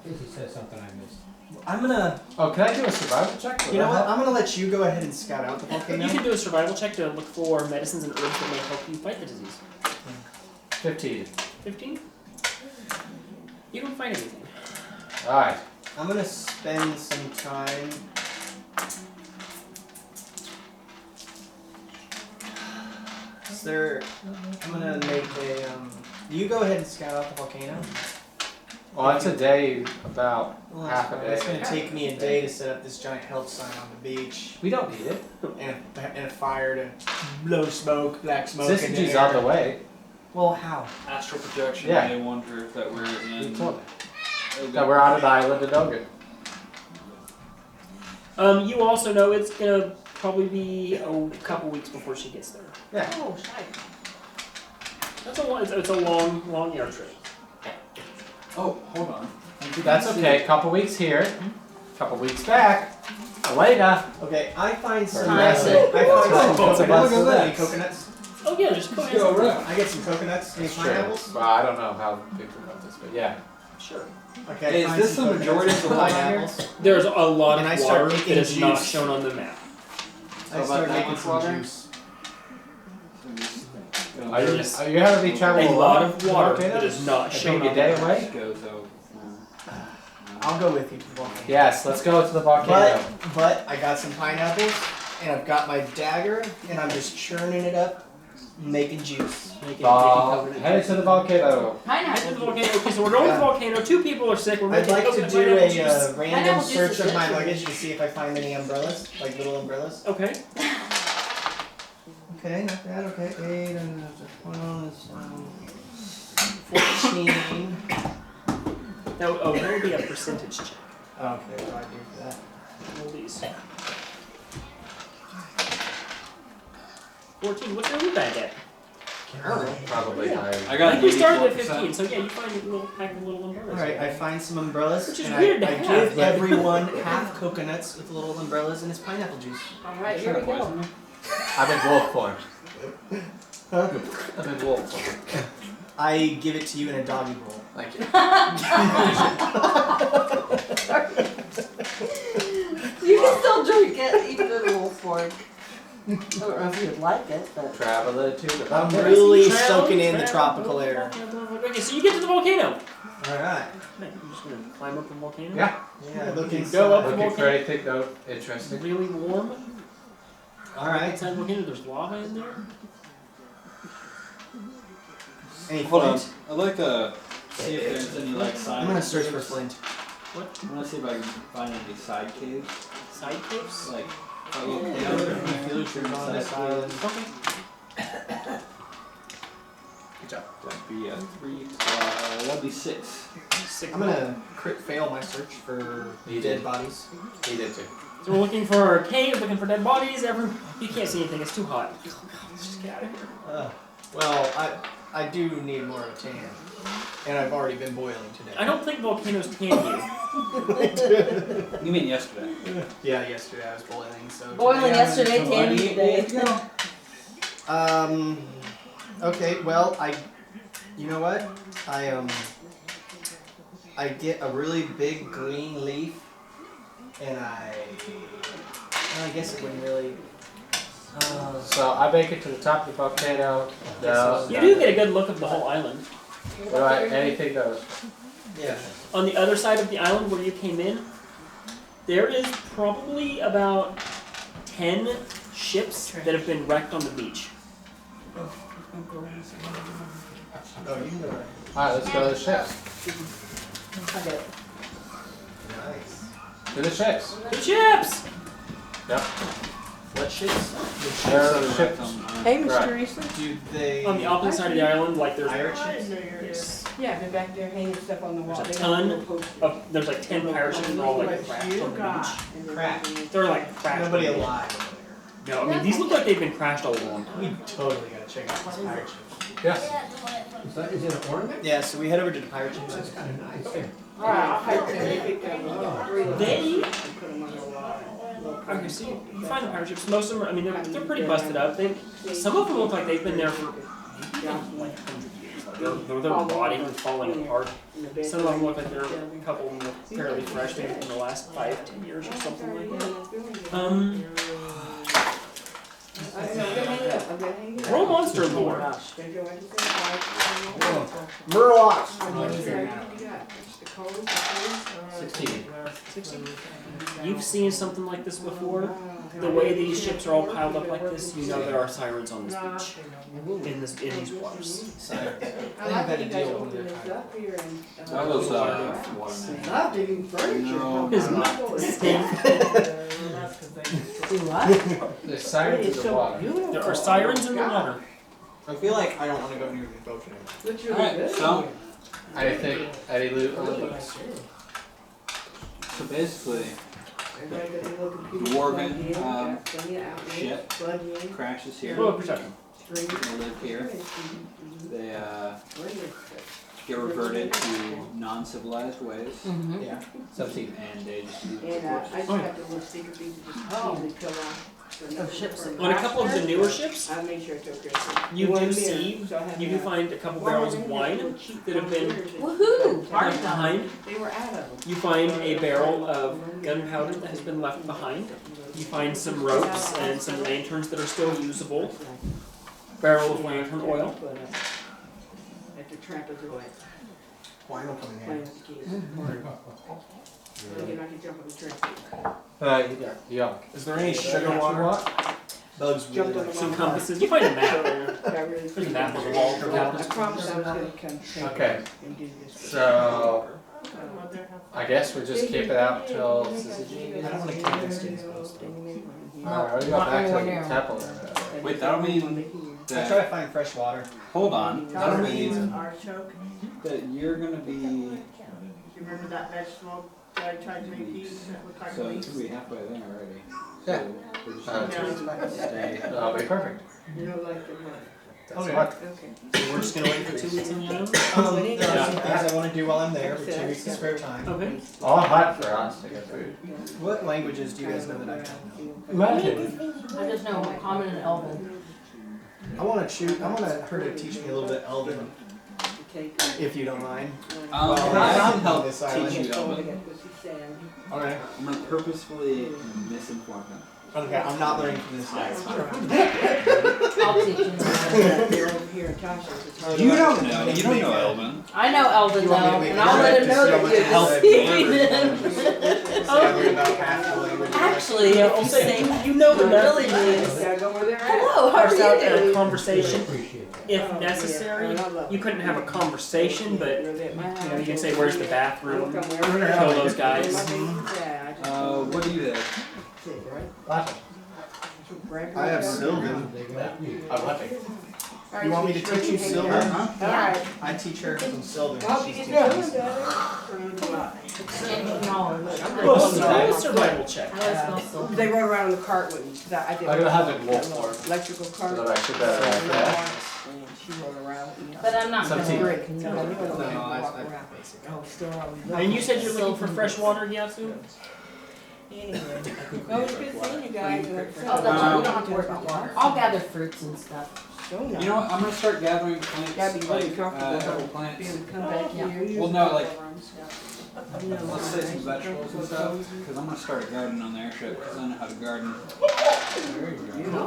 He said something I missed. I'm gonna. Oh, can I do a survival check? You know what? I'm gonna let you go ahead and scout out the volcano. You can do a survival check to look for medicines and herbs that may help you fight the disease. 15. 15? You don't find anything. Alright. I'm gonna spend some time. Is there? I'm gonna make a. You go ahead and scout out the volcano. Well, it's a day about Well, half a It's day. gonna take me a day to set up this giant health sign on the beach We don't need it. and a fire to blow smoke, black smoke. in the Syzygy's air. on the way. Well, how? Astral projection, Yeah. they wonder that we're You in. told me. That we're on an island in Ogun. You also know it's gonna probably be a couple weeks before she gets there. Yeah. Oh, shite. It's a long air trip. Oh, hold on. That's okay. Couple weeks here. Couple weeks back. Elena. Okay, I find some. Time. I find some What's about coconuts. that? Any coconuts? Oh yeah, just go Let's go ahead. around. I get some coconuts. Any That's pineapples? true. Well, I don't know how big about this, but yeah. Sure. Okay. I Hey, is find this some the coconuts majority and of the some line pineapples. There's a lot And I of start water that making is not juice. shown on the map. I about start that making much some water? juice. Are you, There's are you having any travel a alone lot of to the water volcano? that is not Like shown maybe on a the day map. away? Go, so. I'll go with you to the volcano. Yes, let's go to the volcano. But I got some pineapples and I've got my dagger and I'm just churning it up making juice. Headed to the volcano. Head to the Pineapple. volcano. Okay, so we're going to the volcano. 2 people are sick. We're I'd making like to coconut do pineapple a juice. random Pineapple juice search is of my good. luggage to see if I find any umbrellas, like little umbrellas. Okay. Okay, not bad. Okay, 8 and 14. That would be a percentage check. Okay, what do I do for that? Roll these. 14. What's your loot bag at? Probably higher. I I got think we started at 84%. 15, so yeah, you find a little pack of little umbrellas. Alright, I find some umbrellas, Which is and weird to I have, give but- everyone half coconuts with little umbrellas and it's pineapple juice. Alright, here we go. I'm in wolf form. Huh? I'm in wolf form. I give it to you in a doggy bowl. Thank you. You can still drink it, even in a little fork. I don't know if you'd like it, but. Traveling to the I'm volcano. really Travel, soaking in the travel, tropical air. Okay, so you get to the volcano. Alright. I'm just gonna climb up the volcano. Yeah. Yeah, looking Go up the Looking for volcano. anything though It's interesting. really warm. Alright. Inside the volcano, there's lava in there. Any Hold on. flint? I'd like to see if there's any like side. I'm gonna search for flint. What? I want to see if I can find any side caves. Side caves? Like, Yeah, filters on this island. Okay. Good job. that'd be a 3. That'd be 6. I'm gonna crit fail my search for You dead did. bodies. He did too. So we're looking for caves, looking for dead bodies. You can't see anything. It's too hot. Let's just get out of here. Well, I do need more of a tan. And I've already been boiling today. I don't think volcanoes tan you. You mean yesterday? Yeah, yesterday I was boiling, so. Boiling today I'm yesterday, gonna- tanning today. Okay, well, you know what? I get a really big green leaf, and well, I guess it wouldn't really. So I make it to the top of the volcano. Now, You do get a good look of the whole island. anything goes. Yeah. On the other side of the island where you came in, there is probably about 10 ships that have been wrecked on the beach. Oh, you can go right. Alright, let's go to the ships. Nice. To the ships. The ships! Yep. What ships? There are the ships. Hey, Mr. Right. Reese. Do they? On the opposite side of the island, like there's Pirate ships? Yes. Yeah, they're back there hanging stuff on the wall. There's a They ton got little posters. there's like 10 pirate ships that are all like crashed on the beach. Crap. They're like crashed. Nobody on the beach. alive. No, I mean these look like they've been crashed all along. We totally gotta check out these pirate ships. Yes. Is it an ornament? Yeah, so we head over to the pirate ships. That's kind of nice. Okay. Alright, I'll help them. They picked up three of them. They- and put them on the wall. Okay, so you find the pirate ships. Most of them, I mean, they're pretty busted up. Some of them look like they've been there for like 100 years. Like they're rotting and falling apart. Some of them look like they're a couple of them look fairly fresh, maybe in the last 5-10 years or something like that. Roll monster lore. Murlocs! 16. 16. You've seen something like this before. The way these ships are all piled up like this, you know there are sirens on this beach. In these waters. I have had to deal with them. That was Stop digging furniture. No. It's not stink. Do what? There's sirens in the water. There are sirens in the water. I feel like I don't want to go near the boat today. Looks really Alright, good. so Anything, any loot on the boats? basically, dwarven ship crashes here. Roll a perception. They live here. They get reverted to non-civilized ways, Mm-hmm. Yeah. 17. and they just use And I just have to look secret things to just easily kill off. Oh, ships. On a couple of the newer ships, I made sure I took care of it. you One do mirror, see, so I have you do that. find a couple barrels of wine that have been Woohoo! left Party time. behind. They were out of them. You find a barrel of gunpowder that has been left behind. You find some ropes and some lanterns that are still usable. Barrel of lantern oil. At the trappers away. Wine will come in Playing handy. with the keys. Then I can jump on the train. Yeah. Is there any sugar water? Bugs really Jumped on like the Some wrong compasses. You find a map there. I really There's a appreciate map on the it. wall for I that. promise I was gonna come take Okay. it and do this. So I guess we just keep it out till Syzygy. I don't want to keep this thing supposed to. Alright, we go Not back to anywhere the near. temple then. Wait, that'll mean I try to that. find fresh water. Hold on. That'll mean Artichoke. that you're gonna be. You remember that vegetable that I tried to make you that looked like So leaves? it's gonna be halfway there already. Yeah. So we're just Uh, gonna stay. That'll be perfect. You know, like the one. That's Okay. what. Okay. So we're just gonna wait for 2 weeks on that. There are Yeah. some things I want to do while I'm there for 2 weeks of spare time. Okay. All hot for us to get food. What languages do you guys know that I know? Latin. I just know Common and Elven. I want her to teach me a little bit Elven, if you don't mind. I can help This teach island. you Elven. Okay. I'm gonna purposefully misinform him. Okay, I'm not learning from this guy. I'll teach you. They're over here in Tasha's. You don't know. You don't know Elven. I know Elven You though, want me to make and I'll let him know that you're Help speaking me. them. See, I learned about half the language. Actually, Yeah, if I'll you say say you know enough really nice. Gotta go where they're at. Hello, how are Parse out their you? conversation Appreciate that. if Oh, necessary. yeah. I love You it. couldn't have a conversation, but You're at my you house. know you can say where's the I'll bathroom. come wherever. Kill those guys. Yeah, I just. What do you have? Latin. I have Sylvan. I'm Latin. You want me to teach you Sylvan? Alright. I teach her some Sylvan. Well, She's you teaching get me done. some. Exchange knowledge. Roll a survival check. How do I spell silver? They rode around in the cart with me. 'Cause I did. I'm gonna have it wolf form. Electrical cart. So that I should better like that. And she rode around with me. But I'm not Some gonna teeth. break. No, No. we don't No, I- walk around. Oh, still on. And you said you're looking for fresh water, Gyatso? Anyway. Well, it was good seeing you guys. Oh, that's right. We don't have to worry about water. I'll gather fruits and stuff. So nice. You know what? I'm gonna start gathering plants. Gotta be really like, comfortable. edible plants. Be able to come back Yeah. here. Well, no, like You know, let's say some vegetables and stuff. Because I'm gonna start a garden on the airship. Because I know how to garden. Beautiful.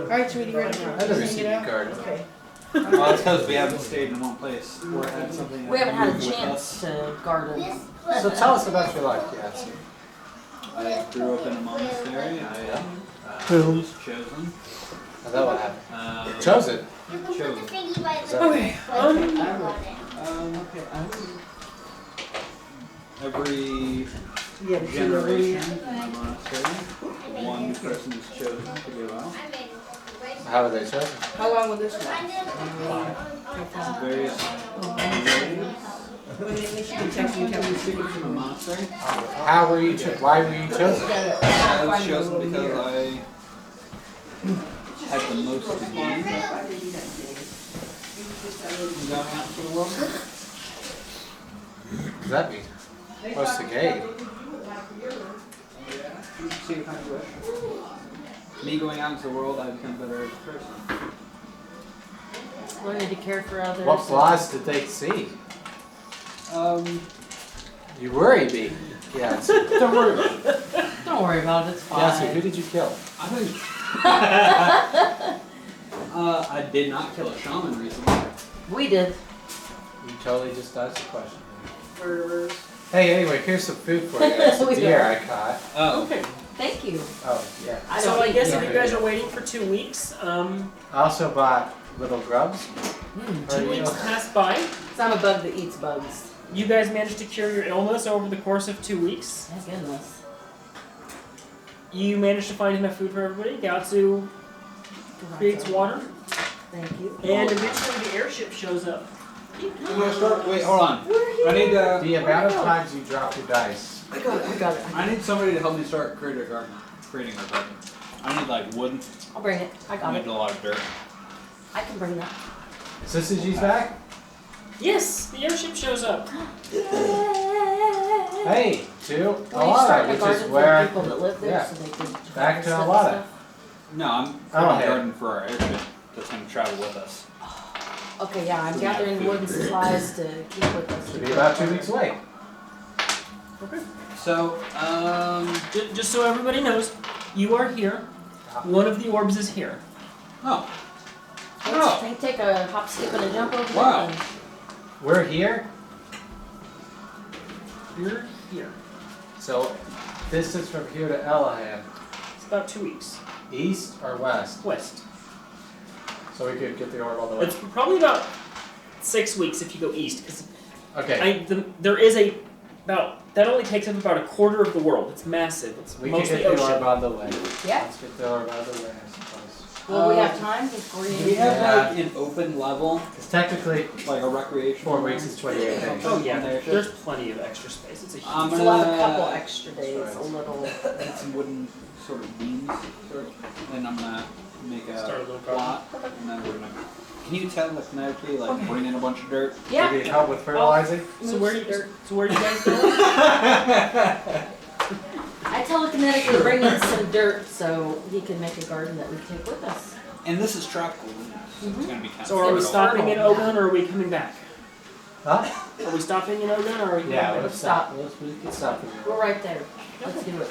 All right, sweetie, ready to I've never hang seen it you out? garden. Okay. Well, that's because we haven't stayed in one place or had something. We haven't had a move with chance to garden. So tell us about your life, yes. I grew up in a monastery. I was chosen. And then what happened? Chosen. Chosen. Okay. Every Yeah, the generation in the monastery, one person is chosen to go out. How were they chosen? How long will this last? Various Well, then she can text me and tell me secrets from the monastery. How were you why were you chosen? I was chosen because I had the most to gain going out into the world. What does that mean? What's the game? See what kind of wish. Me going out into the world, I become a better person. Learning to care for others. What flaws did they see? You worry me. Yeah, don't worry about it. Don't worry about it. It's fine. Yeah, so who did you kill? I think. I did not kill a shaman recently. We did. You totally just dodged the question. Hey, anyway, here's some food for you. It's a We deer are. I caught. Oh. Okay. Thank you. Oh, yeah. So I guess if eat you guys are waiting for 2 weeks, I also bought little grubs. 2 weeks passed by. So I'm a bug that eats bugs. You guys managed to cure your illness over the course of 2 weeks. Thank goodness. You managed to find enough food for everybody. Gyatso creates water, Thank you. and eventually the airship shows up. I'm gonna start. Wait, hold on. I need The amount of times you drop your dice. I got it. I got it. I need somebody to help me start creating a garden. I need like wood. I'll bring it. I I got need it. a lot of dirt. I can bring that. Syzygy's back? Yes, the airship shows up. Hey, to Well, you Alana, start a which garden is for where. people that live there, yeah. so they can Back to harvest it and Alana. stuff. No, I'm Oh, creating hey. a garden for our airship that's gonna travel with us. Okay, yeah, I'm gathering wood and supplies to keep with us. Should be about 2 weeks away. So, Just so everybody knows, you are here. One of the orbs is here. oh, Let's take a hop, skip, and a jump over Wow. there. We're here, You're here. so distance from here to Elahan about 2 weeks. East or west? West. So we could get the orb all the way. It's probably about 6 weeks if you go east, because Okay. there is that only takes up about a quarter of the world. It's massive. It's We can mostly get the ocean. orb on the way. Yeah. Let's get the orb on the way, I suppose. Will we have time before Do we you? have Yeah. like an open level, It's technically like a recreation? 4 weeks is 28 days. Oh yeah, There. there's plenty of extra space. It's a huge. We'll have a couple extra days, That's a right. little. Get some wooden sort of beams, then I'm gonna make Start a a little plot, and then we're gonna. Can you telekinetically like bring in a bunch of dirt? Yeah. Do you need help with fertilizing? So where do you guys go? I telekinetically bring in some dirt so he can make a garden that we take with us. And this is tropical, so it's gonna be kind So of. are we It's stopping in fertile. Ogun or are we coming back? Huh? Are we stopping in Ogun or are we coming Yeah, back? let's stop. We can stop. We're right there. Let's do it.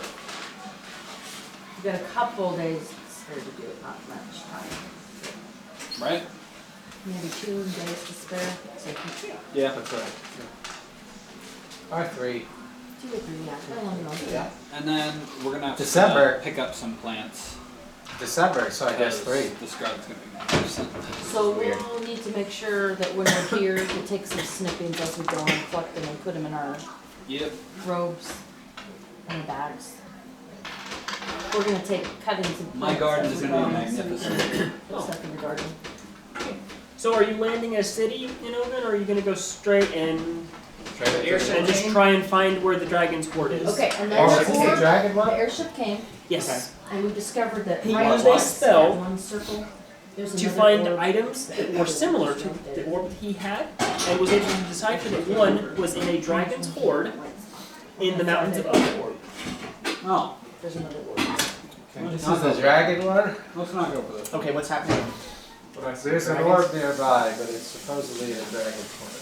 We've got a couple days spare to do it, not much time. Right? Maybe 2 days to spare. So Yeah. That's right. Or 3. 2 or 3, yeah. I don't know. Yeah. And then we're gonna have December. to pick up some plants. December, so I guess 3. This garden's gonna be magnificent. So Weird. we'll need to make sure that when we're here, we take some snippings as we go and collect them and put them in our Yep. robes and bags. We're gonna take cuttings and My plants garden as is we gonna be go, so we can magnificent. put stuff in the garden. So are you landing a city in Ogun or are you going to go straight and Airship and just try and find where the dragon's hoard is? Okay, and Or then is it the before dragon the one? airship came, Yes. and we discovered that He right used a next to spell that one circle, there's To another find orb. items that were similar to the orb he had, and was able to decipher that one was in a dragon's hoard in the mountains of Ogun. Oh, There's another orb. This is the dragon one? let's not go for this. Okay, what's happening? There's an orb nearby, but it's supposedly in a dragon form.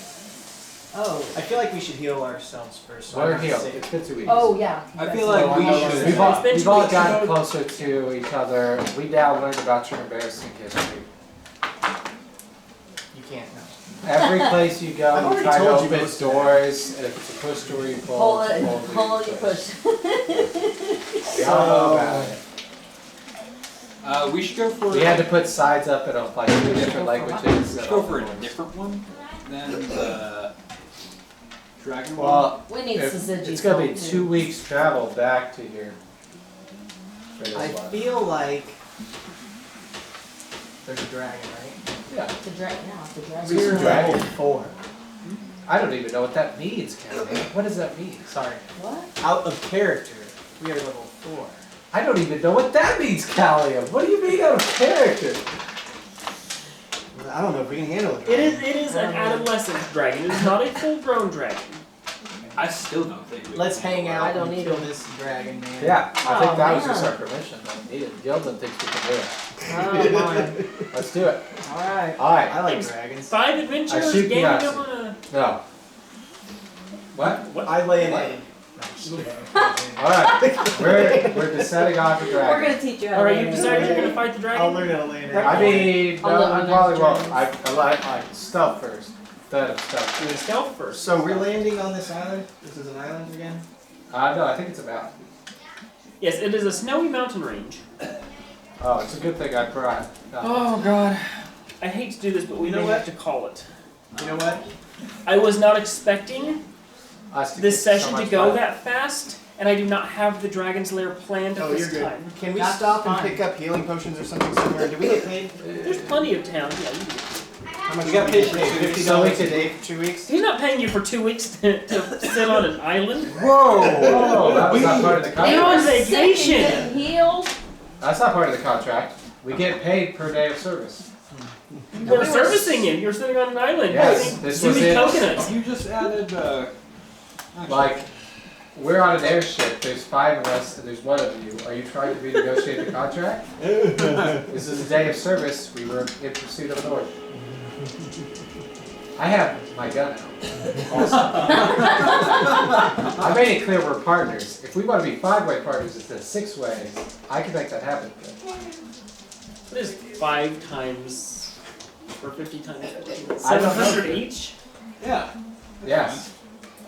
Oh, I feel like we should heal ourselves first. so We're I'm healed. safe. It's been 2 weeks. Oh, yeah. I you feel guys like know. we should. We've all, It's been we've 2 all weeks. gotten closer to each other. We now learned about your embarrassing history. You can't know. Every place you I've go, you already try to told you open most of doors, and if it's a push door, you pull. Pull if it's it, a pull, pull it, you push. We all know about it. We should go for. We had to put signs up in like 2 different languages. We should go for a different one than the dragon one. Well, We need Syzygy. it's gonna be 2 weeks travel back to here. For this I one. feel like there's a dragon, right? Yeah. The dragon, yeah, the dragon. We're We're dragon. level 4. I don't even know what that means, Kevin. What does that mean? Sorry. What? Out of character, we are level 4. I don't even know what that means, Kalium. What do you mean out of character? I don't know if we can handle it. It is an adolescent dragon. It is not a full-grown dragon. I still don't think. we Let's can hang handle out I don't and either. kill this dragon, man. Yeah, I Oh, think that was man. just our permission. Needed. Gildan thinks we can do it. Oh, my. Let's do it. Alright. Alright. I like dragons. 5 adventures, I shoot gaming Gyatso. up on a... No. What? I lay an What? egg. No, just kidding. Alright. We're descending off the We're dragon. gonna teach you how to Alright, lay you an decided egg. you're going to fight the dragon? I'll learn how to lay an egg. I mean, I'll no, let I you probably know won't. dragons. I like stealth first. Instead of stealth. You're going to stealth first. So we're landing on this island? This is an island again? No, I think it's a mountain. Yes, it is a snowy mountain range. Oh, it's a good thing I brought. Oh god. I hate to do this, but we You know may what? have to call it. You know what? I was not expecting Us to this get so session to much go fun. that fast, and I do not have the Dragon's Lair planned at Oh, this you're good. time. Can we That's stop and fine. pick up healing potions or something somewhere? Do we get paid? There's plenty of town. Yeah, you do. How much We got do paid get for paid? 2 weeks. $50 a day for 2 weeks? He's not paying you for 2 weeks to sit on an island. Whoa! That was not part of the They contract. on Sick and vacation. getting healed. That's not part of the contract. We get paid per day of service. You were servicing him. You're sitting on an island. Yes, eating this was sweet it. coconuts. You just added. Like, we're on an airship, there's 5 of us, and there's 1 of you. Are you trying to renegotiate the contract? This is a day of service, we were in pursuit of an order. I have my gun out. Also. I made it clear we're partners. If we want to be 5-way partners instead of 6-way, I can make that happen. What is 5 times or 50 times 14? I don't know. 700 each? Yeah. Yes.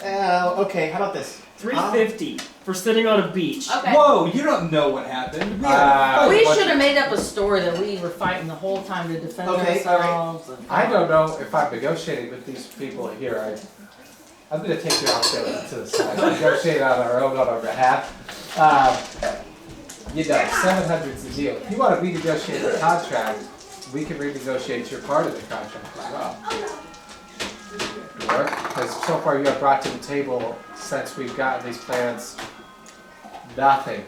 Okay, how about this? $350 for sitting on a beach. Okay. Whoa, you don't know what happened. We should have made up a story that we were fighting the whole time to defend ourselves. And, I don't know if I'm negotiating with these people here. I'm going to take you out to the side. Negotiate on our behalf. You know, 700's the deal. If you want to renegotiate the contract, we can renegotiate your part of the contract as well. Because so far you have brought to the table, since we've gotten these plans, nothing.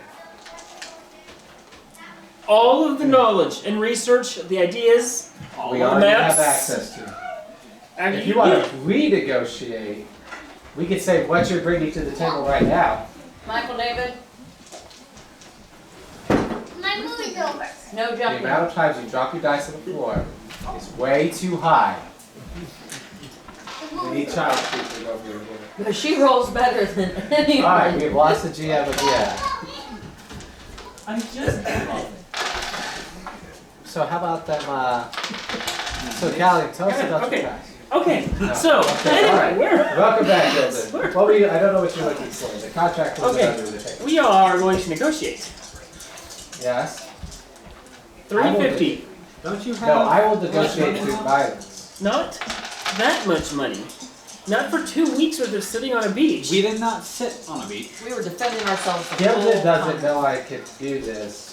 All of the knowledge and research, the ideas, all We of the already maps. have access to. And If you want to renegotiate, we could say what you're bringing to the table right now. Michael David, My movie's over. no The jumping. amount of times you drop your dice on the floor is way too high. We need child speakers over here. But she rolls better than anyone. Alright, we've lost the GM again. I'm just So how about them, so Kalium, tell us about Okay. your guys. Okay, No. so Okay, anyway, alright. Welcome back, Yes, Gildan. we're- What were you, I don't know what you're looking for. The contract was Okay. under the table. we are going to negotiate. Yes? $350. Don't you have? No, I will negotiate through violence. Not that much money. Not for 2 weeks worth of sitting on a beach. We did not sit on a beach. We were defending ourselves the whole Gildan doesn't time. know I could do this.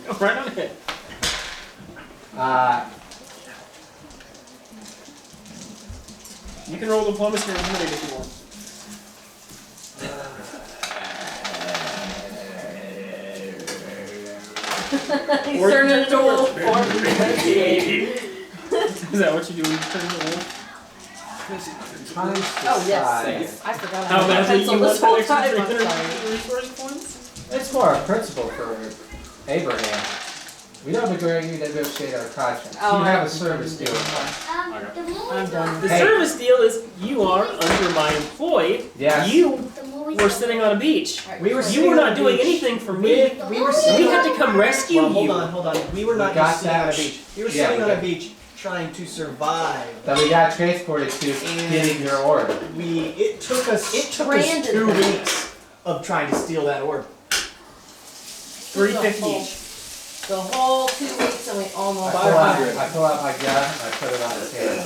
Go right on ahead. You can roll diplomacy or intimidate if you want. He's turning into a wolf. Is that what you do when you turn into a wolf? Oh yes, I forgot. How badly pencil you want this whole that extra time. I'm 300 sorry. resource points? It's more a principle for Abraham. We don't agree to negotiate our contract. Oh, You have I a service deal. The movie's I'm done. The Hey. service deal is you are under my employ. Yes. You The movie's were sitting on a beach. We were You were not doing anything for me. We were sitting We had to come rescue Well, you. hold on. We were not We got just sitting on a that. beach. We were Yeah, sitting we on a got- beach trying to survive. That we got transported to getting your order. It took us Branded 2 them. weeks of trying to steal that orb. $350 each. The whole 2 weeks and we almost. I pull out my gun and I put it on his hand.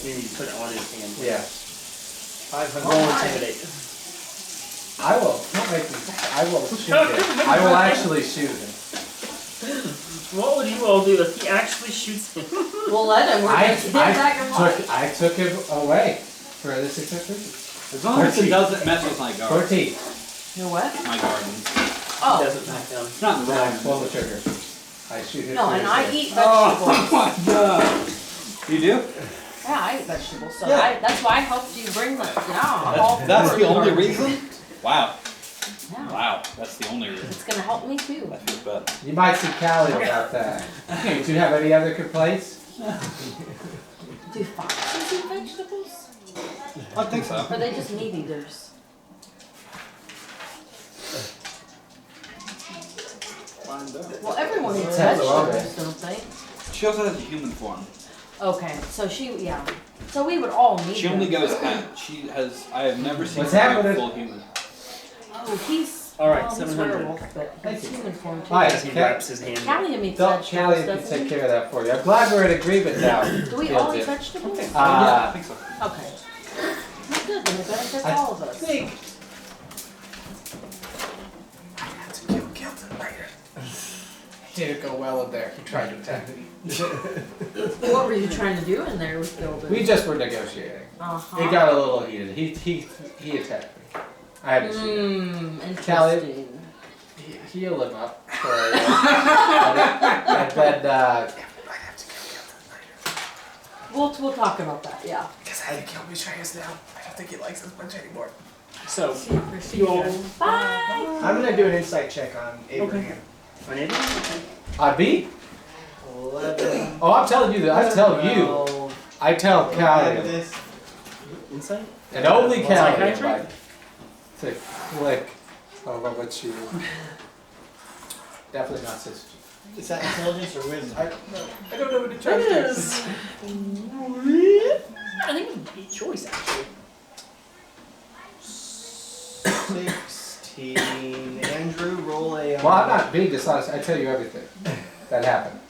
You need to put it on his hand. Yeah. 500. Roll intimidate. I will. Don't make me. I will shoot him. I will actually shoot him. What would you all do if he actually shoots him? We'll let him. We're going to hit back your heart. I took him away for the successful. As long as it doesn't mess with my garden. 14. Your what? My garden. Oh. Doesn't back down. It's not in the Then I wrong. pull the trigger. I shoot him. No, through and his I head. eat Oh vegetables. my god. You do? Yeah, I eat vegetables. So Yeah. that's why I helped you bring the. Yeah, all That's forward the only garden. reason? Wow. Yeah. Wow. That's the only reason. It's gonna help me too. That feels bad. You might see Callie about that. Do you have any other complaints? Do foxes eat vegetables? I think so. Or are they just meat eaters? Well, everyone eats Depends on vegetables, don't they? She also has a human form. Okay, so yeah. So we would all need She only them. goes half. She has. I have never seen What's her go happening? full human. Oh, he's. All right, well, he's 700. werewolf, but he's human form too. All right. As he wraps his hand. Kalium eats Don't vegetables, Callie can doesn't take he? care of that for you. I'm glad we're in agreement now. Do we all eat Gildan. vegetables? Okay. Yeah, I think so. Okay. Well, good, then it benefits I all of us. think didn't go well in there. He tried to attack me. What were you trying to do in there with Gilbert? We just were negotiating. Uh-huh. It got a little heated. He attacked me. I had to shoot him. Interesting. Heal him up for and then We'll talk about that, yeah. Because I killed Betrayus now. I don't think he likes us much anymore. So, you all. Bye! I'm gonna do an insight check on Abraham. On it? Okay. I beat. 11. Oh, I'm telling you that. I tell you. 12. I tell Add to Callie. this. Insight? And only Callie. Psychiatry? Like, to click over what you. Definitely not sister. Is that intelligence or wisdom? I don't know what to try It to is. I think it was a B choice, actually. 16. Andrew, roll a. Well, I'm not being dishonest. I tell you everything that happened.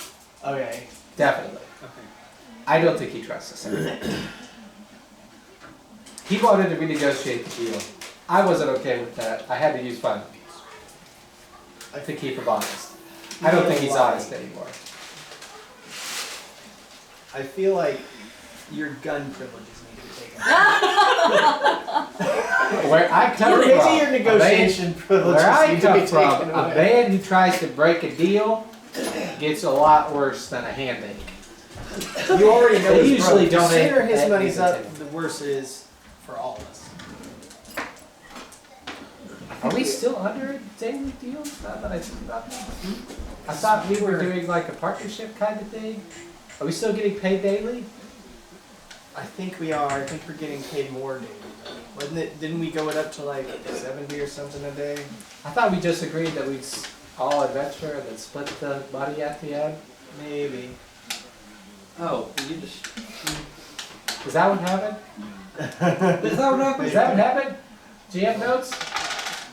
Okay. Definitely. Okay. I don't think he trusts us. He wanted to renegotiate the deal. I wasn't okay with that. I had to use funds to keep him honest. I don't think he's honest anymore. I feel like your gun privileges need to be taken. Where I come Maybe from, your negotiation privileges where I need to come be from, taken a away. man who tries to break a deal gets a lot worse than a handmaid. You already know They he's usually broke. The don't sooner his add money's anything up, to it. the worse it is for all of us. Are we still under a daily deal? Not that I think about that. I thought we were doing like a partnership kind of thing. Are we still getting paid daily? I think we are. I think we're getting paid more daily. Wasn't it? Didn't we go it up to like 70 or something a day? I thought we just agreed that we'd all adventure and then split the money at the end. Maybe. Oh, you just. Is that what happened? Is that what happened? Is that what happened? GM notes?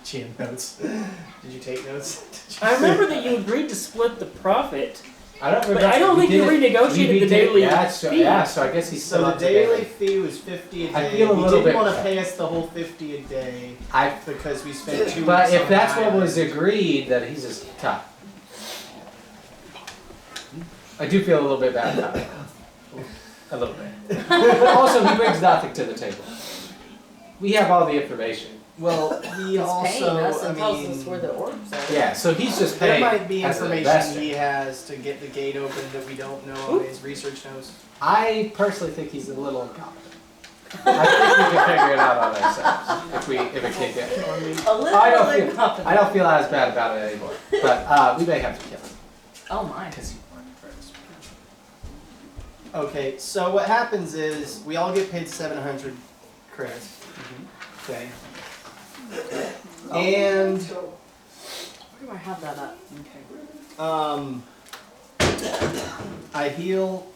GM notes. Did you take notes? I remember that you agreed to split the profit, I don't remember. but I don't think you renegotiated the daily fee. Yeah, so I guess he's still So the up to daily date. fee was 50 a day. I feel a He little didn't bit want to bad. pay us the whole 50 a day because we spent 2 But weeks if on that's the what was island. agreed, then he's just tough. I do feel a little bit bad about it. A little bit. But also, he brings nothing to the table. We have all the information. Well, he He's also, paying us and I tells mean, us where the orbs are. Yeah, so he's just there paying might be as an information investor. he has to get the gate open that we don't know on his research notes. I personally think he's a little incompetent. I think we can figure it out on ourselves if it can get. A little I don't feel incompetent. I don't feel as bad about it anymore. But we may have to kill him Oh my. because he wanted first. Okay, so what happens is we all get paid 700 credits. Okay. And Where do I have that at? I heal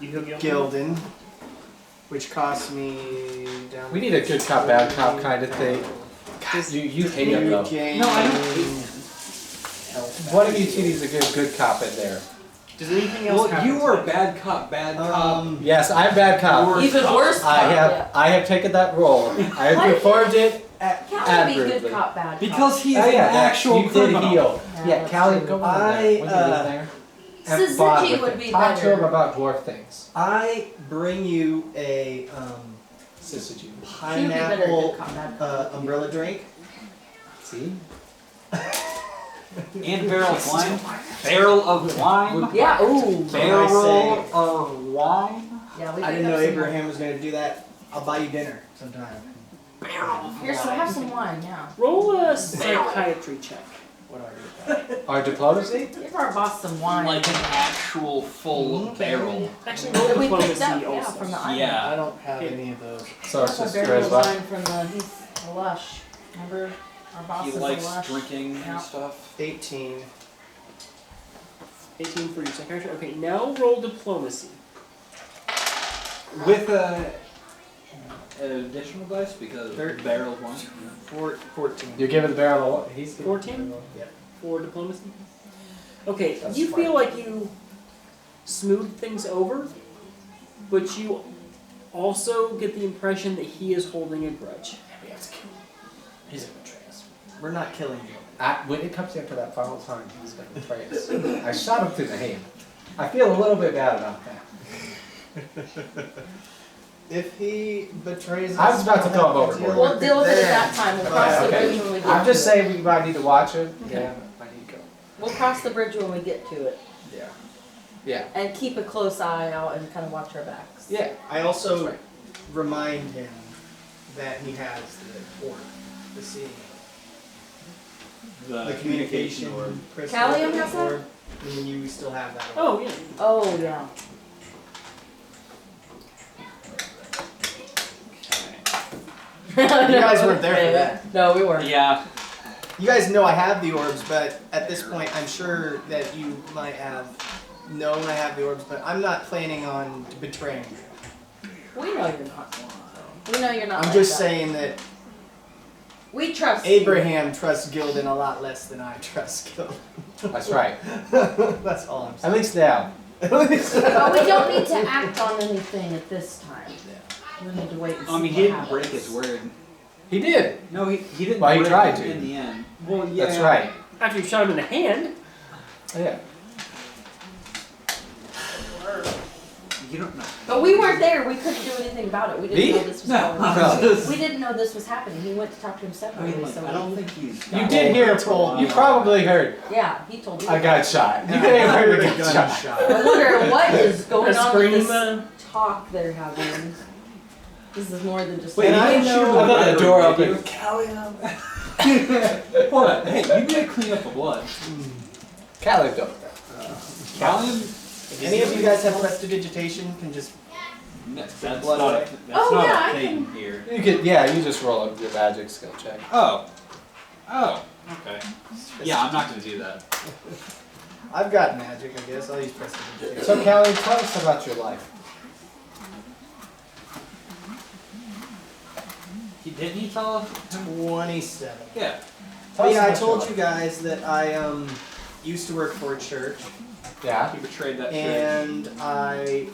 You heal Gildan? Gildan, which costs me down. We need a good cop, bad cop kind of thing. You hate him though. Gain No, I don't hate him. health One of back. you two needs a good cop in there. Does anything else Well, happen? you were bad cop, bad cop. Yes, I'm bad cop. Worst Even cop. worse. I have taken that role. I have Why performed it. Can't be Admirably. good cop, bad cop. Because he's Oh, an yeah, actual you criminal. did heal. Yeah, Yeah, that's Callie, true. go on I, there. When you're in there. And Suzuki bond with would him. be Talk to better. him about dwarf things. I bring you a Syzygy. She would be better at pineapple good cop, bad cop. umbrella drink. See? And barrel of wine. Barrel of wine. Yeah, ooh. Barrel of wine. Yeah, we I picked didn't up know some Abraham was going to do that. I'll buy you dinner sometime. Barrel of Here, so have some wine, yeah. Roll a psychiatry check. What do I do with that? Our diplomacy? Give our boss some wine. Like an actual full barrel. Actually, roll that we picked diplomacy up, yeah, also. from the island. Yeah. I don't have any of those. So it's That's just a barrel of charisma. wine from he's a lush. Remember, our boss He is a likes lush. drinking Yeah. and stuff. 18. 18 for your psychiatry. Okay, now roll diplomacy. With an additional dice because barrel of wine. 14. You're giving the barrel a he's 14? Yeah. For diplomacy? Okay, That's you fine. feel like you smooth things over, but you also get the impression that he is holding a grudge. We have to kill him. He's gonna betray us. We're not killing you. When it comes down to that final time, he's gonna betray us. I shot him through the hand. I feel a little bit bad about that. If he betrays us, I was about to throw him we'll overboard. We'll deal with it at then. that time. We'll cross the Okay. bridge when we get I'm just to it. saying we might need to watch it. Yeah, I need to go. We'll cross the bridge when we get to it. Yeah. Yeah. And keep a close eye out and kind of watch our backs. Yeah. I also That's right. remind him that he has the orb, the seeing, the communication crystal. Kalium has that? orb, and then you still have that. orb. Oh, yeah. Oh, yeah. You guys weren't there for that. No, we weren't. Yeah. You guys know I have the orbs, but at this point, I'm sure that you might have known I have the orbs, but I'm not planning on betraying you. We know you're not. We know you're not. I'm like just that. saying that We trust Abraham trusts Gildan a lot less than I trust Gildan. That's right. That's all I'm At saying. least now. But we don't need to act on anything at this time. We need to wait and see He what didn't happens. break his word. He did. No, he didn't Well, he break tried it to. in the end. Well, yeah. That's right. After you shot him in the hand. Yeah. You don't know. But we weren't there. We couldn't do anything about it. We didn't Me? know this was No. going on. We didn't know this was happening. He went to talk to him I separately. mean, like, so I don't we- think he's. You did hear. You probably heard. Yeah, he told me. I got shot. You may have heard a gunshot. I wonder what is going A on scream, with this talk they're having. This is more than just. Wait, like, I know. I thought the door open. opened. Kalium. Hold on. Hey, you gotta clean up the blood. Kalium don't. Kalium? If any of you guys have prestidigitation, can just That's blood not. away. That's Oh, not yeah, a I thing here. You could, yeah, you just roll up your magic skill check. Oh. Oh. Okay. Yeah, I'm not gonna do that. I've got magic, I guess. I'll use prestidigitation. So, Callie, tell us about your life. Didn't he tell him? 27. Yeah. Tell But us yeah, I about your told life. you guys that I used to work for a church, Yeah. He betrayed that church. and I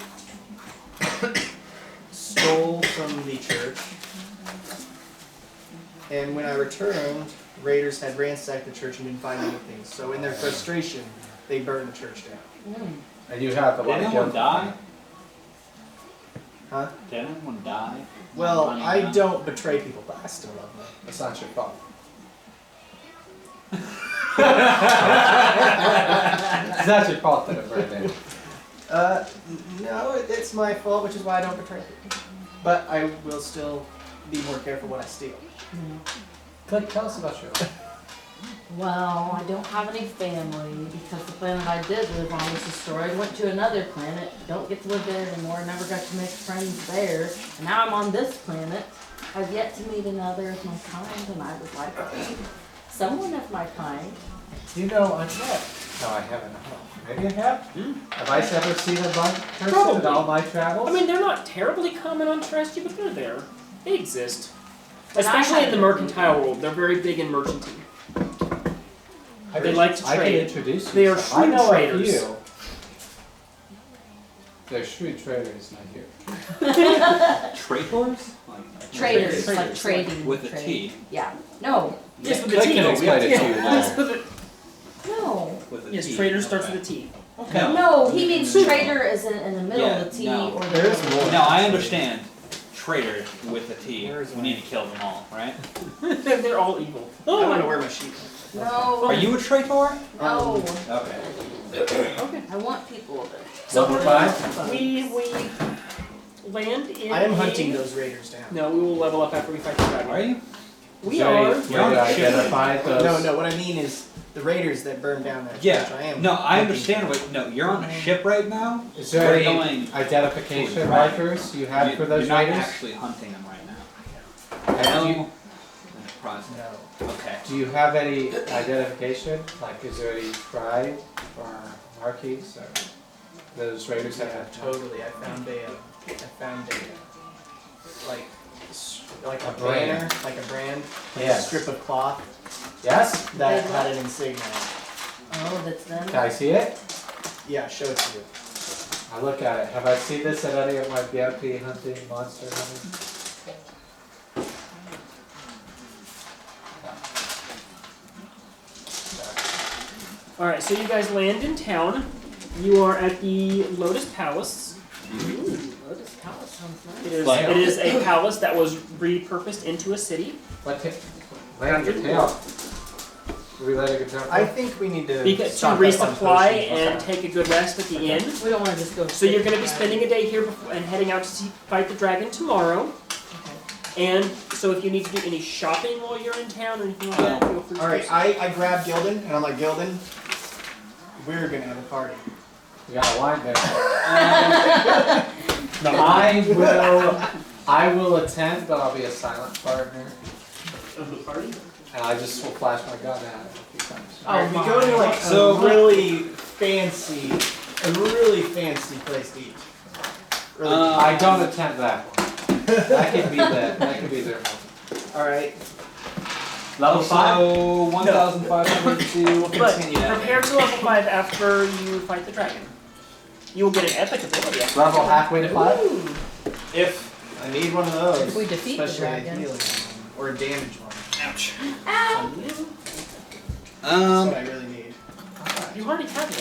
stole from the church. And when I returned, raiders had ransacked the church and didn't find anything. So in their frustration, they burned the church down. Mm. And you have a Did lot of anyone guilt. die? Huh? Did anyone die? Well, Running I down? don't betray people, but I still love them. It's not your fault. It's not your fault that it burned down. No, it's my fault, which is why I don't betray people. But I will still be more careful what I steal. Click, tell us about your life. Well, I don't have any family because the planet I did live on was destroyed. Went to another planet. Don't get to live there anymore. Never got to make friends there. And now I'm on this planet. I've yet to meet another of my kind, and I would like to meet someone of my kind. You know, I'm not. No, I haven't. Maybe I have. Have I ever seen a bug person in Probably. all my travels? I mean, they're not terribly common on Trestia, but they're there. They exist. But I Especially in the haven't- mercantile world. They're very big in merchanting. They like to I can trade. introduce you. They are some. I shrewd know traders. a few. They're shrewd traders, not here. Traitors? Traders, like Traders, trading. With a trade. T. Yeah. No. Yes, with the Click T. can explain it to you Yes, now. with the- No. With a yes, T. trader starts Okay. with a T. Okay. No, he means trader as in the middle Yeah, of the T no. or the There is more. No, I understand. Traitor with a T. Where is We mine? need to kill them all, right? They're all evil. I Oh, want to wear my sheep. No. Are you a traitor? No. Okay. okay. I want people to. So Level 5? we land in. I am a- hunting those raiders down. No, we will level up after we fight the dragon. Are you? We Is there any are. way to identify those? No, what I mean is the raiders that burned down that Yeah. church. I am. No, I hunting. understand. But no, you're on a ship right now. Is there We're any going- identification Right. markers you have for those You're not raiders? actually hunting them right now. And do you- No. Enterprise. No. Okay. Do you have any identification? Like, is there any tribe or markings or those raiders that Yeah, have totally. I found a like a A brand. banner, like a brand, like a Yes. strip of cloth Yes? that Big had one? an insignia. Oh, that's them. Can I see it? Yeah, show it to you. I look at it. Have I seen this at any of my bounty hunting, monster hunting? Alright, so you guys land in town. You are at the Lotus Palace. Ooh, Lotus Palace sounds nice. It is a palace that was repurposed into a city. Lay on your tail. Are we letting it down? I think we need to Because to stock up on resupply potions. and take a good rest at the inn. We don't want to just go. So you're going to be spending a day here before, and heading out to fight the dragon tomorrow. And so if you need to do any shopping while you're in town or anything like that, feel free to All do right, so. I grab Gildan and I'm like, Gildan, we're gonna have a party. We got a wine there. No, I will attend, but I'll be a silent partner. of the party? And I just will flash my gun at it a few times. Alright, we go to like So- a really fancy place to eat. Really? I don't attempt that one. That can be that. That can be their one. All right. Level 5? So 1,500 to But continue that. prepare to level 5 after you fight the dragon. You will get an epic ability. after Level that. halfway to 5? If I need one of those, If we defeat the especially a dragon. healing one or a damage one. Ouch. That's what I really need. You already have one.